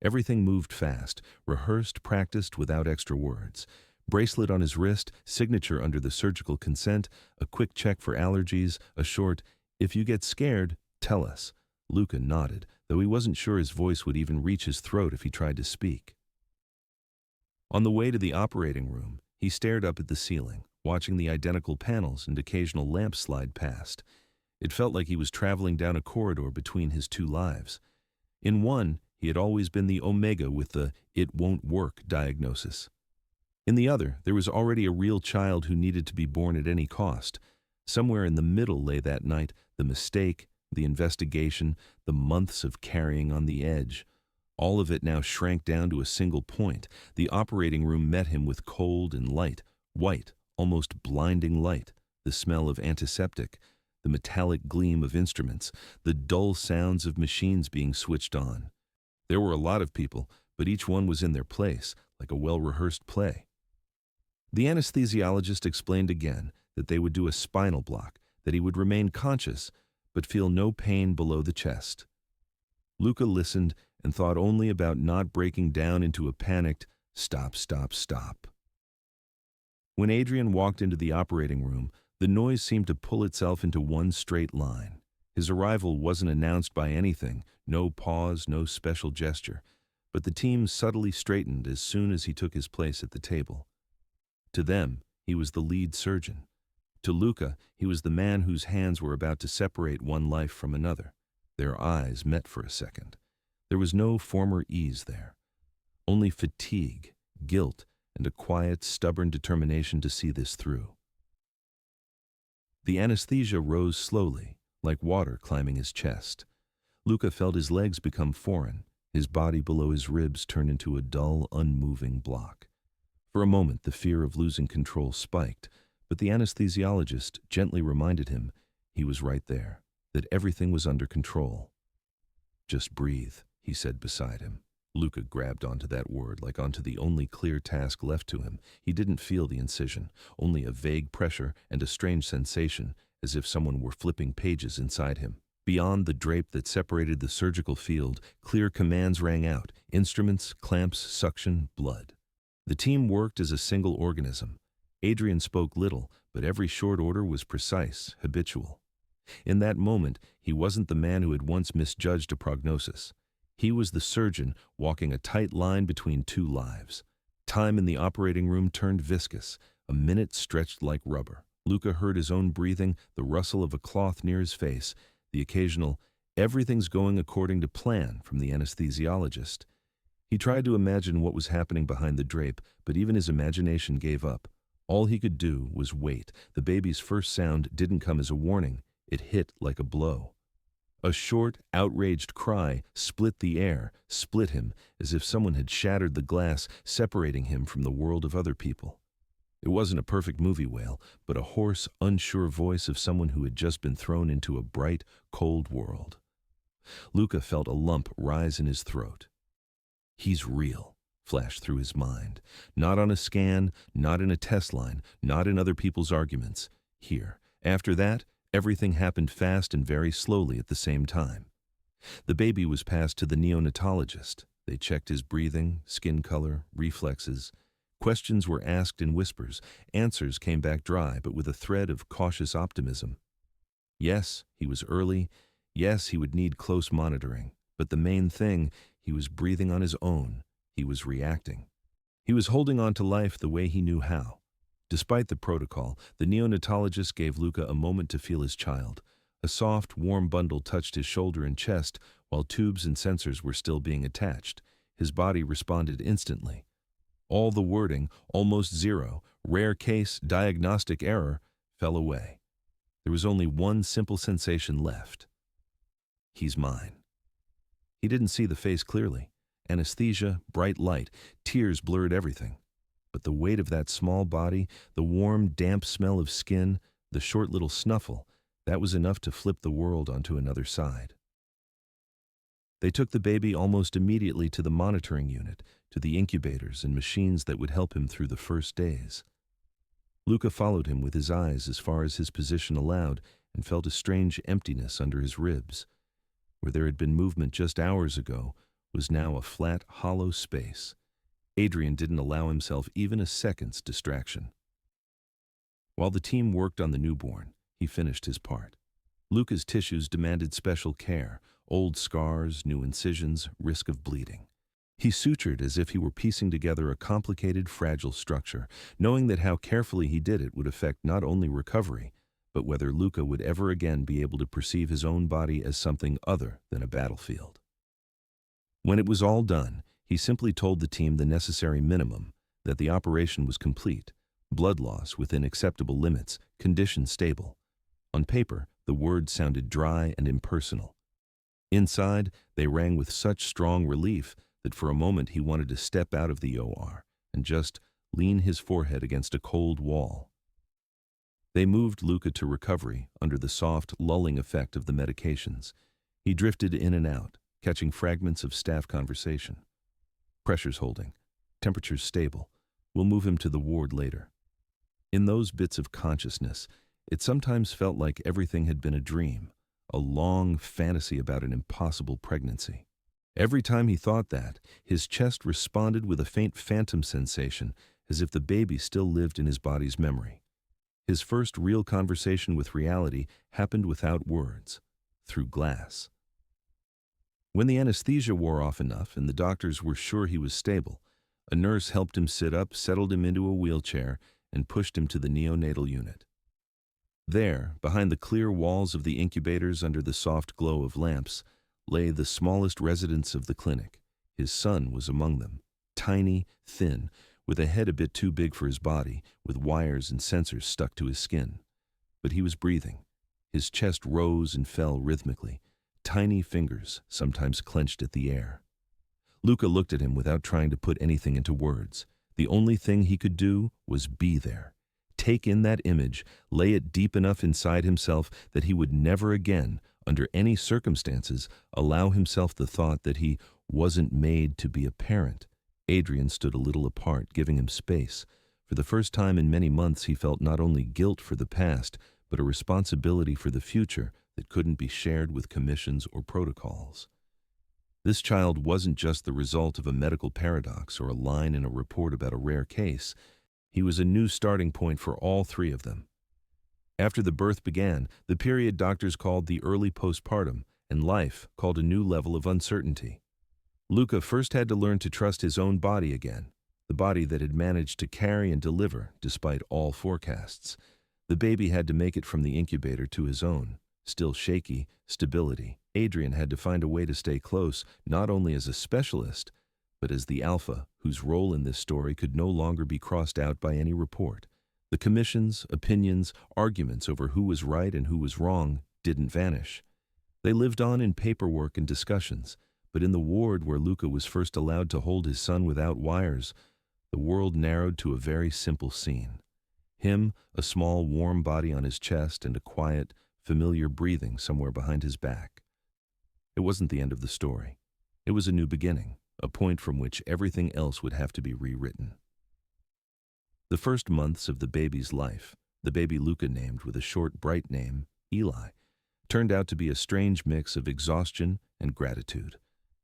Everything moved fast, rehearsed, practiced without extra words. Bracelet on his wrist, signature under the surgical consent, a quick check for allergies, a short, "If you get scared, tell us." Luca nodded, though he wasn't sure his voice would even reach his throat if he tried to speak. On the way to the operating room, he stared up at the ceiling, watching the identical panels and occasional lamps slide past. It felt like he was traveling down a corridor between his two lives. In one, he had always been the Omega with the "it won't work" diagnosis. In the other, there was already a real child who needed to be born at any cost. Somewhere in the middle lay that night the mistake, the investigation, the months of carrying on the edge. All of it now shrank down to a single point. The operating room met him with cold and light, white, almost blinding light, the smell of antiseptic, the metallic gleam of instruments, the dull sounds of machines being switched on. There were a lot of people, but each one was in their place, like a well-rehearsed play. The anesthesiologist explained again that they would do a spinal block, that he would remain conscious, but feel no pain below the chest. Luca listened and thought only about not breaking down into a panicked, "Stop, stop, stop." When Adrian walked into the operating room, the noise seemed to pull itself into one straight line. His arrival wasn't announced by anything, no pause, no special gesture, but the team subtly straightened as soon as he took his place at the table. To them, he was the lead surgeon. To Luca, he was the man whose hands were about to separate one life from another. Their eyes met for a second. There was no former ease there, only fatigue, guilt, and a quiet, stubborn determination to see this through. The anesthesia rose slowly, like water climbing his chest. Luca felt his legs become foreign, his body below his ribs turn into a dull, unmoving block. For a moment, the fear of losing control spiked, but the anesthesiologist gently reminded him he was right there, that everything was under control. "Just breathe," he said beside him. Luca grabbed onto that word like onto the only clear task left to him. He didn't feel the incision, only a vague pressure and a strange sensation, as if someone were flipping pages inside him. Beyond the drape that separated the surgical field, clear commands rang out: instruments, clamps, suction, blood. The team worked as a single organism. Adrian spoke little, but every short order was precise, habitual. In that moment, he wasn't the man who had once misjudged a prognosis. He was the surgeon walking a tight line between two lives. Time in the operating room turned viscous. A minute stretched like rubber. Luca heard his own breathing, the rustle of a cloth near his face, the occasional, "Everything's going according to plan" from the anesthesiologist. He tried to imagine what was happening behind the drape, but even his imagination gave up. All he could do was wait. The baby's first sound didn't come as a warning. It hit like a blow. A short, outraged cry split the air, split him, as if someone had shattered the glass, separating him from the world of other people. It wasn't a perfect movie wail, but a hoarse, unsure voice of someone who had just been thrown into a bright, cold world. Luca felt a lump rise in his throat. "He's real," flashed through his mind. Not on a scan, not in a test line, not in other people's arguments. Here. After that, everything happened fast and very slowly at the same time. The baby was passed to the neonatologist. They checked his breathing, skin color, reflexes. Questions were asked in whispers. Answers came back dry, but with a thread of cautious optimism. Yes, he was early. Yes, he would need close monitoring. But the main thing, he was breathing on his own. He was reacting. He was holding on to life the way he knew how. Despite the protocol, the neonatologist gave Luca a moment to feel his child. A soft, warm bundle touched his shoulder and chest, while tubes and sensors were still being attached. His body responded instantly. All the wording, almost zero, rare case, diagnostic error, fell away. There was only one simple sensation left. He's mine. He didn't see the face clearly. Anesthesia, bright light, tears blurred everything. But the weight of that small body, the warm, damp smell of skin, the short little snuffle, that was enough to flip the world onto another side. They took the baby almost immediately to the monitoring unit, to the incubators and machines that would help him through the first days. Luca followed him with his eyes as far as his position allowed and felt a strange emptiness under his ribs. Where there had been movement just hours ago was now a flat, hollow space. Adrian didn't allow himself even a second's distraction. While the team worked on the newborn, he finished his part. Luca's tissues demanded special care: old scars, new incisions, risk of bleeding. He sutured as if he were piecing together a complicated, fragile structure, knowing that how carefully he did it would affect not only recovery, but whether Luca would ever again be able to perceive his own body as something other than a battlefield. When it was all done, he simply told the team the necessary minimum, that the operation was complete, blood loss within acceptable limits, condition stable. On paper, the words sounded dry and impersonal. Inside, they rang with such strong relief that for a moment he wanted to step out of the OR and just lean his forehead against a cold wall. They moved Luca to recovery under the soft, lulling effect of the medications. He drifted in and out, catching fragments of staff conversation. Pressure's holding. Temperature's stable. We'll move him to the ward later. In those bits of consciousness, it sometimes felt like everything had been a dream, a long fantasy about an impossible pregnancy. Every time he thought that, his chest responded with a faint phantom sensation, as if the baby still lived in his body's memory. His first real conversation with reality happened without words, through glass. When the anesthesia wore off enough and the doctors were sure he was stable, a nurse helped him sit up, settled him into a wheelchair, and pushed him to the neonatal unit. There, behind the clear walls of the incubators under the soft glow of lamps, lay the smallest residents of the clinic. His son was among them, tiny, thin, with a head a bit too big for his body, with wires and sensors stuck to his skin. But he was breathing. His chest rose and fell rhythmically. Tiny fingers sometimes clenched at the air. Luca looked at him without trying to put anything into words. The only thing he could do was be there. Take in that image, lay it deep enough inside himself that he would never again, under any circumstances, allow himself the thought that he wasn't made to be a parent. Adrian stood a little apart, giving him space. For the first time in many months, he felt not only guilt for the past, but a responsibility for the future that couldn't be shared with commissions or protocols. This child wasn't just the result of a medical paradox or a line in a report about a rare case. He was a new starting point for all three of them. After the birth began, the period doctors called the early postpartum, and life called a new level of uncertainty. Luca first had to learn to trust his own body again, the body that had managed to carry and deliver despite all forecasts. The baby had to make it from the incubator to his own, still shaky, stability. Adrian had to find a way to stay close, not only as a specialist, but as the alpha, whose role in this story could no longer be crossed out by any report. The commissions, opinions, arguments over who was right and who was wrong didn't vanish. They lived on in paperwork and discussions, but in the ward where Luca was first allowed to hold his son without wires, the world narrowed to a very simple scene. Him, a small, warm body on his chest, and a quiet, familiar breathing somewhere behind his back. It wasn't the end of the story. It was a new beginning, a point from which everything else would have to be rewritten. The first months of the baby's life, the baby Luca named with a short, bright name, Eli, turned out to be a strange mix of exhaustion and gratitude.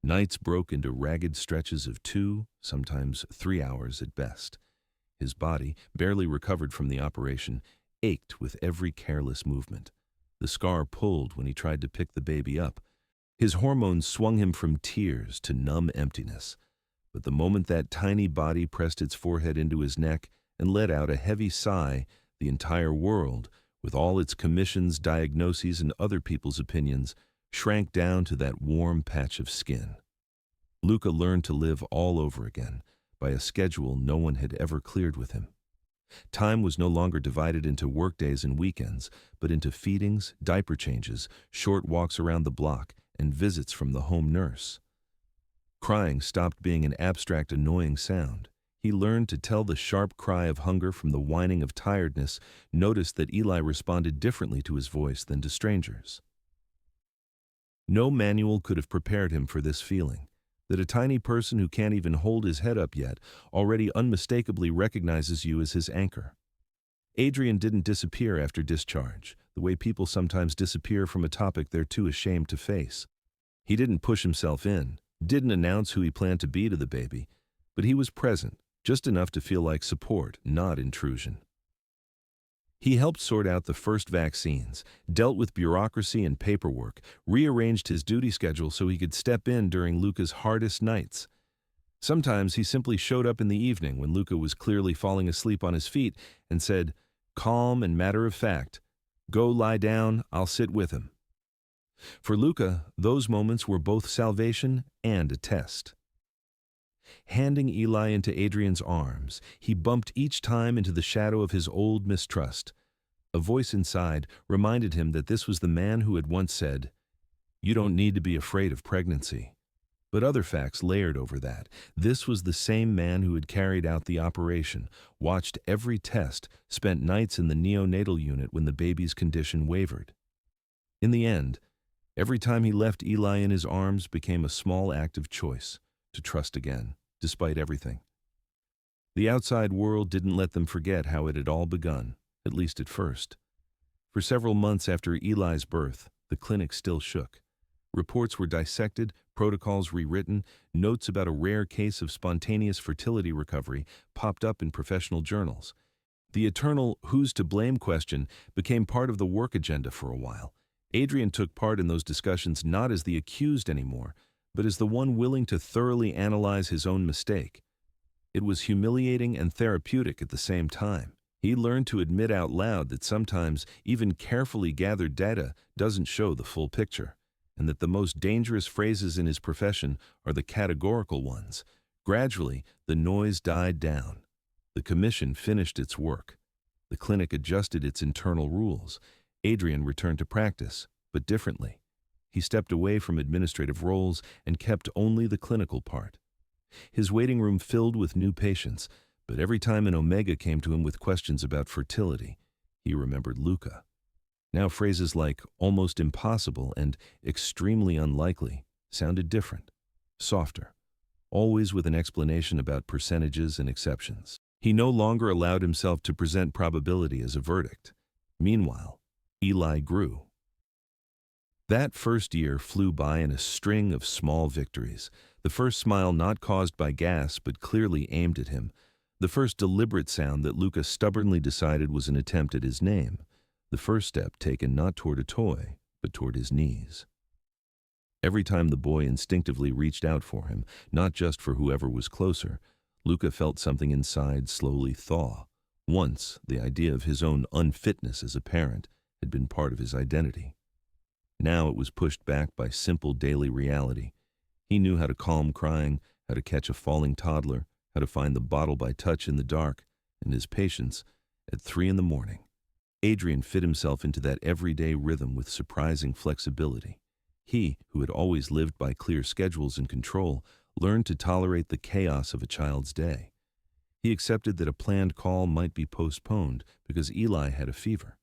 Nights broke into ragged stretches of 2, sometimes 3 hours at best. His body, barely recovered from the operation, ached with every careless movement. The scar pulled when he tried to pick the baby up. His hormones swung him from tears to numb emptiness. But the moment that tiny body pressed its forehead into his neck and let out a heavy sigh, the entire world, with all its commissions, diagnoses, and other people's opinions, shrank down to that warm patch of skin. Luca learned to live all over again, by a schedule no one had ever cleared with him. Time was no longer divided into workdays and weekends, but into feedings, diaper changes, short walks around the block, and visits from the home nurse. Crying stopped being an abstract, annoying sound. He learned to tell the sharp cry of hunger from the whining of tiredness, noticed that Eli responded differently to his voice than to strangers. No manual could have prepared him for this feeling, that a tiny person who can't even hold his head up yet already unmistakably recognizes you as his anchor. Adrian didn't disappear after discharge, the way people sometimes disappear from a topic they're too ashamed to face. He didn't push himself in, didn't announce who he planned to be to the baby, but he was present, just enough to feel like support, not intrusion. He helped sort out the first vaccines, dealt with bureaucracy and paperwork, rearranged his duty schedule so he could step in during Luca's hardest nights. Sometimes he simply showed up in the evening when Luca was clearly falling asleep on his feet and said, calm and matter of fact, "Go lie down, I'll sit with him." For Luca, those moments were both salvation and a test. Handing Eli into Adrian's arms, he bumped each time into the shadow of his old mistrust. A voice inside reminded him that this was the man who had once said, "You don't need to be afraid of pregnancy." But other facts layered over that. This was the same man who had carried out the operation, watched every test, spent nights in the neonatal unit when the baby's condition wavered. In the end, every time he left Eli in his arms became a small act of choice, to trust again, despite everything. The outside world didn't let them forget how it had all begun, at least at first. For several months after Eli's birth, the clinic still shook. Reports were dissected, protocols rewritten, notes about a rare case of spontaneous fertility recovery popped up in professional journals. The eternal who's to blame question became part of the work agenda for a while. Adrian took part in those discussions not as the accused anymore, but as the one willing to thoroughly analyze his own mistake. It was humiliating and therapeutic at the same time. He learned to admit out loud that sometimes even carefully gathered data doesn't show the full picture, and that the most dangerous phrases in his profession are the categorical ones. Gradually, the noise died down. The commission finished its work. The clinic adjusted its internal rules. Adrian returned to practice, but differently. He stepped away from administrative roles and kept only the clinical part. His waiting room filled with new patients, but every time an Omega came to him with questions about fertility, he remembered Luca. Now phrases like almost impossible and extremely unlikely sounded different. softer, always with an explanation about percentages and exceptions. He no longer allowed himself to present probability as a verdict. Meanwhile, Eli grew. That first year flew by in a string of small victories. The first smile not caused by gas but clearly aimed at him. The first deliberate sound that Luca stubbornly decided was an attempt at his name. The first step taken not toward a toy, but toward his knees. Every time the boy instinctively reached out for him, not just for whoever was closer, Luca felt something inside slowly thaw. Once, the idea of his own unfitness as a parent had been part of his identity. Now it was pushed back by simple daily reality. He knew how to calm crying, how to catch a falling toddler, how to find the bottle by touch in the dark, and his patience at 3 a.m. Adrian fit himself into that everyday rhythm with surprising flexibility. He, who had always lived by clear schedules and control, learned to tolerate the chaos of a child's day. He accepted that a planned call might be postponed because Eli had a fever.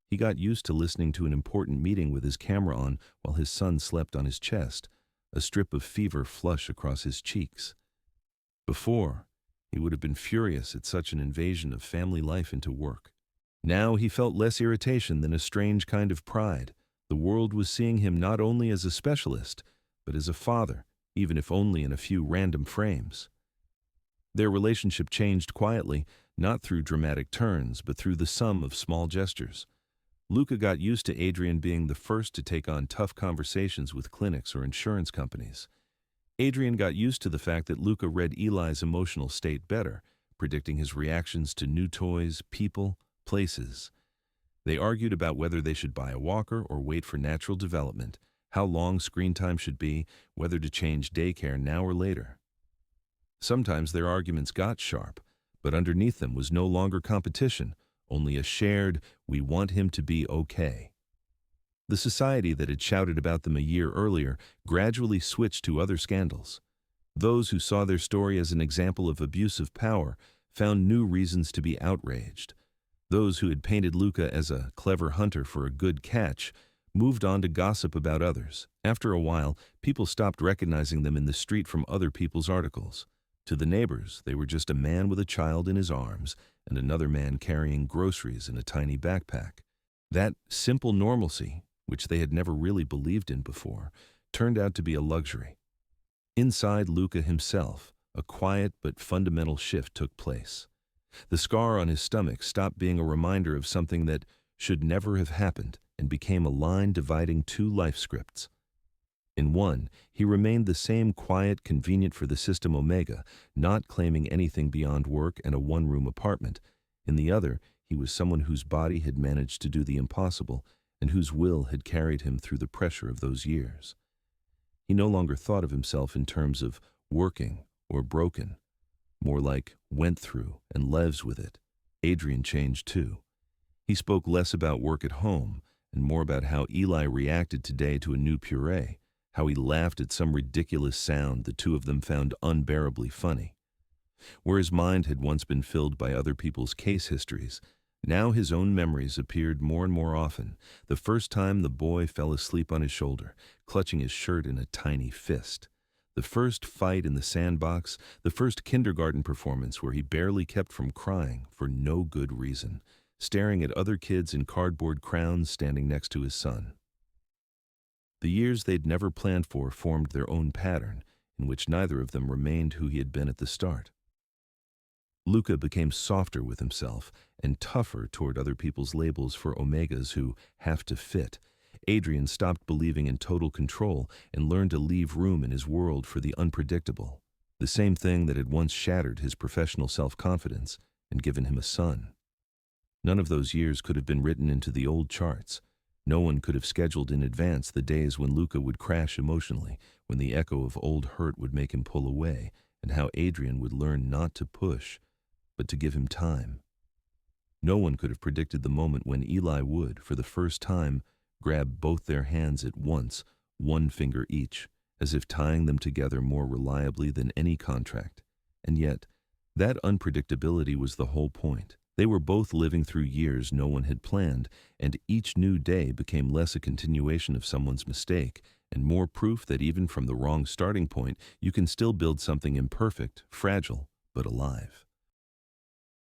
He got used to listening to an important meeting with his camera on while his son slept on his chest, a strip of fever flush across his cheeks. Before, he would have been furious at such an invasion of family life into work. Now he felt less irritation than a strange kind of pride. The world was seeing him not only as a specialist, but as a father, even if only in a few random frames. Their relationship changed quietly, not through dramatic turns, but through the sum of small gestures. Luca got used to Adrian being the first to take on tough conversations with clinics or insurance companies. Adrian got used to the fact that Luca read Eli's emotional state better, predicting his reactions to new toys, people, places. They argued about whether they should buy a walker or wait for natural development, how long screen time should be, whether to change daycare now or later. Sometimes their arguments got sharp, but underneath them was no longer competition, only a shared, "we want him to be okay." The society that had shouted about them a year earlier gradually switched to other scandals. Those who saw their story as an example of abusive power found new reasons to be outraged. Those who had painted Luca as a clever hunter for a good catch moved on to gossip about others. After a while, people stopped recognizing them in the street from other people's articles. To the neighbors, they were just a man with a child in his arms and another man carrying groceries in a tiny backpack. That simple normalcy, which they had never really believed in before, turned out to be a luxury. Inside Luca himself, a quiet but fundamental shift took place. The scar on his stomach stopped being a reminder of something that should never have happened and became a line dividing two life scripts. In one, he remained the same quiet, convenient for the system Omega, not claiming anything beyond work and a one-room apartment. In the other, he was someone whose body had managed to do the impossible and whose will had carried him through the pressure of those years. He no longer thought of himself in terms of working or broken, more like went through and lives with it. Adrian changed too. He spoke less about work at home and more about how Eli reacted today to a new puree, how he laughed at some ridiculous sound the two of them found unbearably funny. Where his mind had once been filled by other people's case histories, now his own memories appeared more and more often. The first time the boy fell asleep on his shoulder, clutching his shirt in a tiny fist. The first fight in the sandbox, the first kindergarten performance where he barely kept from crying for no good reason, staring at other kids in cardboard crowns standing next to his son. The years they'd never planned for formed their own pattern, in which neither of them remained who he had been at the start. Luca became softer with himself and tougher toward other people's labels for Omegas who have to fit. Adrian stopped believing in total control and learned to leave room in his world for the unpredictable, the same thing that had once shattered his professional self-confidence and given him a son. None of those years could have been written into the old charts. No one could have scheduled in advance the days when Luca would crash emotionally, when the echo of old hurt would make him pull away, and how Adrian would learn not to push, but to give him time. No one could have predicted the moment when Eli would, for the first time, grab both their hands at once, one finger each, as if tying them together more reliably than any contract. And yet, that unpredictability was the whole point. They were both living through years no one had planned, and each new day became less a continuation of someone's mistake and more proof that even from the wrong starting point, you can still build something imperfect, fragile, but alive.